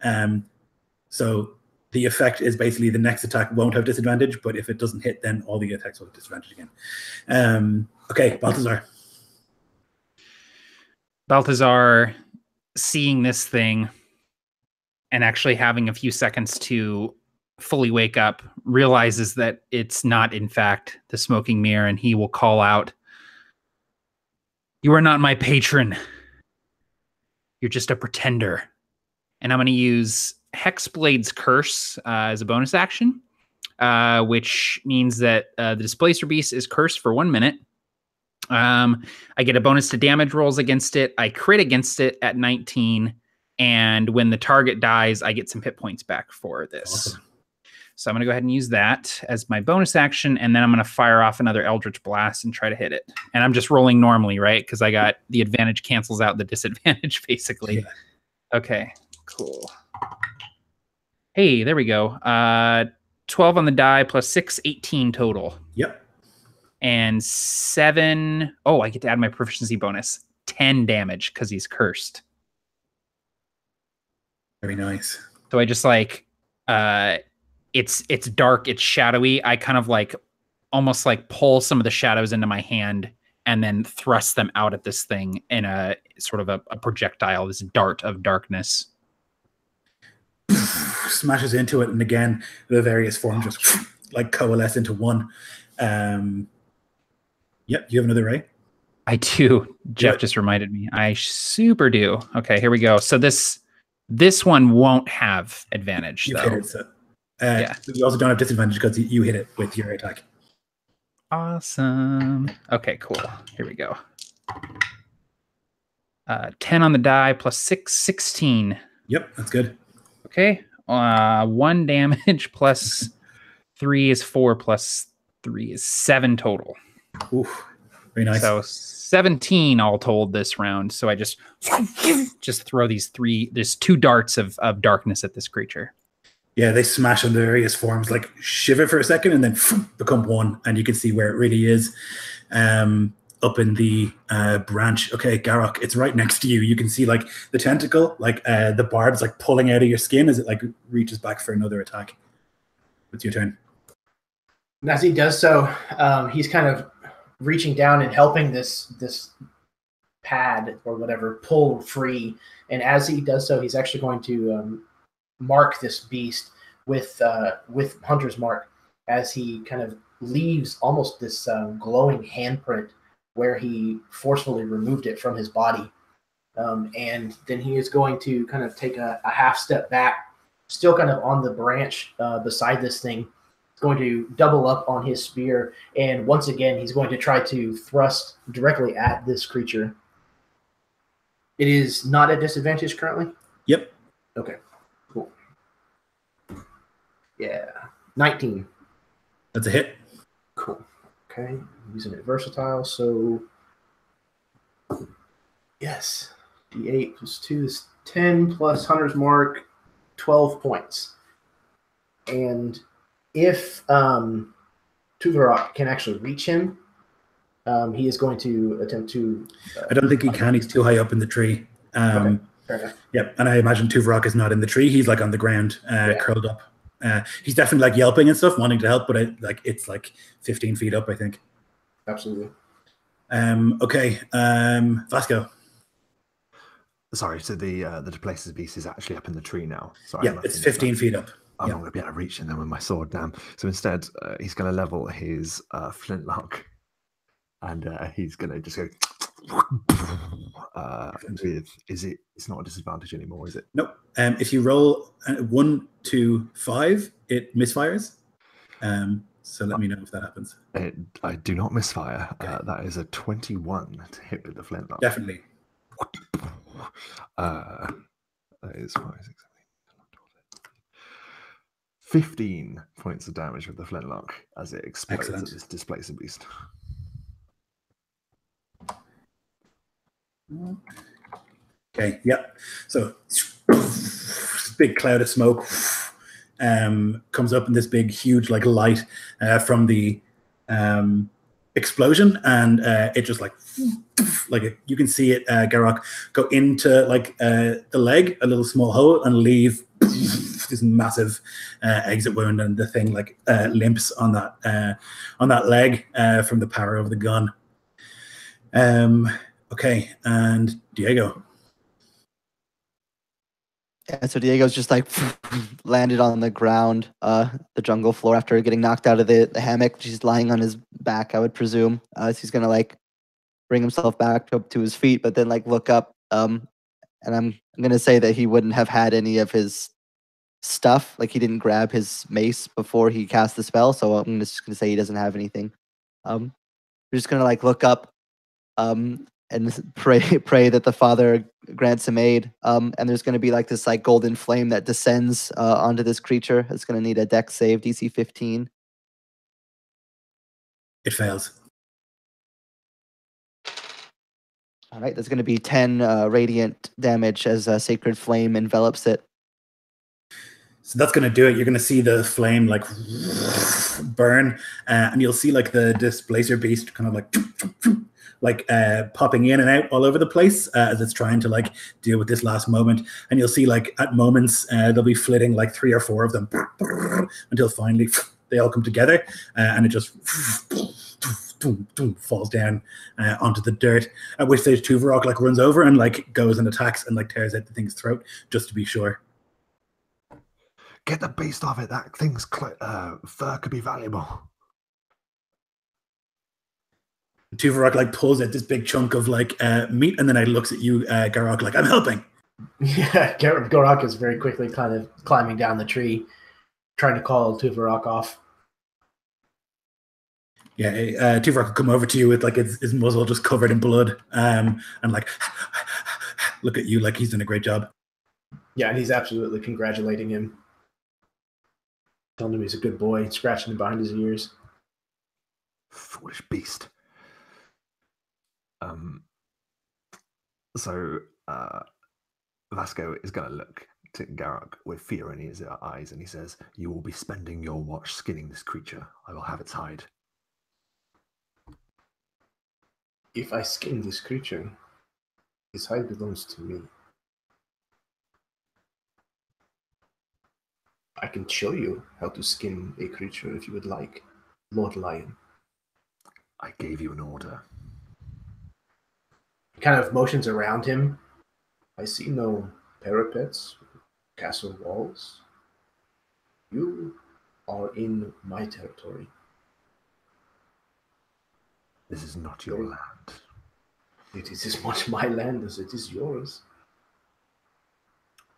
So the effect is basically the next attack won't have disadvantage, but if it doesn't hit, then all the attacks will have disadvantage again. Okay, Balthazar. Balthazar seeing this thing and actually having a few seconds to fully wake up, realizes that it's not, in fact, the smoking mirror, and he will call out, "You are not my patron. You're just a pretender." And I'm going to use Hexblade's Curse as a bonus action, which means that the Displacer Beast is cursed for 1 minute. I get a bonus to damage rolls against it. I crit against it at 19. And when the target dies, I get some hit points back for this. Awesome. So I'm going to go ahead and use that as my bonus action. And then I'm going to fire off another Eldritch Blast and try to hit it. And I'm just rolling normally, right? Because I got the advantage cancels out the disadvantage, basically. Yeah. Okay, cool. Hey, there we go. 12 on the die plus 6, 18 total. Yep. And 7. Oh, I get to add my proficiency bonus. 10 damage because he's cursed. Very nice. So I just like, it's dark, it's shadowy. I kind of like almost like pull some of the shadows into my hand and then thrust them out at this thing in a sort of a projectile, this dart of darkness. Smashes into it, and again, the various forms just like coalesce into one. Yep, you have another ray? I do. Jeff Yep. just reminded me. I super do. Okay, here we go. So this one won't have advantage, You though. hit it, so. Yeah. You also don't have disadvantage because you hit it with your attack. Awesome. Okay, cool. Here we go. 10 on the die plus 6, 16. Yep, that's good. Okay. 1 damage plus 3 is 4 plus 3 is 7 total. Oof, very nice. So 17 all told this round. So I just throw there's 2 darts of darkness at this creature. Yeah, they smash on the various forms, like shiver for a second and then become one, and you can see where it really is. Up in the branch. Okay, Garrock, it's right next to you. You can see like the tentacle, like the barbs like pulling out of your skin as it like reaches back for another attack. It's your turn. And as he does so, he's kind of reaching down and helping this pad or whatever pull free. And as he does so, he's actually going to mark this beast with Hunter's Mark as he kind of leaves almost this glowing handprint where he forcefully removed it from his body. And then he is going to kind of take a half step back, still kind of on the branch beside this thing. He's going to double up on his spear, and once again, he's going to try to thrust directly at this creature. It is not at disadvantage currently? Yep. Okay, cool. Yeah, 19. That's a hit. Cool. Okay, I'm using it versatile, so yes, D8 plus 2 is 10 plus Hunter's Mark, 12 points. And if Tuvarok can actually reach him, he is going to attempt to... I don't think he can. He's too high up in the tree. Okay, fair enough. Yep, and I imagine Tuvarok is not in the tree. He's like on the ground, curled up. He's definitely like yelping and stuff, wanting to help, but it's like 15 feet up, I think. Absolutely. Okay, Vasco. Sorry, so the Displacer Beast is actually up in the tree now. Sorry, Yeah, it's 15 feet up. I'm Yeah. not going to be able to reach him then with my sword, damn. So instead, he's going to level his flintlock, and he's going to just go with. It's not a disadvantage anymore, is it? Nope. If you roll 1 to 5, it misfires. So let me know if that happens. I do not misfire. That is a 21 to hit with the flintlock. Definitely. That is 5, 6, 7, 15 points of damage with the flintlock as it explodes Excellent. at this Displacer Beast. Okay, yep. So big cloud of smoke comes up in this big, huge like light from the explosion, and it just like you can see it, Garrock, go into like the leg, a little small hole, and leave this massive exit wound, and the thing like limps on that leg from the power of the gun. Okay, and Diego. Yeah, so Diego's just like landed on the ground, the jungle floor after getting knocked out of the hammock. She's lying on his back, I would presume. So he's gonna like bring himself back up to his feet, but then like look up. And I'm gonna say that he wouldn't have had any of his stuff. Like he didn't grab his mace before he cast the spell, so I'm just gonna say he doesn't have anything. We're just gonna like look up, and pray that the Father grants him aid. And there's gonna be like this like golden flame that descends onto this creature. It's gonna need a Dex save, DC 15. It fails. All right, there's gonna be 10 radiant damage as a sacred flame envelops it. So that's going to do it. You're going to see the flame like burn, and you'll see like the displacer beast kind of like popping in and out all over the place as it's trying to like deal with this last moment. And you'll see like at moments they'll be flitting like 3 or 4 of them until finally they all come together, and it just falls down onto the dirt. At which stage Tuvarok like runs over and like goes and attacks and like tears out the thing's throat just to be sure. Get the beast off it. That thing's fur could be valuable. Tuvarok like pulls out this big chunk of like meat, and then I looks at you, Garok, like I'm helping. Yeah, Garok is very quickly kind of climbing down the tree, trying to call Tuvarok off. Yeah, Tuvarok will come over to you with like his muzzle just covered in blood, and like look at you like he's done a great job. Yeah, and he's absolutely congratulating him. Telling him he's a good boy, scratching him behind his ears. Foolish beast. So Vasco is going to look to Garok with fear in his eyes, and he says, "You will be spending your watch skinning this creature. I will have its hide." If I skin this creature, his hide belongs to me. I can show you how to skin a creature if you would like, Lord Lion. I gave you an order. He kind of motions around him. I see no parapets, castle walls. You are in my territory. This is not your land. It is as much my land as it is yours.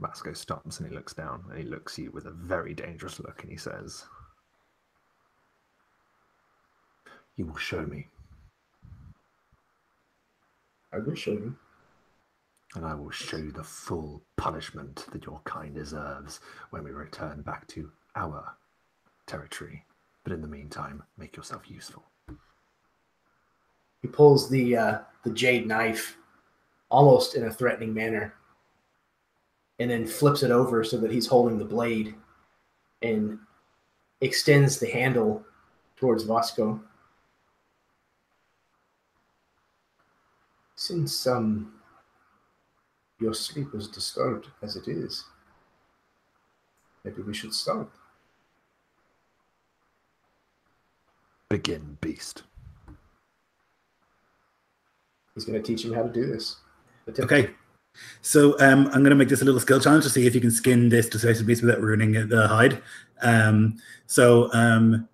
Vasco stops and he looks down and he looks at you with a very dangerous look and he says, "You will show me." I will show you. And I will show you the full punishment that your kind deserves when we return back to our territory. But in the meantime, make yourself useful. He pulls the jade knife almost in a threatening manner, and then flips it over so that he's holding the blade and extends the handle towards Vasco. Since your sleep was disturbed as it is, maybe we should start. Begin, beast. He's going to teach him how to do this. Okay. So I'm going to make this a little skill challenge to see if you can skin this displacer beast without ruining the hide.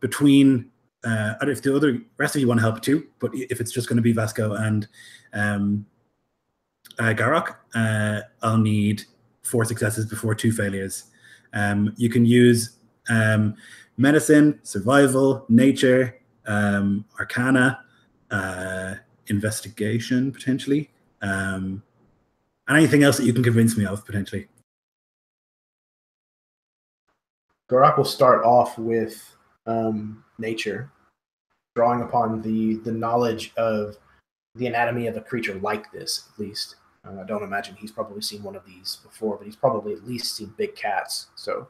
Between, if the other rest of you want to help too, but if it's just going to be Vasco and Garok, I'll need 4 successes before 2 failures. You can use medicine, survival, nature, arcana, investigation potentially, and anything else that you can convince me of potentially. Garok will start off with nature, drawing upon the knowledge of the anatomy of a creature like this, at least. I don't imagine he's probably seen one of these before, but he's probably at least seen big cats. So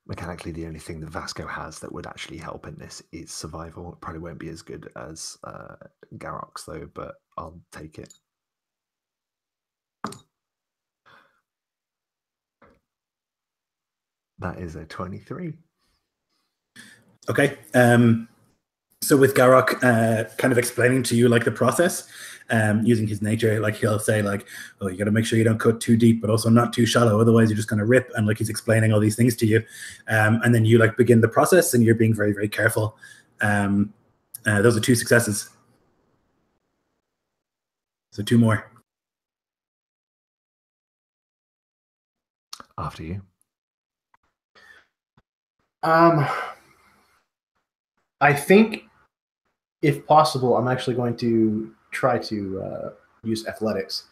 mechanically, the only thing that Vasco has that would actually help in this is survival. It probably won't be as good as Garok's, though, but I'll take it. That is a 23. Okay. So with Garok kind of explaining to you like the process, using his nature. Like he'll say like, oh, you got to make sure you don't cut too deep, but also not too shallow. Otherwise you're just going to rip. And like, he's explaining all these things to you. And then you like begin the process and you're being very, very careful. Those are 2 successes. So 2 more. After you. I think, if possible, I'm actually going to try to use athletics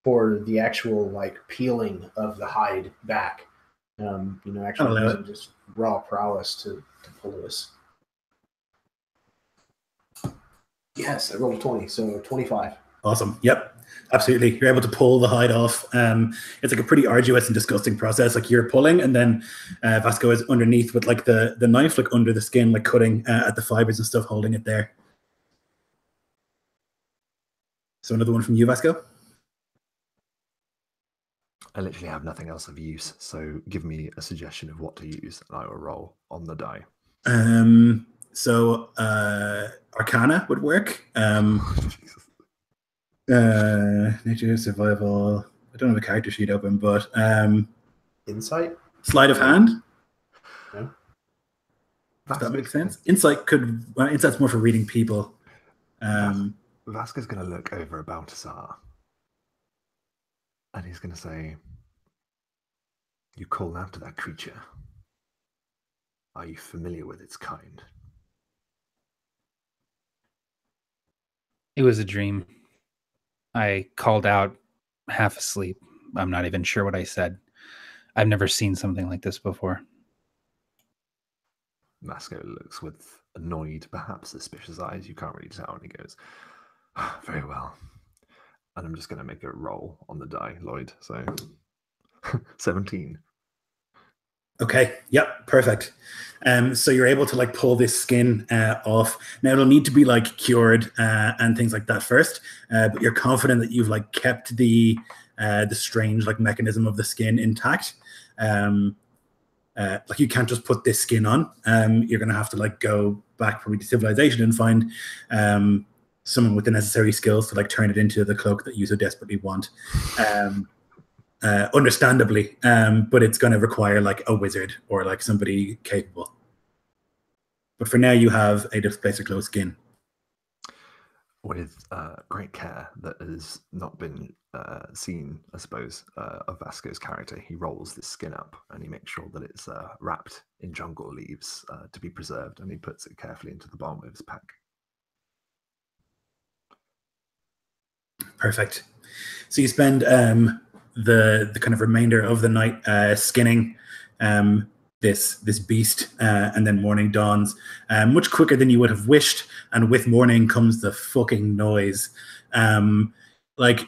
for the actual like peeling of the hide back. Actually using just raw prowess to pull this. Yes, I rolled a 20, so 25. Awesome. Yep. Absolutely. You're able to pull the hide off. It's like a pretty arduous and disgusting process. Like you're pulling, and then Vasco is underneath with like the knife, like under the skin, like cutting at the fibers and stuff, holding it there. So another one from you, Vasco? I literally have nothing else of use, so give me a suggestion of what to use, and I will roll on the die. So Arcana would work. Nature, survival. I don't have a character sheet open, but Insight? Sleight of hand. Yeah. Does that make sense? Insight could. Insight's more for reading people. Vasco's going to look over about Atsah, and he's going to say, "You call out to that creature. Are you familiar with its kind?" It was a dream. I called out half asleep. I'm not even sure what I said. I've never seen something like this before. Vasco looks with annoyed, perhaps suspicious eyes. You can't really tell, and he goes, "Very well." And I'm just going to make a roll on the die, Lloyd. So 17. Okay. Yep. Perfect. So you're able to like pull this skin off. Now it'll need to be like cured and things like that first. But you're confident that you've like kept the strange like mechanism of the skin intact. Like you can't just put this skin on. You're gonna have to like go back probably to civilization and find someone with the necessary skills to like turn it into the cloak that you so desperately want. Understandably, but it's going to require like a wizard or like somebody capable. But for now, you have a displacer close skin. With great care that has not been seen, I suppose, of Vasco's character, he rolls this skin up and he makes sure that it's wrapped in jungle leaves to be preserved, and he puts it carefully into the bottom of his pack. Perfect. So you spend the kind of remainder of the night skinning this beast, and then morning dawns much quicker than you would have wished, and with morning comes the fucking noise. Like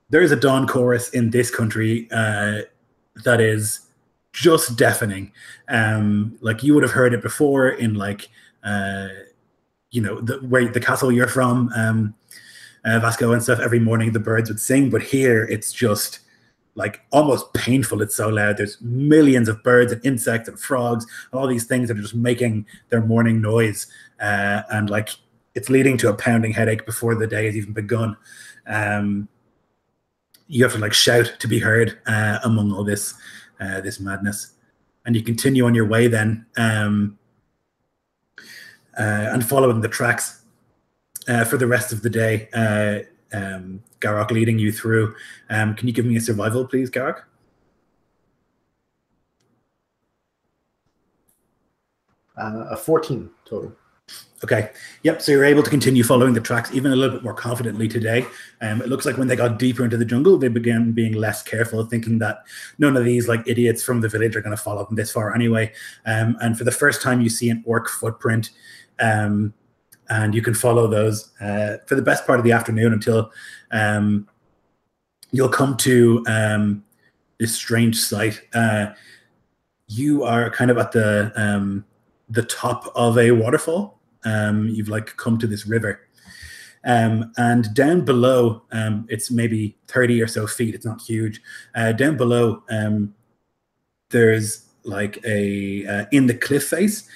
there is a dawn chorus in this country that is just deafening. Like you would have heard it before in like where the castle you're from, Vasco and stuff. Every morning the birds would sing, but here it's just like almost painful. It's so loud. There's millions of birds and insects and frogs and all these things that are just making their morning noise, and like it's leading to a pounding headache before the day has even begun. You have to like shout to be heard among all this madness, and you continue on your way then, and following the tracks for the rest of the day. Garrock leading you through. Can you give me a survival, please, Garrock? A 14 total. Okay. Yep. So you're able to continue following the tracks even a little bit more confidently today. It looks like when they got deeper into the jungle, they began being less careful, thinking that none of these like idiots from the village are going to follow them this far anyway. And for the first time, you see an orc footprint. And you can follow those for the best part of the afternoon until you'll come to this strange site. You are kind of at the top of a waterfall. You've like come to this river. And down below, it's maybe 30 or so feet. It's not huge. Down below, there's like in the cliff face,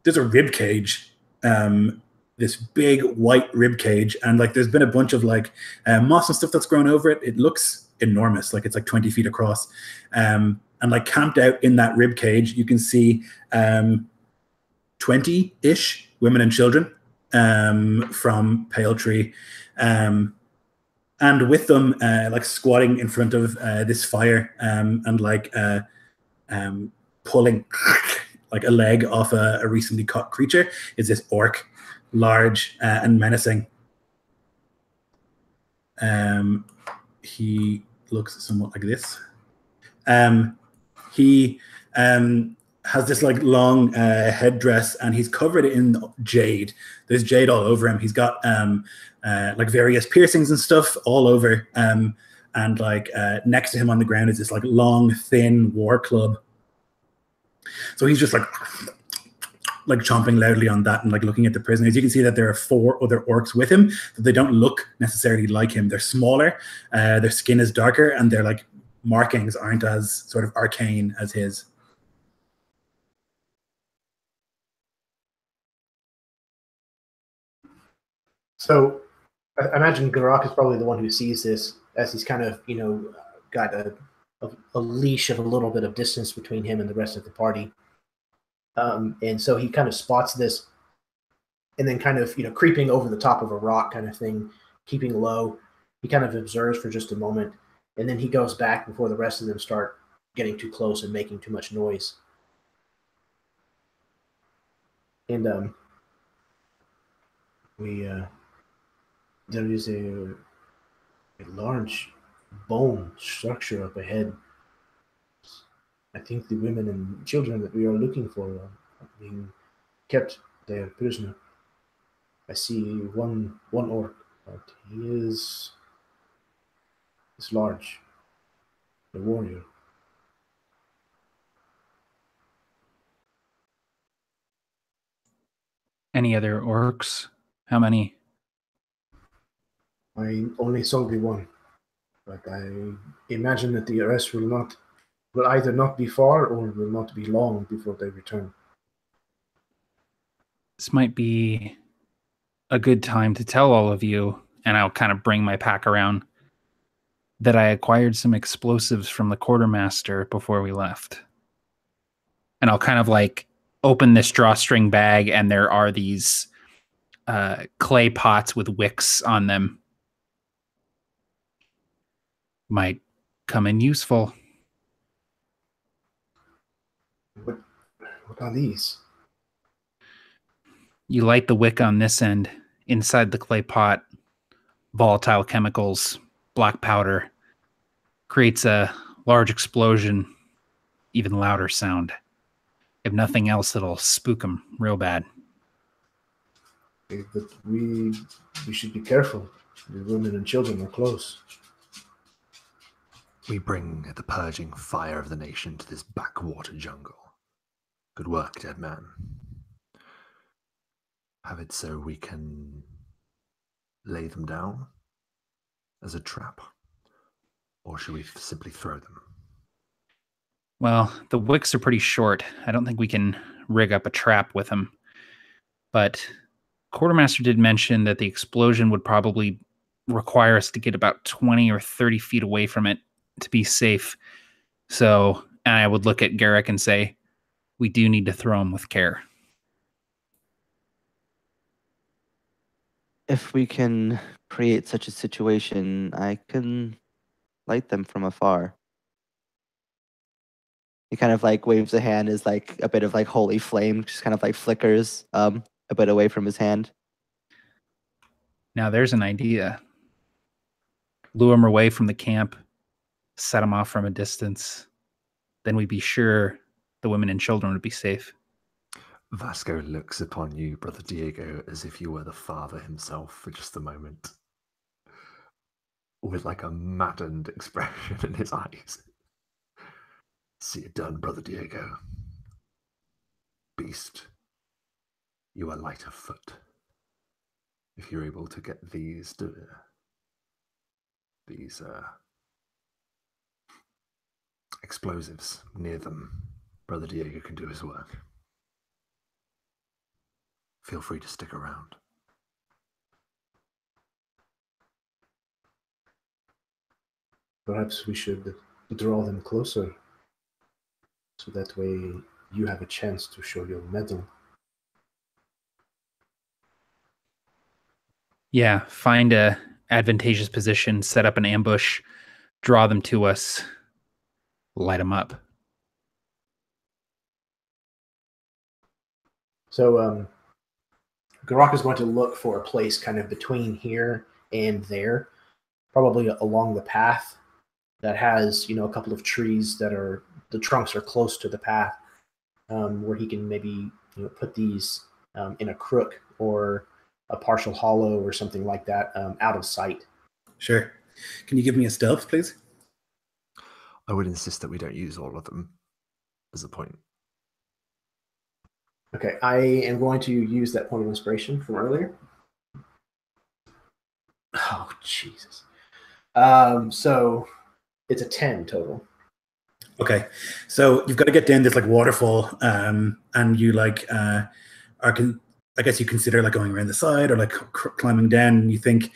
there's a rib cage this big white rib cage, and like there's been a bunch of like moss and stuff that's grown over it. It looks enormous, like it's like 20 feet across. And like camped out in that rib cage, you can see 20-ish women and children from Pale Tree. And with them, like squatting in front of this fire and like pulling like a leg off a recently caught creature is this orc, large and menacing. He looks somewhat like this. He has this like long headdress, and he's covered in jade. There's jade all over him. He's got like various piercings and stuff all over. And like next to him on the ground is this like long, thin war club. So he's just like chomping loudly on that and like looking at the prisoners. You can see that there are 4 other orcs with him. But they don't look necessarily like him. They're smaller. Their skin is darker, and their like markings aren't as sort of arcane as his. So I imagine Garak is probably the one who sees this, as he's kind of, got a leash of a little bit of distance between him and the rest of the party. And so he kind of spots this, and then kind of, creeping over the top of a rock kind of thing, keeping low. He kind of observes for just a moment, and then he goes back before the rest of them start getting too close and making too much noise. And there is a large bone structure up ahead. I think the women and children that we are looking for are being kept there prisoner. I see one orc, but he is large, a warrior. Any other orcs? How many? I only saw the one, but I imagine that the rest will either not be far or will not be long before they return. This might be a good time to tell all of you, and I'll kind of bring my pack around, that I acquired some explosives from the quartermaster before we left. And I'll kind of like open this drawstring bag, and there are these clay pots with wicks on them. Might come in useful. What are these? You light the wick on this end. Inside the clay pot, volatile chemicals, black powder, creates a large explosion, even louder sound. If nothing else, it'll spook them real bad. But we should be careful. The women and children are close. We bring the purging fire of the nation to this backwater jungle. Good work, dead man. Have it so we can lay them down as a trap, or should we simply throw them? Well, the wicks are pretty short. I don't think we can rig up a trap with them. But Quartermaster did mention that the explosion would probably require us to get about 20 or 30 feet away from it to be safe. So, and I would look at Garrick and say, we do need to throw him with care. If we can create such a situation, I can light them from afar. He kind of like waves a hand as like a bit of like holy flame just kind of like flickers a bit away from his hand. Now there's an idea. Lure him away from the camp, set him off from a distance. Then we'd be sure the women and children would be safe. Vasco looks upon you, Brother Diego, as if you were the father himself for just a moment, with like a maddened expression in his eyes. See it done, Brother Diego. Beast, you are light of foot. If you're able to get these explosives near them, Brother Diego can do his work. Feel free to stick around. Perhaps we should draw them closer, so that way you have a chance to show your mettle. Yeah, find a advantageous position, set up an ambush, draw them to us, light them up. So Garak is going to look for a place kind of between here and there, probably along the path that has, a couple of trees that are, the trunks are close to the path, where he can maybe put these in a crook or a partial hollow or something like that, out of sight. Sure. Can you give me a stealth, please? I would insist that we don't use all of them as a point. Okay, I am going to use that point of inspiration from earlier. Oh, Jesus. So it's a 10 total. Okay, so you've got to get down this like waterfall, and you I guess you consider like going around the side or like climbing down. And you think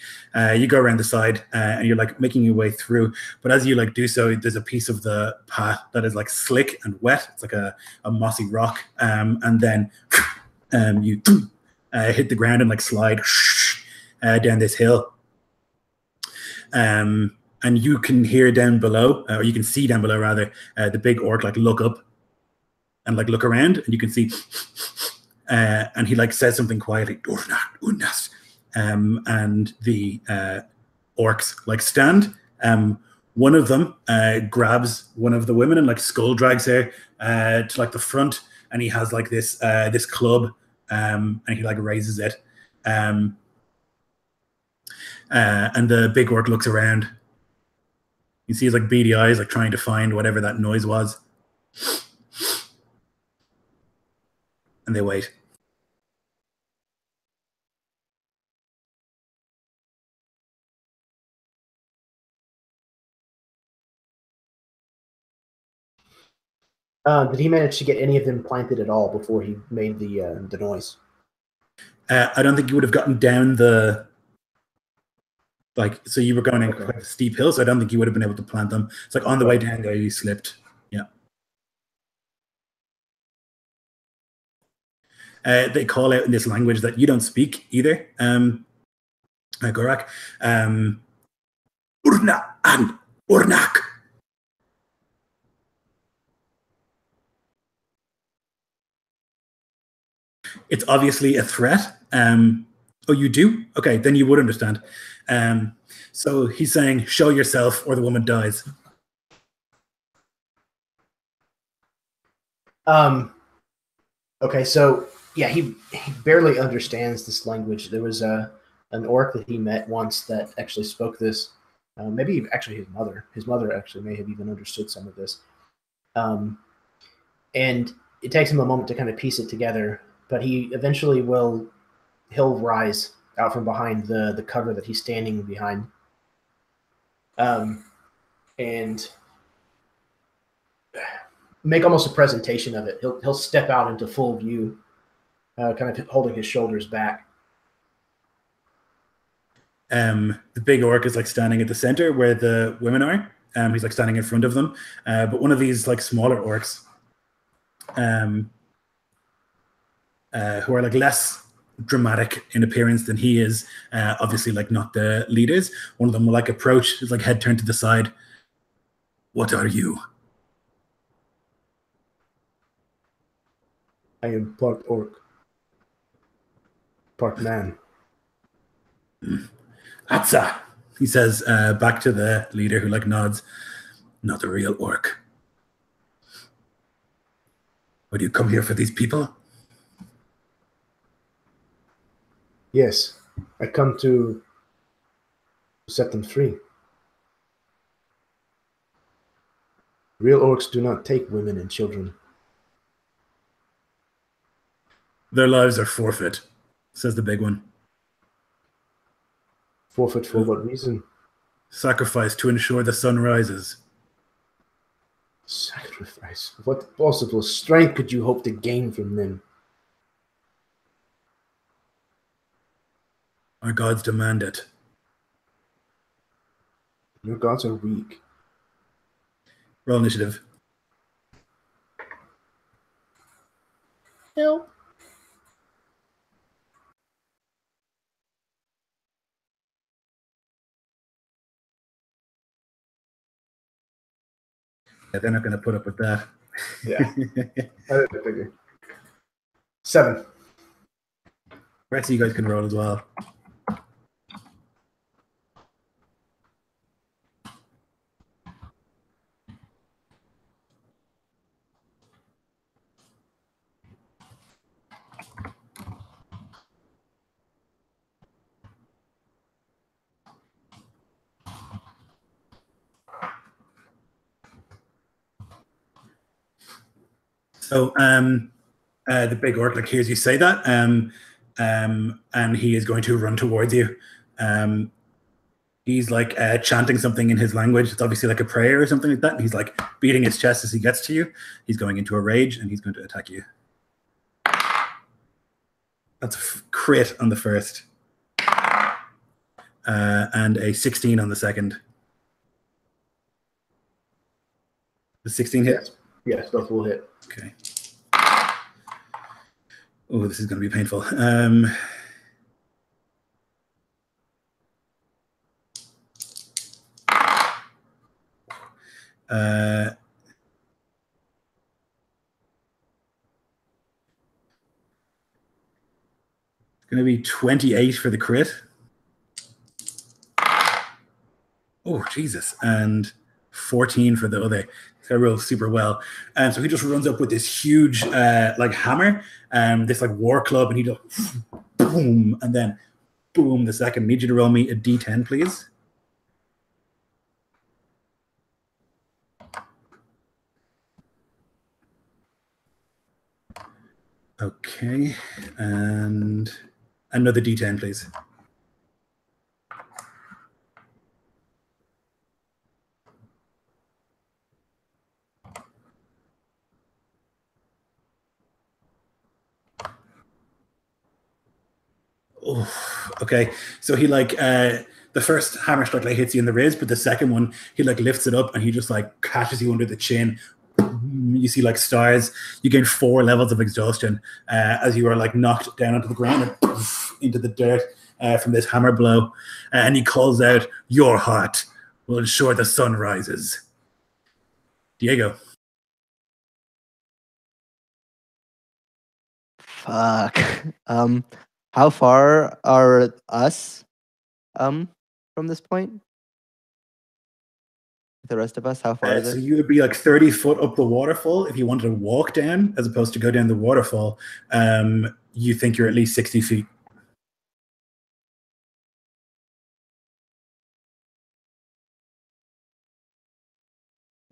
you go around the side and you're like making your way through. But as you like do so, there's a piece of the path that is like slick and wet. It's like a mossy rock, and then you hit the ground and like slide down this hill. And you can hear down below, or you can see down below rather, the big orc like look up and like look around, and you can see, and he like says something quietly, and the orcs like stand. One of them grabs one of the women and like skull drags her to like the front, and he has like this this club, and he like raises it, and the big orc looks around. You see his like beady eyes, like trying to find whatever that noise was. And they wait. Did he manage to get any of them planted at all before he made the noise? I don't think you would have gotten down the so you were going in quite a steep hill, so I don't think you would have been able to plant them. It's like on the way down there you slipped. Yeah. They call out in this language that you don't speak either, Gorak. Urna and Urnak. It's obviously a threat. Oh, you do? Okay, then you would understand. So he's saying, show yourself or the woman dies. Okay, so yeah, he barely understands this language. There was an orc that he met once that actually spoke this. Maybe actually his mother. His mother actually may have even understood some of this. And it takes him a moment to kind of piece it together, but he eventually he'll rise out from behind the cover that he's standing behind. And make almost a presentation of it. He'll step out into full view, kind of holding his shoulders back. The big orc is like standing at the center where the women are. He's like standing in front of them. But one of these like smaller orcs, who are like less dramatic in appearance than he is, obviously like not the leaders. One of them will like approach, his like head turned to the side. What are you? I am part orc, part man. Atsah, he says back to the leader, who like nods. Not a real orc. Would you come here for these people? Yes, I come to set them free. Real orcs do not take women and children. Their lives are forfeit, says the big one. Forfeit for what reason? Sacrifice to ensure the sun rises. Sacrifice? What possible strength could you hope to gain from them? Our gods demand it. Your gods are weak. Roll initiative. Help. Yeah, they're not going to put up with that. Yeah. I didn't figure. 7. The rest of you guys can roll as well. So the big orc like hears you say that, and he is going to run towards you. He's like chanting something in his language. It's obviously like a prayer or something like that. And he's like beating his chest as he gets to you. He's going into a rage and he's going to attack you. That's a crit on the first. And a 16 on the second. The 16 hit? Yes, both will hit. Okay. Oh, this is going to be painful. It's going to be 28 for the crit. Oh, Jesus. And 14 for the other. So I rolled super well. And so he just runs up with this huge like hammer, this like war club, and he just boom, and then boom the second. I need you to roll me a d10, please. Okay. And another d10, please. Oh, okay. So he like the first hammer strike like hits you in the ribs, but the second one he like lifts it up and he just like catches you under the chin. You see like stars. You gain 4 levels of exhaustion as you are like knocked down onto the ground and into the dirt from this hammer blow. And he calls out, "Your heart will ensure the sun rises." Diego. Fuck. How far are us from this point? The rest of us, how far is So it? you would be like 30 foot up the waterfall if you wanted to walk down as opposed to go down the waterfall. You think you're at least 60 feet.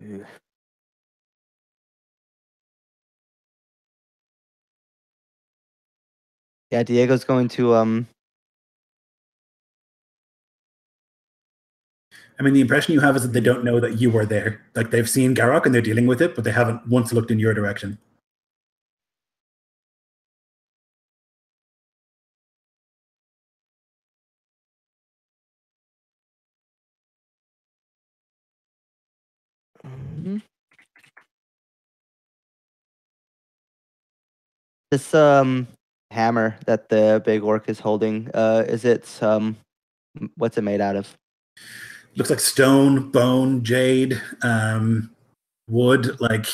Ugh. Yeah, Diego's going to I mean, the impression you have is that they don't know that you were there. Like they've seen Garrock and they're dealing with it, but they haven't once looked in your direction. this hammer that the big orc is holding, is it what's it made out of? Looks like stone, bone, jade, wood. Like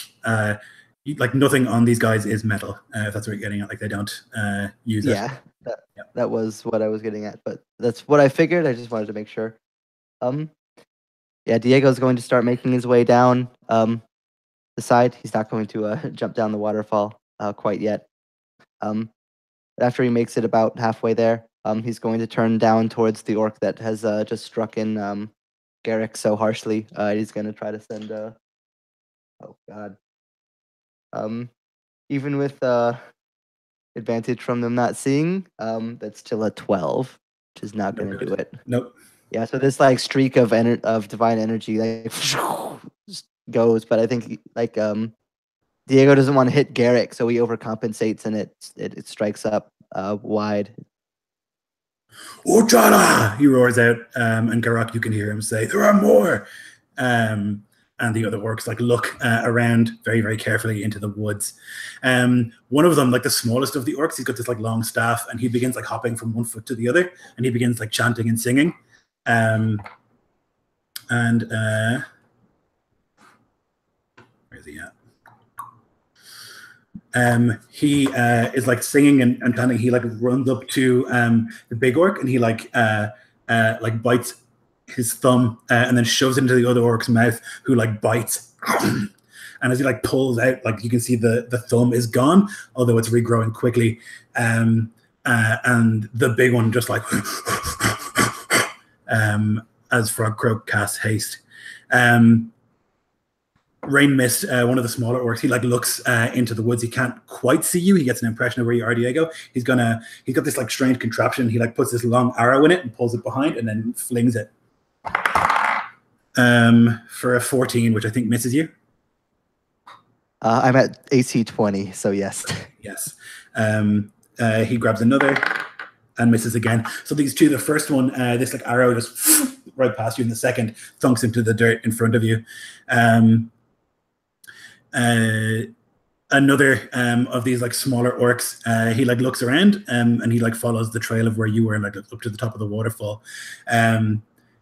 nothing on these guys is metal. If that's what you're getting at, like they don't use it. Yeah, that was what I was getting at, but that's what I figured. I just wanted to make sure. Yeah, Diego's going to start making his way down the side. He's not going to jump down the waterfall quite yet. After he makes it about halfway there, he's going to turn down towards the orc that has just struck in Garrick so harshly. He's going to try to send oh god. Even with advantage from them not seeing, that's still a 12, which is not going to do it. Nope. Yeah, so this like streak of divine energy like just goes, but I think like Diego doesn't want to hit Garrick, so he overcompensates and it strikes up wide. Ujala! He roars out, and Garrock, you can hear him say, "There are more!" and the other orcs like look around very, very carefully into the woods. One of them, like the smallest of the orcs, he's got this like long staff, and he begins like hopping from one foot to the other, and he begins like chanting and singing. Where is he at? He is like singing and chanting. He like runs up to the big orc, and he like bites his thumb and then shoves it into the other orc's mouth, who like bites. And as he like pulls out, like you can see the thumb is gone, although it's regrowing quickly. And the big one just like as Frogcroak casts haste. Rain Mist, one of the smaller orcs, he like looks into the woods. He can't quite see you. He gets an impression of where you are, Diego. He's got this like strange contraption. He like puts this long arrow in it and pulls it behind and then flings it. For a 14, which I think misses you. I'm at AC 20, so yes. Yes. He grabs another and misses again. So these two, the first one, this like arrow just right past you, and the second thunks into the dirt in front of you. Another of these like smaller orcs, he like looks around and he like follows the trail of where you were, like up to the top of the waterfall.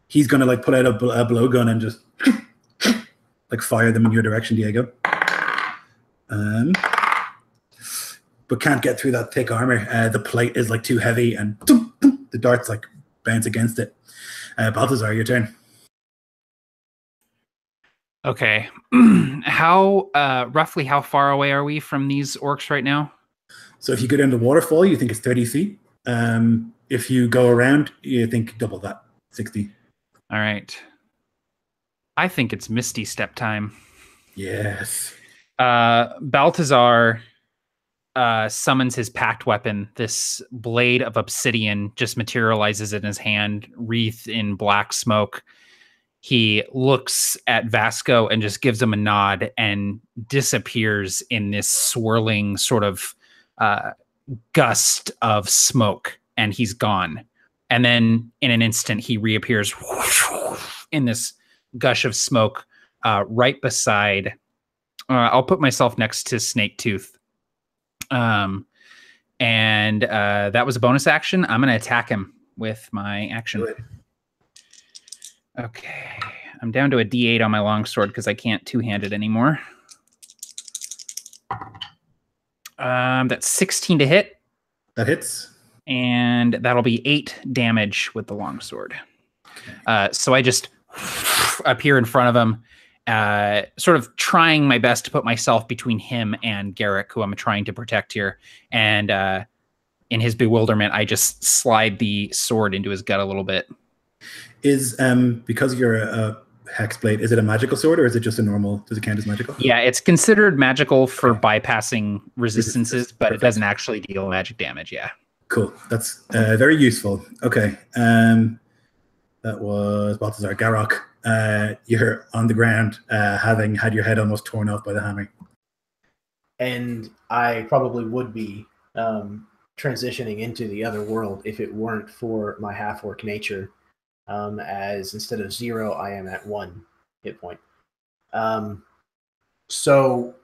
He's gonna like pull out a blowgun and just like fire them in your direction, Diego. But can't get through that thick armor. The plate is like too heavy, and the darts like bounce against it. Balthazar, your turn. Okay. Roughly how far away are we from these orcs right now? So if you go down the waterfall, you think it's 30 feet. If you go around, you think double that, 60. All right. I think it's Misty Step time. Yes. Balthazar summons his pact weapon. This blade of obsidian just materializes in his hand, wreathed in black smoke. He looks at Vasco and just gives him a nod and disappears in this swirling sort of gust of smoke, and he's gone. And then in an instant, he reappears in this gush of smoke right beside... I'll put myself next to Snake Tooth. And that was a bonus action. I'm going to attack him with my action. Good. Okay. I'm down to a D8 on my longsword because I can't two-hand it anymore. That's 16 to hit. That hits. And that'll be 8 damage with the longsword. So I just appear in front of him, sort of trying my best to put myself between him and Garrick, who I'm trying to protect here. And in his bewilderment, I just slide the sword into his gut a little bit. Is because you're a hexblade, is it a magical sword or is it just a normal? Does it count as magical? Yeah, it's considered magical for bypassing resistances, but Perfect. It doesn't actually deal magic damage. Yeah. Cool. That's very useful. Okay. That was Balthazar. Garrock, you're on the ground, having had your head almost torn off by the hammer. And I probably would be transitioning into the other world if it weren't for my half-orc nature, as instead of 0, I am at 1 hit point. So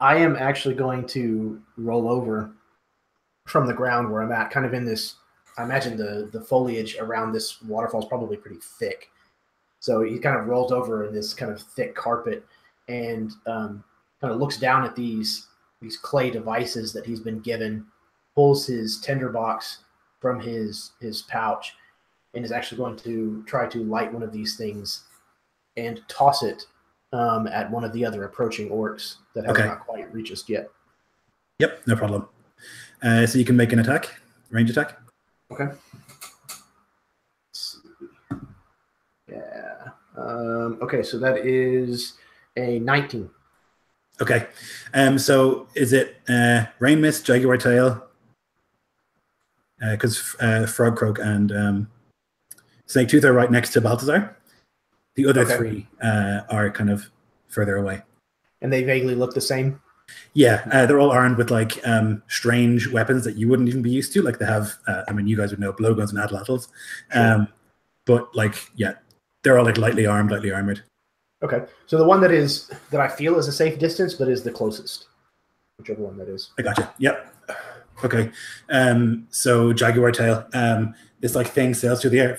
I am actually going to roll over from the ground where I'm at, kind of in this... I imagine the foliage around this waterfall is probably pretty thick. So he kind of rolls over in this kind of thick carpet and kind of looks down at these clay devices that he's been given, pulls his tinderbox from his pouch, and is actually going to try to light one of these things and toss it at one of the other approaching orcs that have not quite reached us yet. Yep, no problem. So you can make an attack, range attack. Okay. Let's see. Yeah. Okay, so that is a 19. Okay. So is it Rain Mist, Jaguar Tail? Because Frogcroak and Snake Tooth are right next to Balthazar. The other three are kind of further away. And they vaguely look the same? Yeah, they're all armed with like strange weapons that you wouldn't even be used to. Like they have, I mean, you guys would know blowguns and atlatls. Sure. But like, yeah, they're all like lightly armed, lightly armored. Okay, so the one that I feel is a safe distance, but is the closest, whichever one that is. I gotcha. Yep. Okay. So Jaguar tail. This like thing sails through the air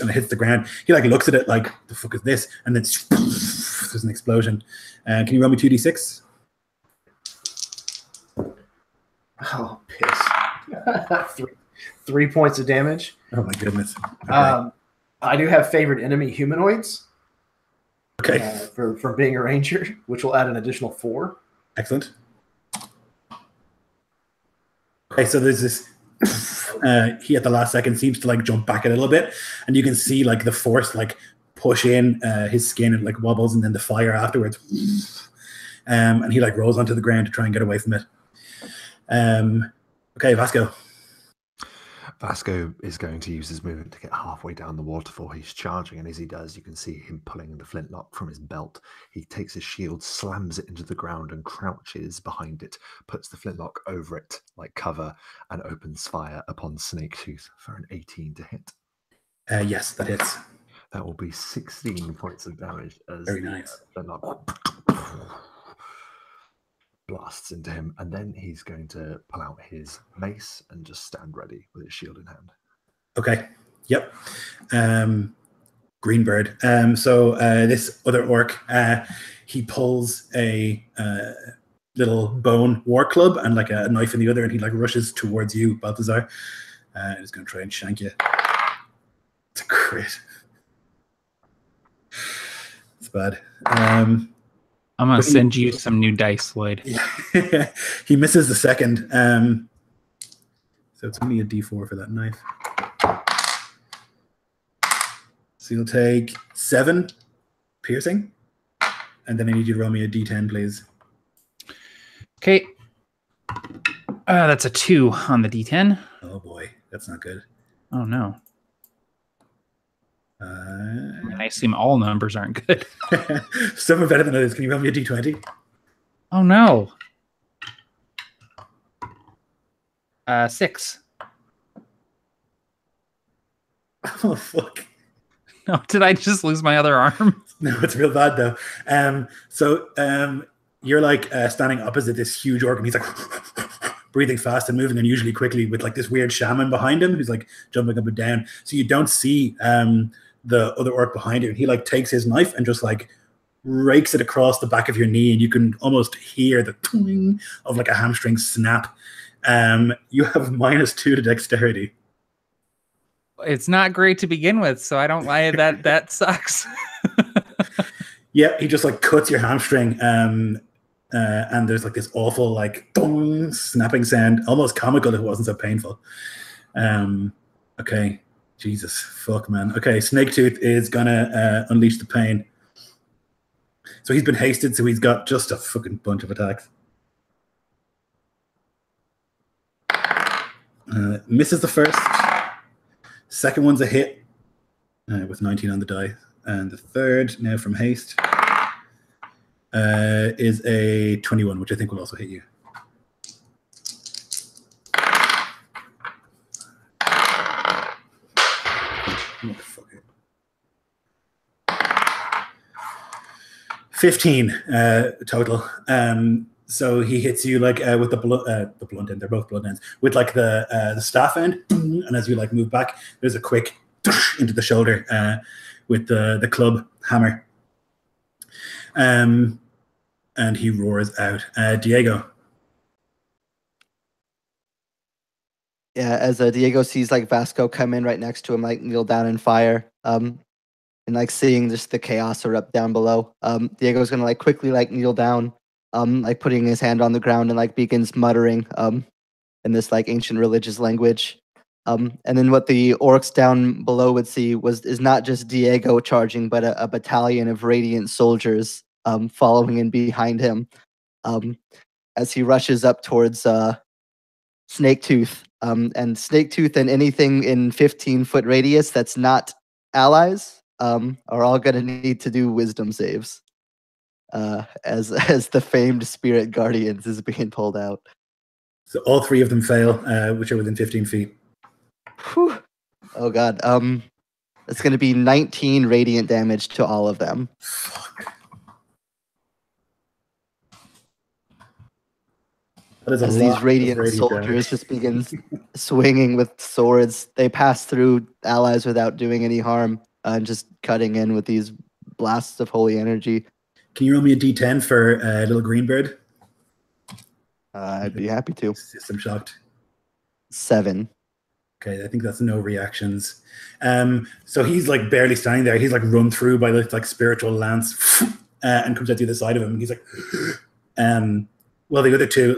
and it hits the ground. He like looks at it like, the fuck is this? And then there's an explosion. Can you roll me 2d6? Oh, piss. 3 points of damage. Oh my goodness. Okay. I do have favored enemy humanoids. Okay. For being a ranger, which will add an additional 4. Excellent. Okay, so there's this. He at the last second seems to like jump back a little bit, and you can see like the force like push in his skin and like wobbles, and then the fire afterwards. And he like rolls onto the ground to try and get away from it. Okay, Vasco. Vasco is going to use his movement to get halfway down the waterfall. He's charging, and as he does, you can see him pulling the flintlock from his belt. He takes his shield, slams it into the ground, and crouches behind it, puts the flintlock over it like cover, and opens fire upon Snaketooth for an 18 to hit. Yes, that hits. That will be 16 points of damage as Very nice. Flintlock blasts into him, and then he's going to pull out his mace and just stand ready with his shield in hand. Okay. Yep. Greenbird. So this other orc, he pulls a little bone war club and like a knife in the other, and he like rushes towards you, Balthazar. He's going to try and shank you. It's a crit. It's bad. I'm going to send you some new dice, Lloyd. He misses the second. So it's only a d4 for that knife. So you'll take 7 piercing. And then I need you to roll me a d10, please. Okay. That's a 2 on the d10. Oh boy, that's not good. Oh no. I assume all numbers aren't good. Some are better than others. Can you roll me a d20? Oh no. 6. Oh fuck. No, did I just lose my other arm? No, it's real bad though. So you're like standing opposite this huge orc, and he's like breathing fast and moving unusually quickly with like this weird shaman behind him who's like jumping up and down. So you don't see the other orc behind you, and he like takes his knife and just like rakes it across the back of your knee, and you can almost hear the twing of like a hamstring snap. You have -2 to dexterity. It's not great to begin with, so I don't lie. That sucks. Yeah, he just like cuts your hamstring, and there's like this awful like dong, snapping sound, almost comical if it wasn't so painful. Okay, Jesus, fuck, man. Okay, Snaketooth is gonna unleash the pain. So he's been hasted, so he's got just a fucking bunch of attacks. Misses the first. Second one's a hit with 19 on the die. And the third, now from haste, is a 21, which I think will also hit you. Motherfucker. 15 total. So he hits you like with the blunt end. They're both blunt ends with like the staff end, and as you like move back, there's a quick into the shoulder with the club hammer. And he roars out. Diego. Yeah, as Diego sees like Vasco come in right next to him, like kneel down and fire, and like seeing just the chaos erupt down below, Diego's gonna like quickly like kneel down, like putting his hand on the ground and like begins muttering in this like ancient religious language. And then what the orcs down below would see is not just Diego charging, but a battalion of radiant soldiers following in behind him as he rushes up towards Snaketooth. And Snaketooth and anything in 15-foot radius that's not allies are all going to need to do wisdom saves as the famed Spirit Guardians is being pulled out. So all 3 of them fail, which are within 15 feet. Whew. Oh god. It's going to be 19 radiant damage to all of them. That is a As lot these of radiant radiant soldiers damage. just begin swinging with swords. They pass through allies without doing any harm and just cutting in with these blasts of holy energy. Can you roll me a d10 for little green bird? I'd be happy to. System shocked. 7. Okay, I think that's no reactions. So he's like barely standing there. He's like run through by this like spiritual lance and comes out the other side of him. And he's like, well, the other two,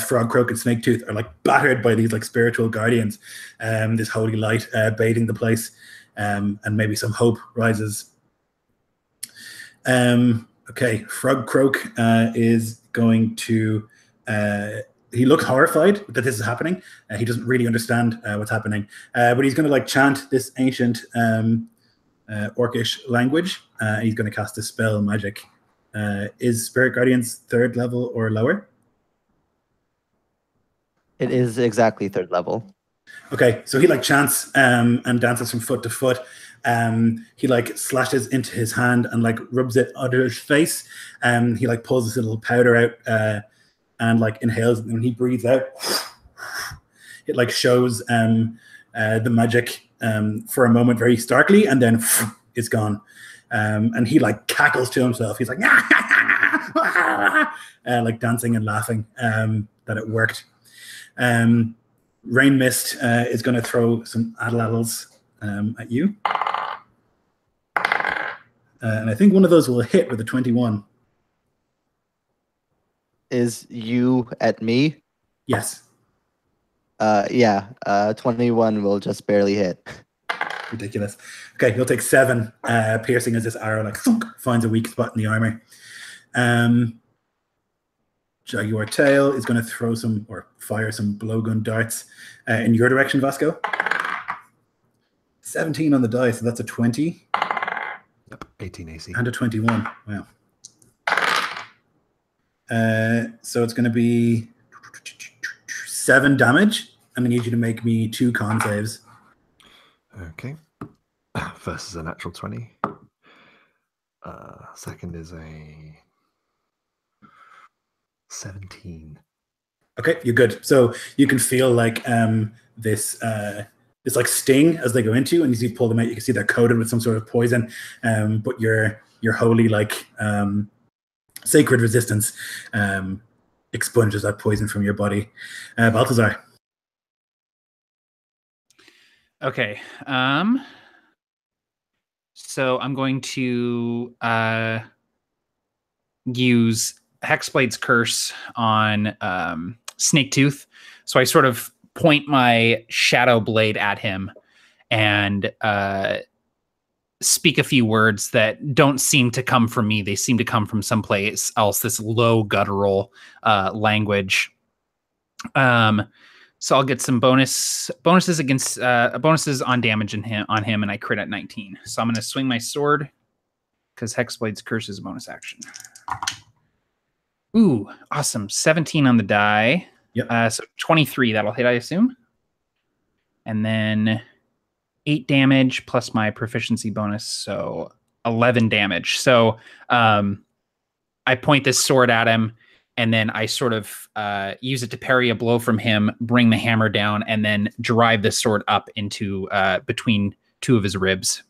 Frog Croak and Snake Tooth, are like battered by these like spiritual guardians. This holy light bathing the place, and maybe some hope rises. Okay, Frog Croak is going to. He looks horrified that this is happening. He doesn't really understand what's happening, but he's going to like chant this ancient orcish language. He's going to cast a spell magic. Is Spirit Guardians 3rd level or lower? It is exactly 3rd level. Okay, so he like chants and dances from foot to foot. He like slashes into his hand and like rubs it under his face. He like pulls this little powder out and like inhales. And when he breathes out, it like shows the magic for a moment very starkly, and then it's gone. And he like cackles to himself. He's like like dancing and laughing that it worked. Rain Mist is going to throw some Adaladdles at you. And I think one of those will hit with a 21. Is you at me? Yes. Yeah. 21 will just barely hit. Ridiculous. Okay, he'll take 7 piercing as this arrow like thunk, finds a weak spot in the armor. Jaguar Tail is going to throw some or fire some blowgun darts in your direction, Vasco. 17 on the die, so that's a 20. Yep, 18 AC. And a 21. Wow. So it's going to be 7 damage, and I need you to make me 2 con saves. Okay. First is a natural 20. Second is a 17. Okay, you're good. So you can feel like this like sting as they go into you, and as you pull them out, you can see they're coated with some sort of poison. But your holy like sacred resistance expunges that poison from your body. Balthazar. Okay. So I'm going to use Hexblade's Curse on Snake Tooth. So I sort of point my shadow blade at him and speak a few words that don't seem to come from me. They seem to come from someplace else, this low guttural language. So I'll get some bonuses against bonuses on damage on him, and I crit at 19. So I'm going to swing my sword because Hexblade's Curse is a bonus action. Ooh, awesome! 17 on the die. Yep. So 23 that'll hit, I assume, and then 8 damage plus my proficiency bonus, so 11 damage. So I point this sword at him. And then I sort of use it to parry a blow from him, bring the hammer down, and then drive the sword up into between 2 of his ribs.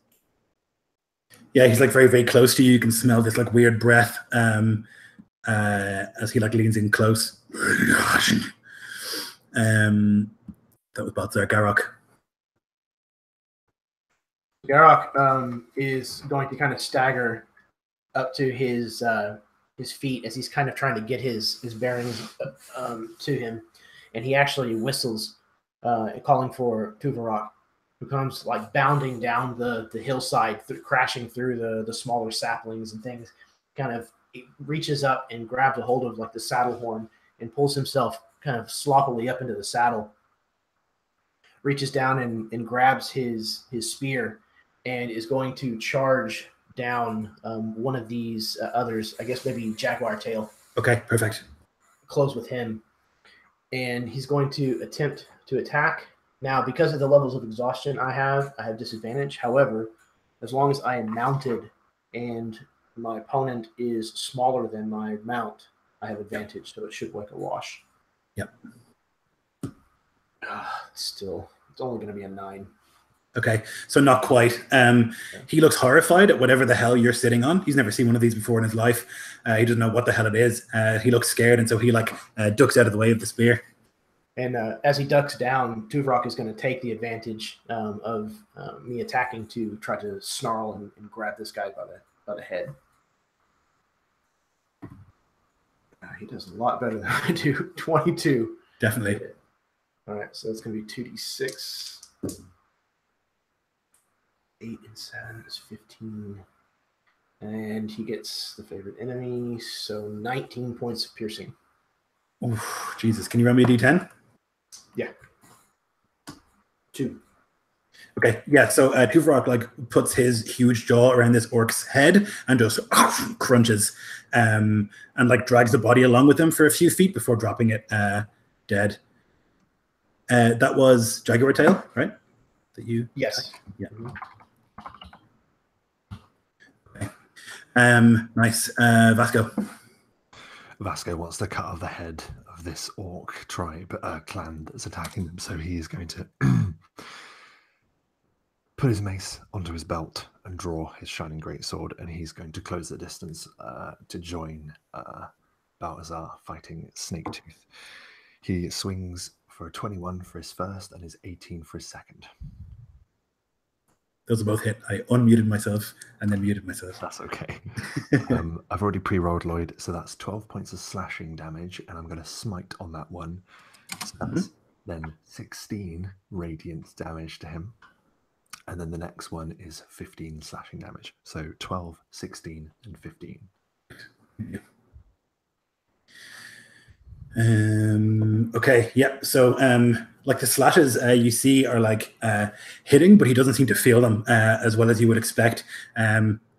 Yeah, he's like very, very close to you. You can smell this like weird breath as he like leans in close. That was Balthazar. Garrock. Garrock is going to kind of stagger up to his feet as he's kind of trying to get his bearings to him, and he actually whistles, calling for Tuvarok, who comes like bounding down the hillside, crashing through the smaller saplings and things. Kind of reaches up and grabs a hold of like the saddle horn and pulls himself kind of sloppily up into the saddle. Reaches down and grabs his spear and is going to charge down one of these others, I guess maybe Jaguar Tail. Okay, perfect. Close with him. And he's going to attempt to attack Now, because of the levels of exhaustion I have disadvantage. However, as long as I am mounted and my opponent is smaller than my mount, I have advantage, so it should work a wash. Yep. Still, it's only going to be a 9. Okay, so not quite. He looks horrified at whatever the hell you're sitting on. He's never seen one of these before in his life. He doesn't know what the hell it is. He looks scared, and so he ducks out of the way of the spear. And as he ducks down, Tuvok is going to take the advantage of me attacking to try to snarl and grab this guy by the head. He does a lot better than I do. 22. Definitely. All right, so it's going to be 2d6. 8 and 7 is 15. And he gets the favorite enemy, so 19 points of piercing. Oof, Jesus, can you run me a d10? Yeah. 2. Okay, yeah, so Tuvok puts his huge jaw around this orc's head and just crunches and drags the body along with him for a few feet before dropping it dead. That was Jaguar Tail, right? That you? Yes. Yeah. Okay. Nice. Vasco. Vasco wants to cut off the head of this orc tribe clan that's attacking them, so he is going to put his mace onto his belt and draw his shining greatsword, and he's going to close the distance to join Balthazar fighting Snaketooth. He swings for a 21 for his first and his 18 for his second. Those are both hit. I unmuted myself and then muted myself. That's okay. I've already pre-rolled Lloyd, so that's 12 points of slashing damage, and I'm going to smite on that one. So that's then 16 radiant damage to him. And then the next one is 15 slashing damage. So 12, 16, and 15. Yeah. Okay, yeah. So the slashes you see are hitting, but he doesn't seem to feel them as well as you would expect.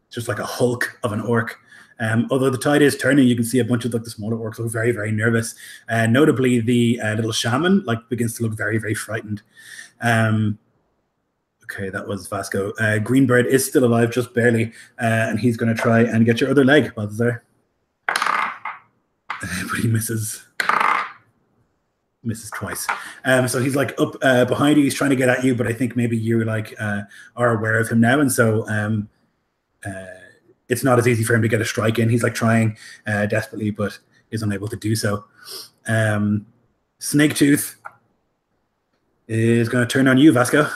Just like a hulk of an orc. Although the tide is turning, you can see a bunch of the smaller orcs look very, very nervous. Notably, the little shaman begins to look very, very frightened. Okay, that was Vasco. Greenbird is still alive, just barely, and he's going to try and get your other leg, Balthazar. But he misses twice. So he's up behind you. He's trying to get at you, but I think maybe you are aware of him now, and so it's not as easy for him to get a strike in. He's trying desperately, but is unable to do so. Snaketooth is going to turn on you, Vasco.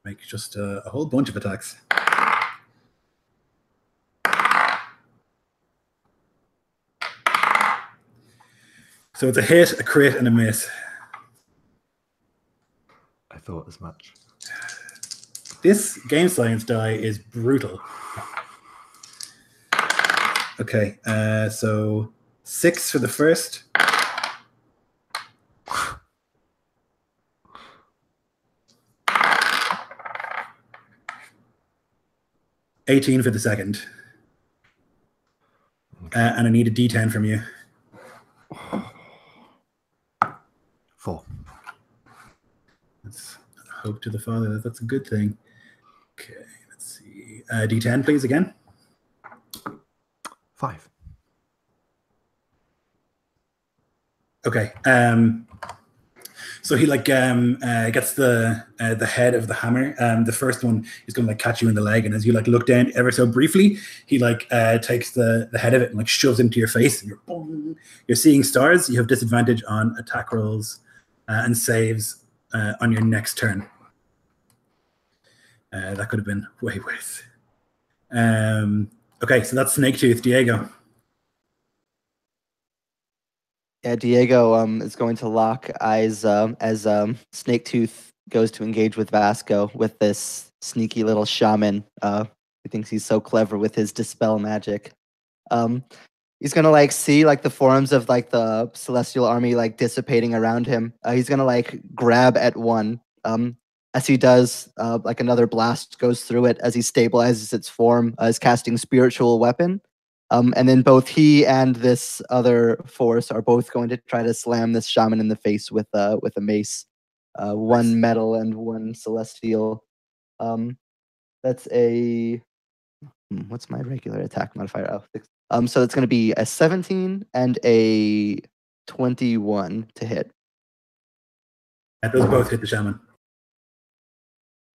Make just a whole bunch of attacks. So it's a hit, a crit, and a miss. I thought as much. This game science die is brutal. Okay, so 6 for the first. $18 for the second. And I need a D10 from you. 4. Let's hope to the Father that that's a good thing. Okay, let's see. D10, please, again. 5. Okay. So he gets the head of the hammer. The first one is going to catch you in the leg, and as you look down ever so briefly, he takes the head of it and shoves it into your face, and you're seeing stars. You have disadvantage on attack rolls and saves on your next turn. That could have been way worse. Okay, so that's Snaketooth. Diego. Yeah, Diego is going to lock eyes as Snaketooth goes to engage with Vasco with this sneaky little shaman. He thinks he's so clever with his dispel magic. He's gonna see the forms of the celestial army dissipating around him. He's gonna grab at one. As he does, another blast goes through it as he stabilizes its form. Is casting spiritual weapon. And then both he and this other force are both going to try to slam this shaman in the face with a mace. one metal and one celestial. That's a what's my regular attack modifier? Oh, 6. So it's going to be a 17 and a 21 to hit. Those both hit the shaman.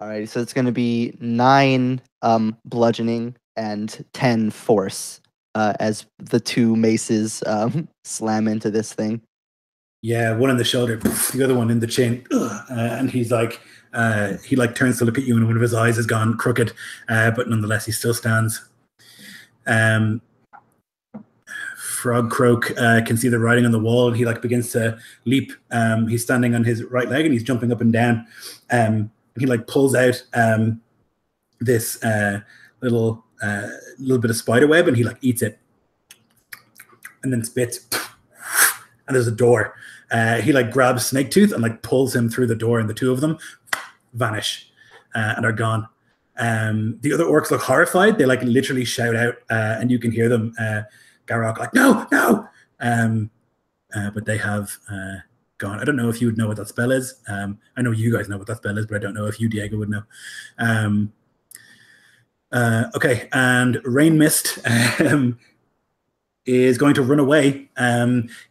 Alrighty, so it's going to be 9 bludgeoning and 10 force as the 2 maces slam into this thing. Yeah, one in the shoulder, the other one in the chin, and he's like, he like turns to look at you, and one of his eyes has gone crooked, but nonetheless he still stands. Frog Croak can see the writing on the wall. He like begins to leap. He's standing on his right leg and he's jumping up and down. And he like pulls out this little bit of spider web, and he like eats it, and then spits. And there's a door. He like grabs Snaketooth and like pulls him through the door, and the two of them vanish and are gone. The other orcs look horrified. They like literally shout out, and you can hear them. Garrock like, no. But they have gone. I don't know if you would know what that spell is. I know you guys know what that spell is, but I don't know if you, Diego, would know. Okay, and Rain Mist is going to run away.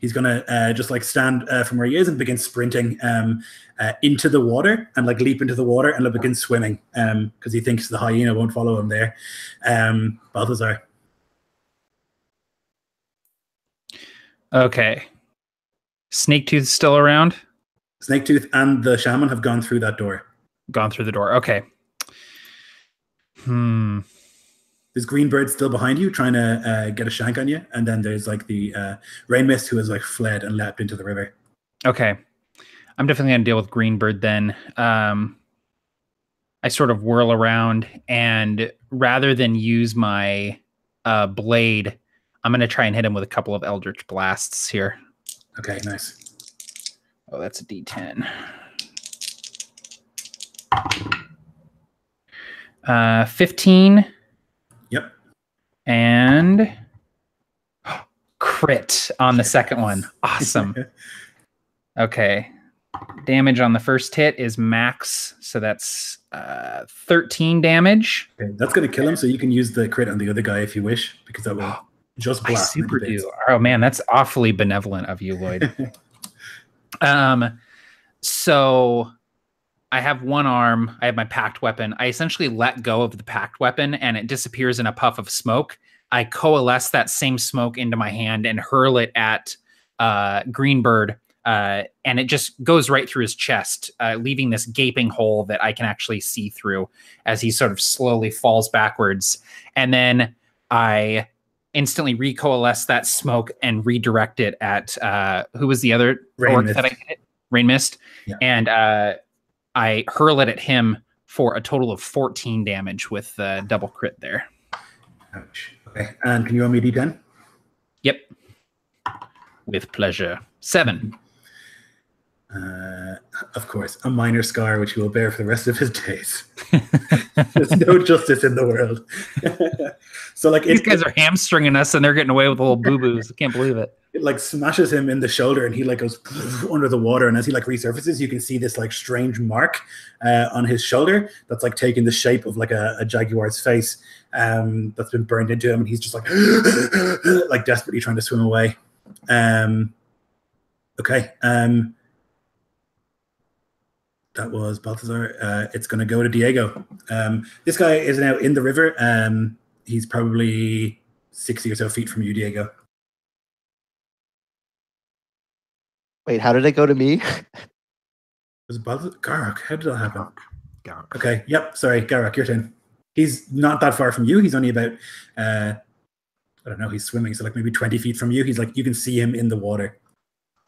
He's going to just like stand from where he is and begin sprinting into the water, and like leap into the water and begin swimming because he thinks the hyena won't follow him there. Balthazar. Okay. Snaketooth still around? Snaketooth and the shaman have gone through that door. Gone through the door. Okay. There's Greenbird still behind you, trying to get a shank on you, and then there's like the Rain Mist who has like fled and leapt into the river. Okay. I'm definitely going to deal with Greenbird then. I sort of whirl around, and rather than use my blade, I'm going to try and hit him with a couple of Eldritch Blasts here. Okay, nice. Oh, that's a D10. 15. Yep. And crit on the second one. Awesome. Okay. Damage on the first hit is max, so that's 13 damage. Okay, that's going to kill him, so you can use the crit on the other guy if you wish, because that will just blast. I super do. Oh man, that's awfully benevolent of you, Lloyd. So I have one arm. I have my packed weapon. I essentially let go of the packed weapon, and it disappears in a puff of smoke. I coalesce that same smoke into my hand and hurl it at Greenbird, and it just goes right through his chest, leaving this gaping hole that I can actually see through as he sort of slowly falls backwards. And then I instantly recoalesce that smoke and redirect it at who was the other orc that I hit? Rain Mist. Yeah. And I hurl it at him for a total of 14 damage with the double crit there. Ouch. Okay. And can you roll me a D10? Yep. With pleasure. 7. Of course, a minor scar which he will bear for the rest of his days. There's no justice in the world. So like these guys are hamstringing us, and they're getting away with little boo-boos. I can't believe it. It like smashes him in the shoulder, and he like goes under the water. And as he like resurfaces, you can see this like strange mark on his shoulder that's like taking the shape of like a jaguar's face that's been burned into him, and he's just like like desperately trying to swim away. Okay. That was Balthazar. It's going to go to Diego. This guy is now in the river. He's probably 60 or so feet from you, Diego. Wait, how did it go to me? Was it Balthazar? Garrock, how did that happen? Garrock. Okay, yep, sorry, Garrock, your turn. He's not that far from you. He's only about, I don't know, he's swimming, so like maybe 20 feet from you. He's like, you can see him in the water.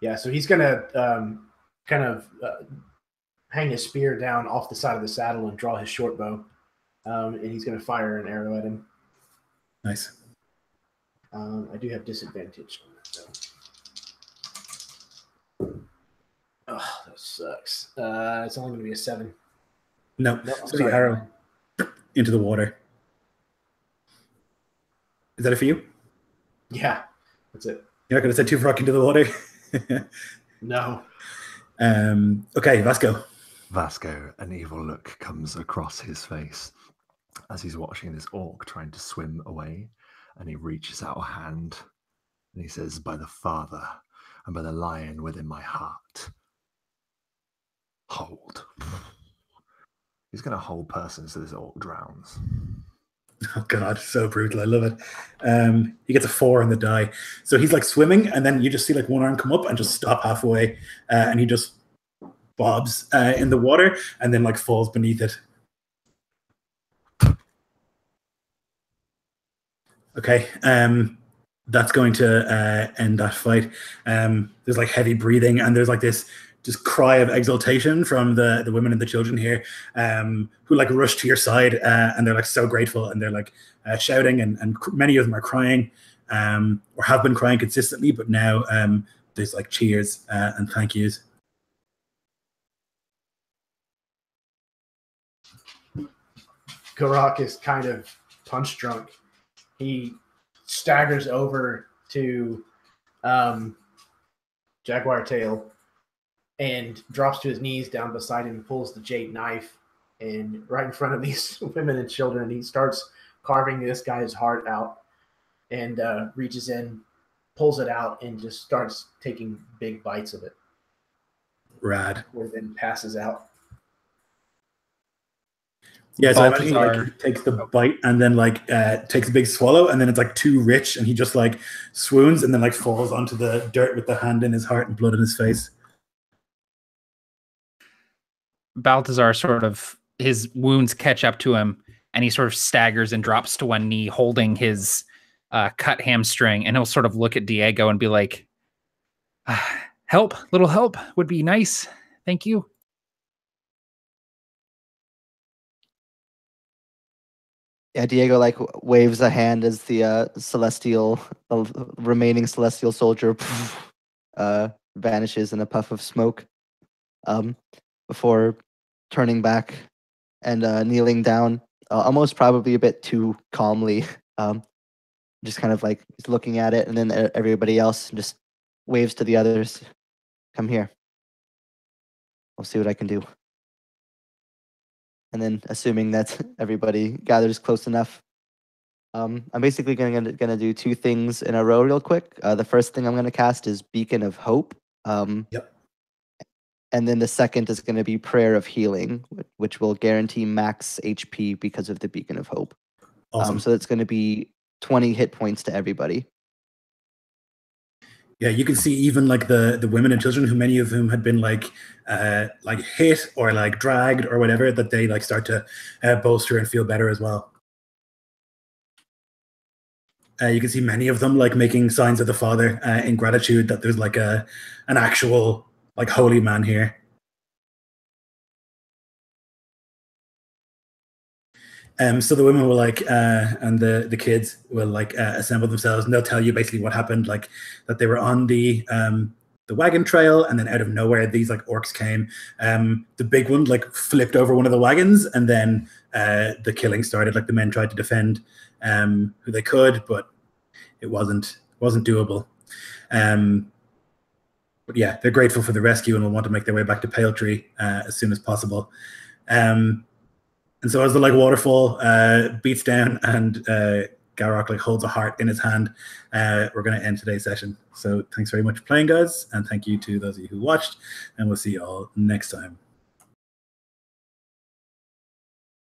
Yeah, so he's going to kind of hang his spear down off the side of the saddle and draw his short bow. And he's going to fire an arrow at him. Nice. I do have disadvantage on that, though. Oh, that sucks. It's only going to be a 7. No, so the arrow into the water. Is that it for you? Yeah, that's it. You're not going to send 2 rock into the water? No. Okay, Vasco. Vasco, an evil look comes across his face as he's watching this orc trying to swim away, and he reaches out a hand and he says, "By the Father and by the lion within my heart, hold." He's going to hold person so this orc drowns. Oh God, so brutal. I love it. He gets a 4 on the die. So he's like swimming, and then you just see like one arm come up and just stop halfway, and he just bobs in the water and then like falls beneath it. Okay, that's going to end that fight. There's like heavy breathing, and there's like this just cry of exultation from the women and the children here, who like rush to your side, and they're like so grateful, and they're like shouting, and many of them are crying, or have been crying consistently, but now there's like cheers and thank yous. Garak is kind of punch drunk. He staggers over to Jaguar Tail and drops to his knees down beside him, pulls the jade knife, and right in front of these women and children, he starts carving this guy's heart out, and reaches in, pulls it out, and just starts taking big bites of it. Rad. Where then passes out. Yeah, so I imagine he like takes the bite and then like takes a big swallow, and then it's like too rich, and he just like swoons and then like falls onto the dirt with the hand in his heart and blood in his face. Balthazar sort of, his wounds catch up to him, and he sort of staggers and drops to one knee, holding his cut hamstring, and he'll sort of look at Diego and be like, "Help, little help would be nice. Thank you." Yeah, Diego like waves a hand as the remaining celestial soldier vanishes in a puff of smoke, before turning back and kneeling down, almost probably a bit too calmly, just kind of like looking at it, and then everybody else just waves to the others, "Come here. I'll see what I can do." And then, assuming that everybody gathers close enough, I'm basically gonna do two things in a row real quick. The first thing I'm gonna cast is Beacon of Hope. Yep. And then the second is gonna be Prayer of Healing, which will guarantee max HP because of the Beacon of Hope. Awesome. So it's gonna be 20 hit points to everybody. Yeah, you can see even like the women and children, who many of whom had been like hit or like dragged or whatever, that they like start to bolster and feel better as well. You can see many of them like making signs of the Father in gratitude that there's like an actual like holy man here. So the women will like, and the kids will like assemble themselves, and they'll tell you basically what happened, like that they were on the wagon trail, and then out of nowhere these like orcs came. The big one like flipped over one of the wagons, and then the killing started. Like the men tried to defend who they could, but it wasn't doable. But yeah, they're grateful for the rescue and will want to make their way back to Pale Tree as soon as possible. And so as the like waterfall beats down and Garak like holds a heart in his hand, we're going to end today's session. So thanks very much for playing, guys, and thank you to those of you who watched, and we'll see you all next time.